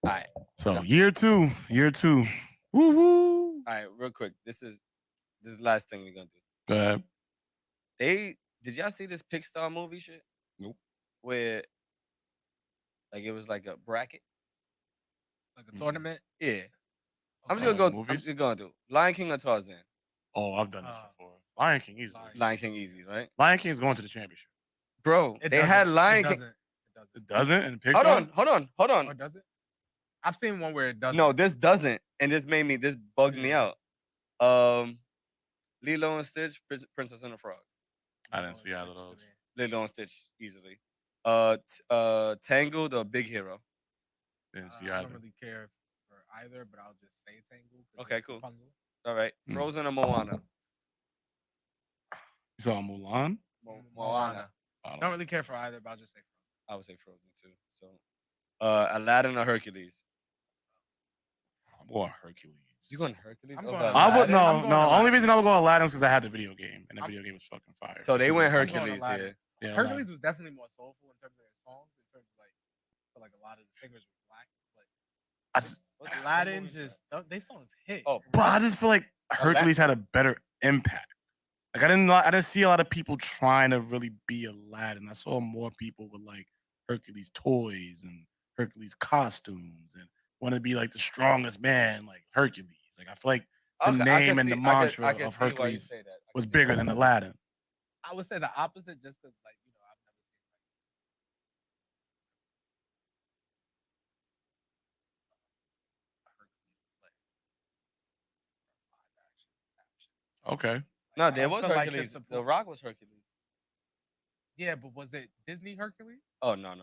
All right. So year two. Woo-hoo. All right, real quick. This is the last thing we're gonna do. Go ahead. Did y'all see this Pixar movie shit? Nope. Where like it was like a bracket, like a tournament. Yeah. I'm just gonna go. Movies? I'm just gonna do Lion King or Tarzan. Oh, I've done this before. Lion King easy. Lion King easy, right? Lion King's going to the championship. Bro, they had Lion King. It doesn't in Pixar? Hold on. Or does it? I've seen one where it doesn't. No, this doesn't, and this bugged me out. Lilo and Stitch, Princess and the Frog. I didn't see either of those. Lilo and Stitch easily. Tangled or Big Hero. Didn't see I either. don't really care for either, but I'll just say Tangled. Okay, cool. All right, Frozen or Moana. You saw Mulan? Moana. I don't really care for either, but I'll just say Frozen. I would say Frozen too. So, Aladdin or Hercules. I'm going Hercules. You going Hercules? I would no. Only reason I would go Aladdin is because I had the video game, and the video game was fucking fire. So they went Hercules here. Yeah, Hercules was definitely more soulful in terms of their songs. In terms of like a lot of the singers were black. But Aladdin they songs hit. Oh, but I just feel like Hercules had a better impact. Like I didn't see a lot of people trying to really be Aladdin. I saw more people with like Hercules toys and Hercules costumes and want to be like the strongest man, like Hercules. Like I feel like the name and the mantra of Hercules was bigger than Aladdin. I would say the opposite, just because like I've never seen Okay. No, there was Hercules. The Rock was Hercules. Yeah, but was it Disney Hercules? Oh no.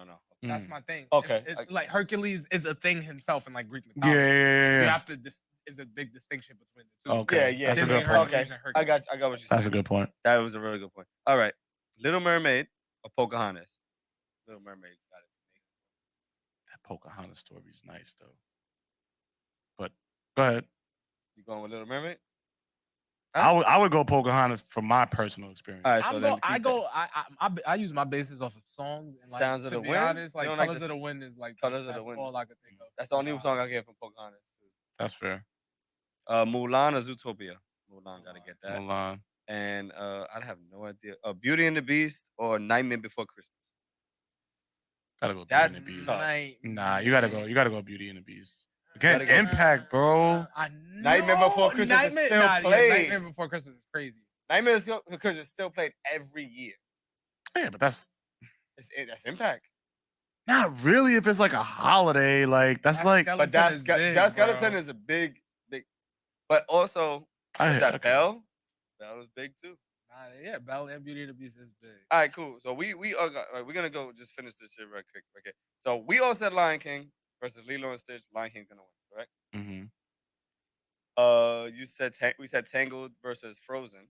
That's my thing. Okay, it's like Hercules is a thing himself in like Greek mythology. Yeah. You have to. Is a big distinction between the two. Okay. Yeah. That's a good point. Okay. I got what you're saying. That's a good point. That was a really good point. All right, Little Mermaid or Pocahontas. Little Mermaid got it. Pocahontas story is nice though. But go ahead. You going with Little Mermaid? I would go Pocahontas from my personal experience. All right, so then I use my basis off of songs. And like, Sounds of to the be Wind? honest, You like don't Colors like of the the Wind is like Colors of the that's Wind. all I could think of. That's the only song I get from Pocahontas. That's fair. Mulan or Zootopia? Mulan, gotta get that. Mulan. And I have no idea. Beauty and the Beast or Nightmare Before Christmas. Gotta go Beauty That's and the Beast. tough. Nah, you gotta go Beauty and the Beast. Again, Gotta go. impact, bro. Nightmare Before Christmas is still played. Nightmare Before Christmas is crazy. Nightmare Before Christmas is still played every year. Yeah, but that's impact. Not really if it's like a holiday. Like that's like, but Jack Skeleton is a big. But also that Belle was big too. Yeah, Belle and Beauty and the Beast is big. All right, cool. So we're gonna go just finish this shit right quick. Okay. So we all said Lion King versus Lilo and Stitch. Lion King's gonna win, correct? Mm-hmm. You said we said Tangled versus Frozen.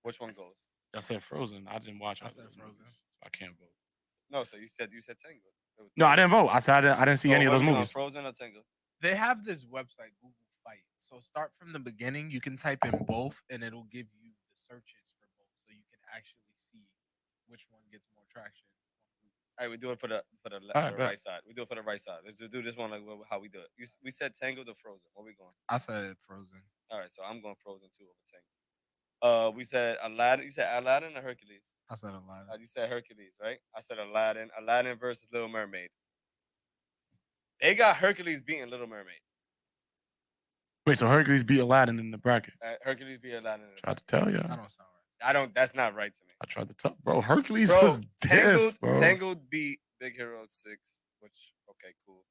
Which one goes? I said Frozen. I didn't watch. I said Frozen. Movies, so I can't vote. No, so you said Tangled. No, I didn't vote. I said I didn't see any of those movies. Frozen or Tangled? They have this website, Google Fight. So start from the beginning. You can type in both, and it'll give you the searches for both, so you can actually see which one gets more traction. All right, we do it for the right side. We do it for the right side. Let's just do this one like how we do it. We said Tangled or Frozen. Where we going? I said Frozen. All right, so I'm going Frozen too over Tangled. We said Aladdin. You said Aladdin or Hercules? I said Aladdin. You said Hercules, right? I said Aladdin. Aladdin versus Little Mermaid. They got Hercules beating Little Mermaid. Wait, so Hercules beat Aladdin in the bracket? Hercules beat Aladdin. Tried to tell you. That don't sound right. That's not right to me. I tried to tell, bro. Hercules was diff, bro. Tangled beat Big Hero 6, which okay, cool.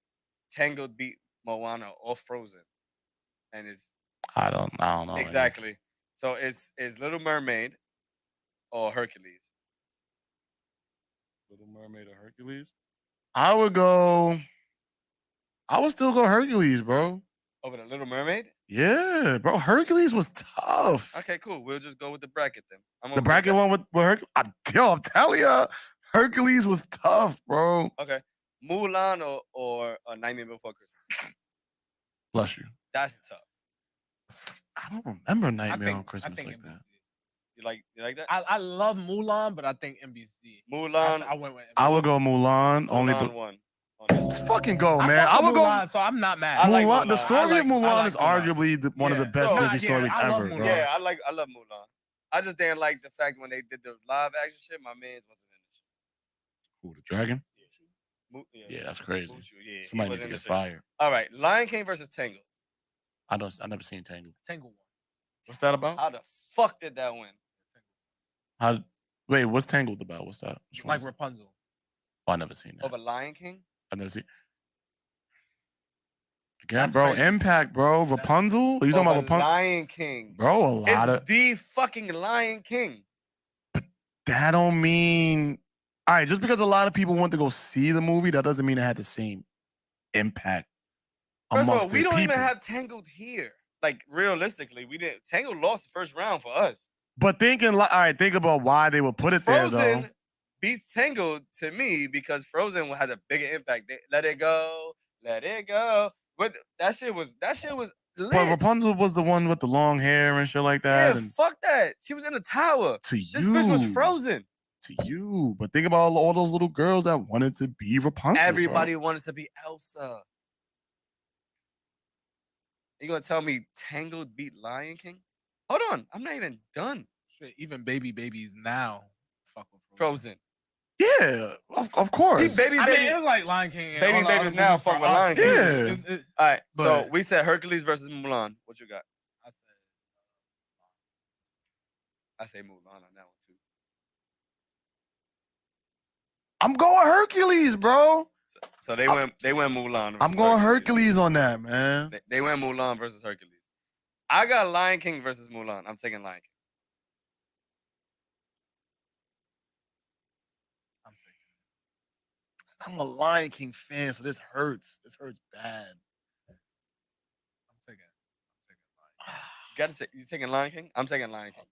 Tangled beat Moana or Frozen, and it's I don't know exactly. So it's Little Mermaid or Hercules. Little Mermaid or Hercules? I would still go Hercules, bro. Over the Little Mermaid? Yeah, bro. Hercules was tough. Okay, cool. We'll just go with the bracket then. The bracket one with Hercules. I'm telling you, Hercules was tough, bro. Okay. Mulan or Nightmare Before Christmas? Bless you. That's tough. I don't remember Nightmare on Christmas like NBC. that. You like that? I love Mulan, but I think NBC. Mulan. I went with NBC. I would go Mulan. Mulan won. Let's fucking go, man. I would Mulan, go. So I'm not mad. Mulan. The story of Mulan is arguably one of the best Disney stories ever, bro. Yeah, I love Mulan. I just didn't like the fact when they did the live action shit, my man's wasn't in the shit. Who, the dragon? Yeah, that's crazy. Yeah, somebody need to get fired. All right, Lion King versus Tangled. I never seen Tangled. Tangled won. What's that about? How the fuck did that win? Wait, what's Tangled about? What's that? Like Rapunzel. Oh, I never seen that. Over Lion King? I've never seen. Again, bro, crazy. Impact, bro. Rapunzel? Are you talking about Rapunzel? Lion King. Bro, a lot it's the fucking Lion King. But that don't mean... All right, just because a lot of people went to go see the movie, that doesn't mean it had the same impact amongst First of all, we don't people. even have Tangled here. Like, realistically, we didn't. Tangled lost the first round for us. But think about why they would put it there, though. Frozen beats Tangled to me because Frozen had a bigger impact. Let it go. But that shit was lit. But Rapunzel was the one with the long hair and shit like that. Yeah, and fuck that. She was in the tower. To this you. This bitch was Frozen. To you. But think about all those little girls that wanted to be Rapunzel. Everybody wanted to be Elsa. You gonna tell me Tangled beat Lion King? Hold on, I'm not even done. Shit, even babies now fuck with Frozen. Yeah, of course. I mean, it was like Lion King. And babies now fuck with Lion King. Yeah. All right, so we said Hercules versus Mulan. What you got? I say Mulan on that one too. I'm going Hercules, bro. So they went Mulan. I'm going Hercules on that, man. They went Mulan versus Hercules. I got Lion King versus Mulan. I'm taking Lion King. I'm a Lion King fan, so this hurts. This hurts bad. I'm taking Lion King. You taking Lion King? I'm taking Lion King.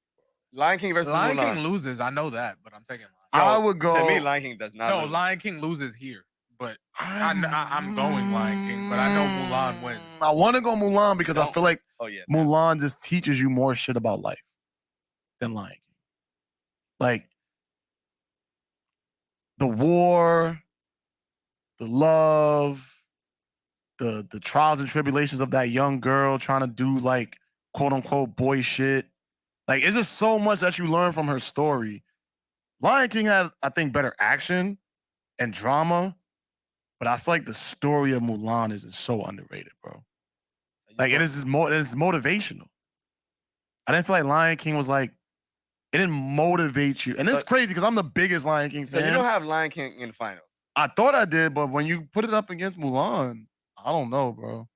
Lion King versus Lion Mulan. King loses. I know that, but I'm taking Lion King. I would go. To me, Lion King does not. No, Lion King loses here. but I'm going Lion King, but I know Mulan wins. I want to go Mulan because I feel like Mulan just teaches you more shit about life than Lion King. Like the war, the love, the trials and tribulations of that young girl trying to do like quote unquote boy shit. Like it's just so much that you learn from her story. Lion King had, I think, better action and drama, but I feel like the story of Mulan is just so underrated, bro. Like it is motivational. I didn't feel like Lion King was like, it didn't motivate you. And it's crazy because I'm the biggest Lion King fan. So you don't have Lion King in finals. I thought I did, but when you put it up against Mulan, I don't know, bro. All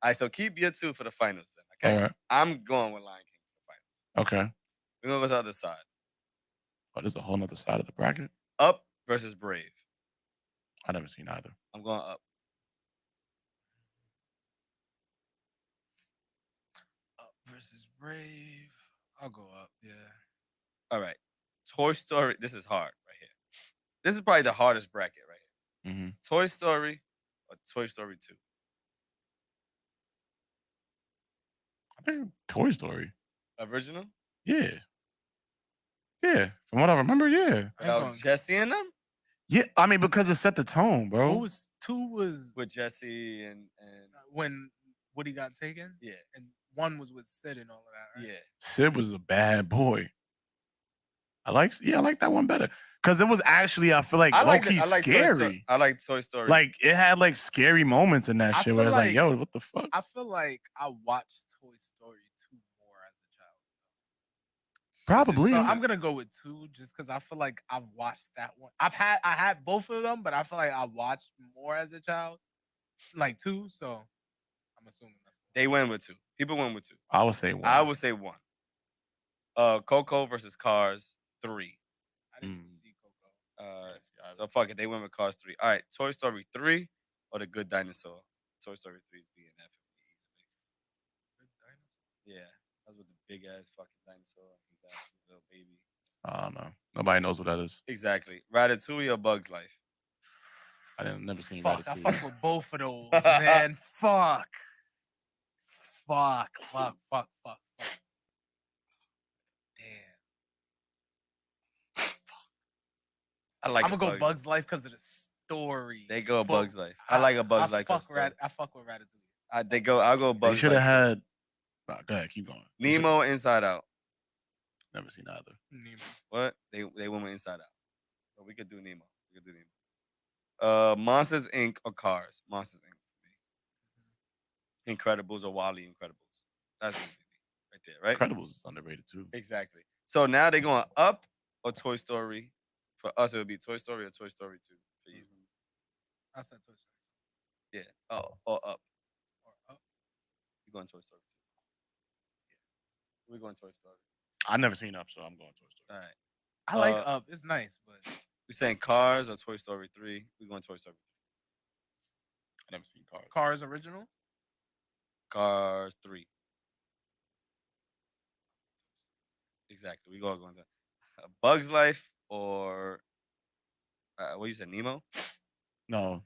right, so keep your 2 for the finals then, okay? All right. I'm going with Lion King for the finals. Okay. We're going to go to the other side. Oh, there's a whole nother side of the bracket? Up versus Brave. I never seen either. I'm going Up. Up versus Brave. I'll go Up, yeah. All right. Toy Story. This is hard right here. This is probably the hardest bracket right here. Mm-hmm. Toy Story or Toy Story 2? I think Toy Story. Original? Yeah. Yeah. From what I remember, yeah. Without Jesse in them? Yeah, I mean, because it set the tone, bro. Who was 2 was with Jesse and when Woody got taken? Yeah. And 1 was with Sid and all of that, right? Yeah. Sid was a bad boy. I like that one better. Because it was actually, I feel like, low-key scary. I like Toy Story. Like, it had, like, scary moments in that shit where it's like, yo, what the fuck? I feel like I watched Toy Story 2 more as a child. Probably. So I'm going to go with 2 just because I feel like I've watched that one. I had both of them, but I feel like I watched more as a child. Like 2, so I'm assuming that's the one. They win with 2. People win with 2. I would say 1. I would say 1. Coco versus Cars 3. I didn't even see Coco. So fuck it, they went with Cars 3. All right, Toy Story 3 or The Good Dinosaur? Toy Story 3 is being that for me. Good dinosaur? Yeah, that was with the big ass fucking dinosaur. He got his little baby. I don't know. Nobody knows what that is. Exactly. Ratatouille or Bug's Life? I didn't never seen Fuck, Ratatouille. I fuck with both of those, man. Fuck. I like. I'm gonna go Bug's Life because of the story. They go Bug's Life. I like a Bug's Life. I fuck with Ratatouille. I'll go Bug's Life. They should have had. Nah, go ahead, keep going. Nemo, Inside Out. Never seen either. Nemo. What? They went with Inside Out. But we could do Nemo. Monsters Inc. or Cars? Monsters Inc. for me. Incredibles or Wall-E Incredibles? That's easy right there, right? Incredibles is underrated too. Exactly. So now they're going Up or Toy Story. For us, it would be Toy Story or Toy Story 2 for you. I said Toy Story 2. Yeah. Oh, or Up. Or Up. You're going Toy Story 2. Yeah. We're going Toy Story. I've never seen Up, so I'm going Toy Story. All right. I like Up. It's nice, but We're saying Cars or Toy Story 3. We're going Toy Story 3. I never seen Cars. Cars original? Cars 3. Exactly. We going to Bug's Life or what you said, Nemo? No.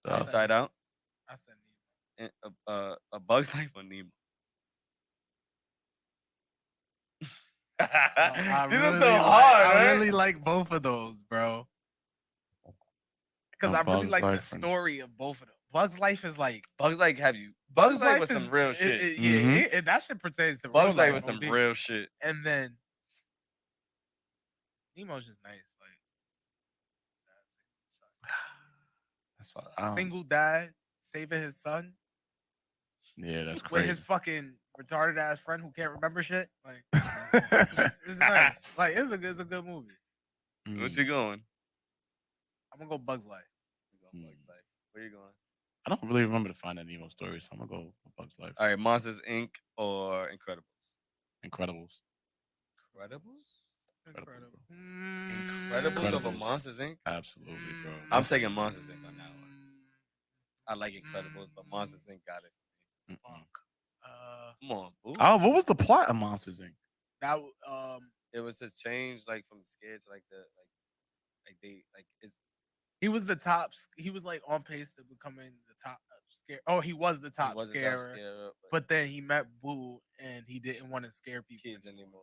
Inside Out? I said Nemo. A Bug's Life or Nemo? These are so hard, right? I really like both of those, bro. Because I really like the story of both of them. Bug's Life is like Bug's Life have you. Bug's Life was some real shit. Yeah, that shit pertains to Bug's Life real was some OD. real shit. And then Nemo's just nice. Like that's why single dad saving his son. Yeah, that's with crazy. his fucking retarded ass friend who can't remember shit. Like it's nice. Like it's a good movie. Where you going? I'm gonna go Bug's Life. Bug's Life. Where you going? I don't really remember the Finding Nemo story, so I'm gonna go with Bug's Life. All right, Monsters Inc. or Incredibles? Incredibles. Incredibles over Monsters Inc. Absolutely, bro. I'm taking Monsters Inc. on that one. I like Incredibles, but Monsters Inc. got it. Come on, boo. Oh, what was the plot of Monsters Inc? That it was just changed like from scared to like the like they like it's He was the top. He was like on pace to becoming the top scare. Oh, he was the top scarer. But then he met Boo, and he didn't want to scare people Kids anymore.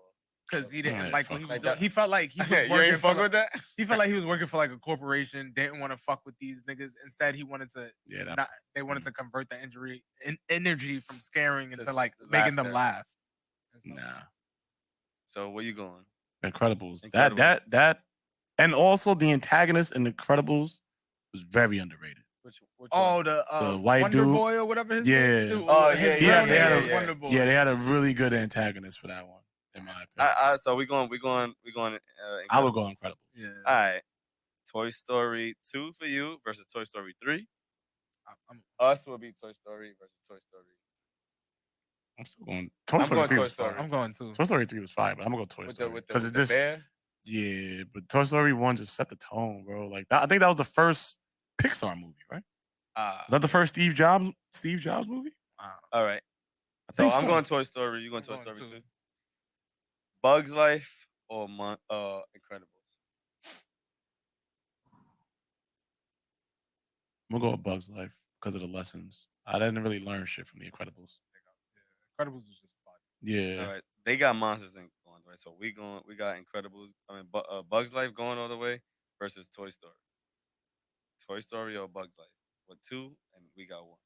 because he didn't Yeah, like what he fuck was with doing. that. He felt like he was You working ain't for fuck like, with that? he felt like he was working for like a corporation. Didn't want to fuck with these niggas. Instead, he wanted to. Yeah, They wanted to convert the energy from scaring To into like making them laughter. laugh. And so- nah. So where you going? Incredibles. Incredibles. That, and also the antagonist in Incredibles was very underrated. Which Oh, one? the white Wonder dude. Boy or whatever his Yeah. name is. Oh, His yeah, real yeah, name yeah, was yeah. Wonder Boy. Yeah, they had a really good antagonist for that one, in my opinion. So we going. I would Incredibles. go Incredibles. Yeah. All right. Toy Story 2 for you versus Toy Story 3. Us will be Toy Story versus Toy Story. I'm still going. Toy I'm Story going 3 Toy was fire. Story. I'm going too. Toy Story 3 was fire, but I'm gonna go Toy With Story the it just bear. yeah. But Toy Story 1 just set the tone, bro. Like I think that was the first Pixar movie, right? Was that the first Steve Jobs movie? All right. I So think I'm going Toy Story. You going Toy Story 2? Bugs Life or Incredibles? I'm gonna go with Bugs Life because of the lessons. I didn't really learn shit from the Incredibles. Incredibles was just fun. Yeah. All right. They got Monsters Inc. going, right? So we got Incredibles. I mean, Bugs Life going all the way versus Toy Story. Toy Story or Bugs Life? With 2, and we got 1.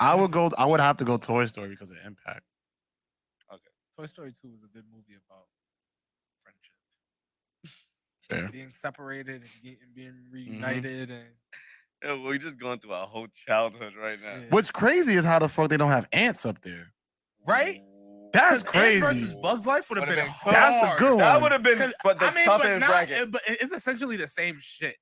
I would have to go Toy Story because of impact. Okay. Toy Story 2 was a good movie about friendship. Fair. Being separated and being reunited and Yeah, we're just going through our whole childhood right now. Yeah. What's crazy is how the fuck they don't have ants up there. Right? That's 'Cause crazy. Ant versus Bugs Life would have been hard. That's a good one. That would have been, 'Cause, but the toughest not, bracket. but it's essentially the same shit,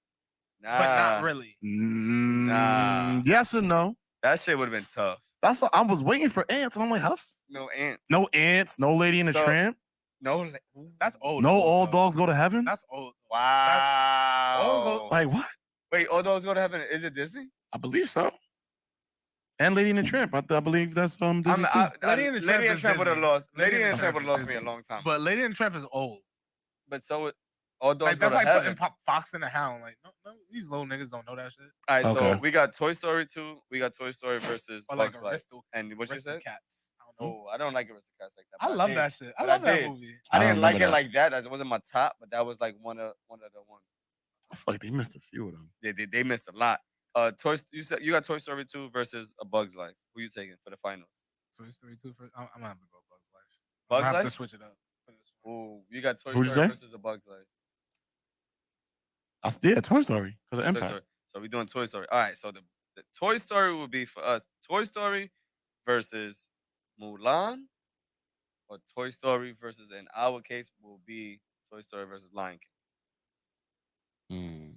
Nah, but not really. Nah. Yes or no? That shit would have been tough. That's what I was waiting for ants, and I'm like, how the No ant. no ants, no Lady in the So- Tramp, No. That's old. no old, all though. dogs go to heaven. That's old. Wow. Like what? Wait, all those go to heaven. Is it Disney? I believe so. And Lady in the Tramp, I believe that's Disney too. Lady in the Tramp is would have Disney. lost. Lady Lady in in the the Tramp would have Tramp is lost me a Disney. long time. But Lady in the Tramp is old. But so all dogs Like go that's to like heaven. putting Fox and the Hound. Like no, these little niggas don't know that shit. All right, Okay. so we got Toy Story 2. We got Toy Story versus Or like Bugs Life. Aristo, And what you said? Cats. I don't know. Oh, I don't like Aristocats like that. I but love did. that shit. I But love that did. movie. I I didn't don't like it remember like that. That wasn't my top, but that was like one of the ones. I feel like they missed a few of them. They missed a lot. You said you got Toy Story 2 versus A Bug's Life. Who you taking for the finals? Toy Story 2 first. I'm gonna have to go Bugs Life. Bugs I'm gonna have to Life? switch it up. for this one. Oh, you got Toy Who'd you Story say? versus A Bug's Life. Yeah, Toy Story because of Toy impact. Story. So we're doing Toy Story. All right. So the Toy Story will be for us Toy Story versus Mulan, or Toy Story versus, in our case, will be Toy Story versus Lion King.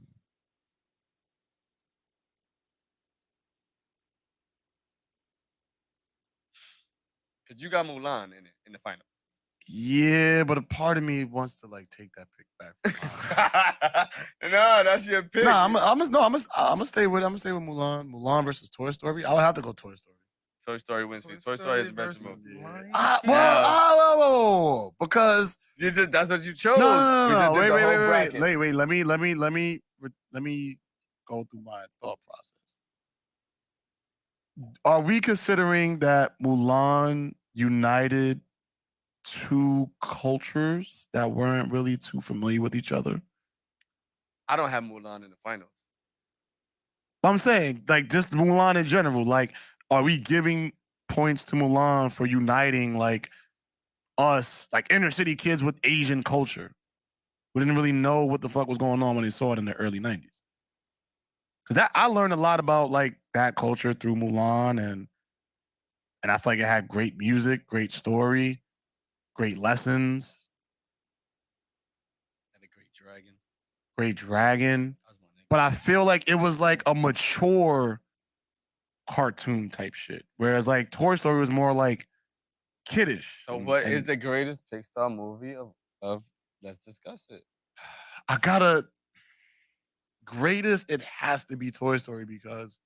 Because you got Mulan in the final. Yeah, but a part of me wants to like take that pick back. No, that's your pick. Nah, I'm gonna stay with Mulan. Mulan versus Toy Story. I would have to go Toy Story. Toy Story wins for you. Toy Story is the best movie. Well, because That's what you chose. no, We just did wait, the wait, whole wait, bracket. wait. Let me go through my thought process. Are we considering that Mulan united two cultures that weren't really too familiar with each other? I don't have Mulan in the finals. I'm saying, like, just Mulan in general. Like, are we giving points to Mulan for uniting, like, us, like, inner city kids with Asian culture? We didn't really know what the fuck was going on when they saw it in the early 90s. Because I learned a lot about, like, that culture through Mulan, and I feel like it had great music, great story, great lessons, And a great dragon. great dragon. That was my nigga. But I feel like it was like a mature cartoon type shit. Whereas like Toy Story was more like kiddish. So what is the greatest Pixar movie of let's discuss it. I gotta greatest, it has to be Toy Story because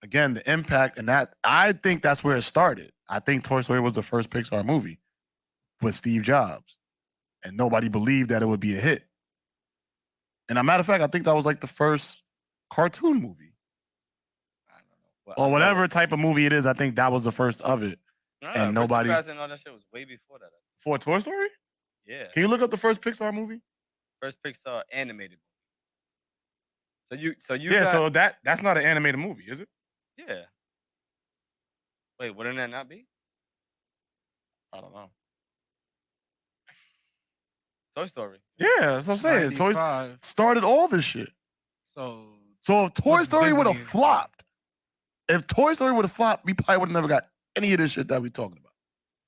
again, the impact and that I think that's where it started. I think Toy Story was the first Pixar movie with Steve Jobs. and nobody believed that it would be a hit. And a matter of fact, I think that was like the first cartoon movie. I don't know. Well, Or whatever type of movie it is, I think that was the first of it. And nobody. Fast and all that shit was way before that. For Toy Story? Yeah. Can you look up the first Pixar movie? First Pixar animated movie. So that's not an animated movie, is it? Yeah. Wait, wouldn't that not be? I don't know. Toy Story. Yeah, that's what I'm saying. Toy 95. started all this shit. So if Toy what's Story would have Disney? flopped, we probably would have never got any of this shit that we talking about.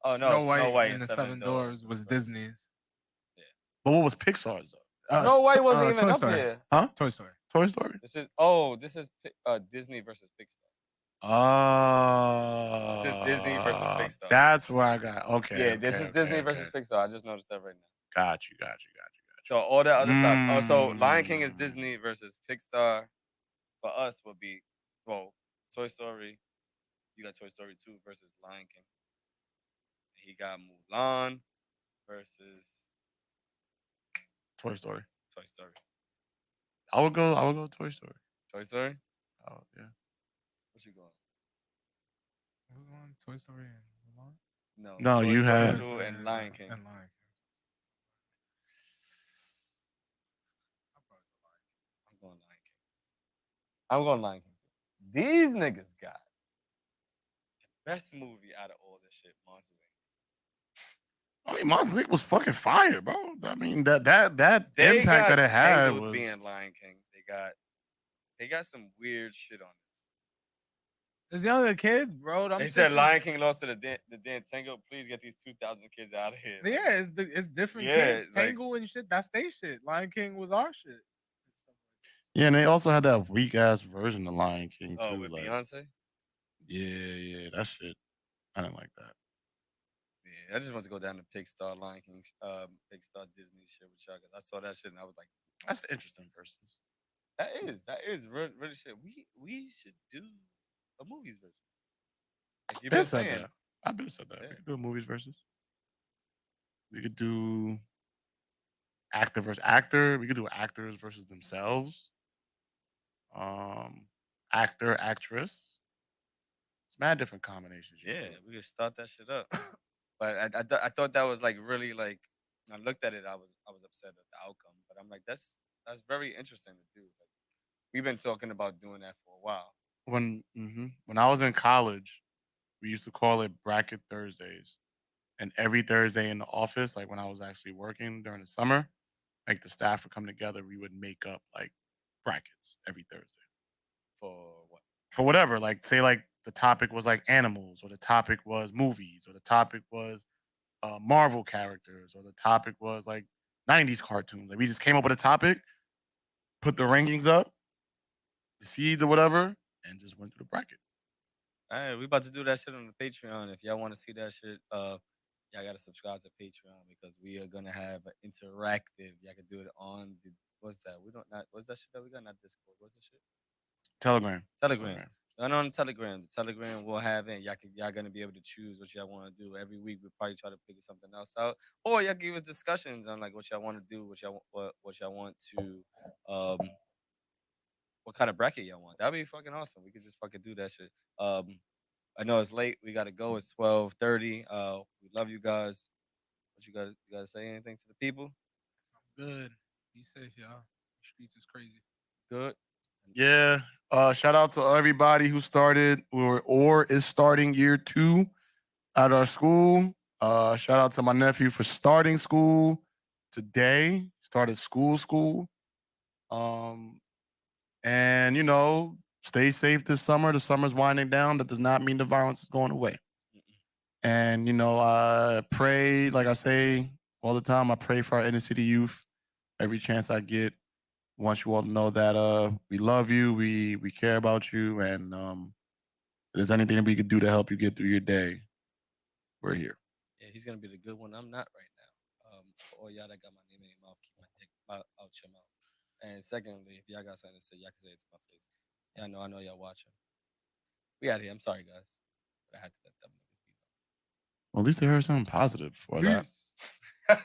Oh no, Snow White and the Seven Doors was Disney's. Yeah. But what was Pixar's though? Snow White wasn't even Toy up Story. here. Huh? Toy Story. Toy Story? This is Disney versus Pixar. Oh. This is Disney versus Pixar. That's where I got. Okay. Yeah, this is Disney versus Pixar. I just noticed that right now. Got you. So all that other stuff. Oh, so Lion King is Disney versus Pixar. For us would be, Toy Story. You got Toy Story 2 versus Lion King. He got Mulan versus Toy Story. Toy Story. I would go Toy Story. Toy Story? Oh yeah. What you going? Who's on Toy Story and Mulan? No, Toy you Story have 2 and Lion King. And Lion King. I'm going Lion King. These niggas got the best movie out of all this shit, Monsters Inc. I mean, Monsters Inc. was fucking fire, bro. I mean, that They impact got that it had tangled was being Lion King. They got some weird shit on this. It's younger kids, bro. They said Lion King lost to the damn Tangle. Please get these 2,000 kids out of here. Yeah, it's different Yeah, kids. it's like- Tangle and shit, that's their shit. Lion King was our shit. Yeah, and they also had that weak ass version of Lion King too. Oh, with Beyonce? Yeah, that shit. I didn't like that. Yeah, I just want to go down to Pixar, Lion King, Pixar, Disney shit with y'all. 'Cause I saw that shit and I was like, That's interesting versus. that is really shit. We should do a movies versus. Like you've Been been said saying. that. I've been said that. Yeah. We could do a movies versus. We could do actor versus actor. We could do actors versus themselves. Actor, actress. It's mad different combinations. you Yeah, can do. we could start that shit up. But I thought that was like really like when I looked at it, I was upset at the outcome. But I'm like, that's very interesting to do. Like, we've been talking about doing that for a while. When I was in college, we used to call it Bracket Thursdays. And every Thursday in the office, like when I was actually working during the summer, like the staff would come together, we would make up like brackets every Thursday. For what? For whatever, like say like the topic was like animals, or the topic was movies, or the topic was Marvel characters, or the topic was like 90s cartoons. Like we just came up with a topic, put the rankings up, the seeds or whatever, and just went through the bracket. All right, we about to do that shit on the Patreon. If y'all want to see that shit, y'all gotta subscribe to Patreon because we are gonna have an interactive. Y'all can do it on the what's that? What's that shit that we got? Not Discord. What's the shit? Telegram. And on Telegram. The Telegram we'll have it. Y'all gonna be able to choose what y'all want to do. Every week we'll probably try to figure something else out. Or y'all give us discussions on like what y'all want to do, what y'all want to what kind of bracket y'all want. That'd be fucking awesome. We could just fucking do that shit. I know it's late. We gotta go. It's 12:30. We love you guys. What you gotta say anything to the people? I'm good. Be safe, y'all. The streets is crazy. Good. Yeah. Shout out to everybody who started or is starting year 2 at our school. Shout out to my nephew for starting school today. Started school. And you know, stay safe this summer. The summer's winding down. That does not mean the violence is going away. And you know, I pray, like I say all the time, I pray for our inner city youth every chance I get. Want you all to know that we love you, we care about you, and if there's anything that we could do to help you get through your day, we're here. Yeah, he's gonna be the good one. I'm not right now. For all y'all that got my name in your mouth, keep my dick out your mouth. And secondly, if y'all got something to say, y'all can say it to my face. Yeah, I know y'all watching. We out here. I'm sorry, guys, but I had to let them know. Well, at least they heard something positive before that. Peace.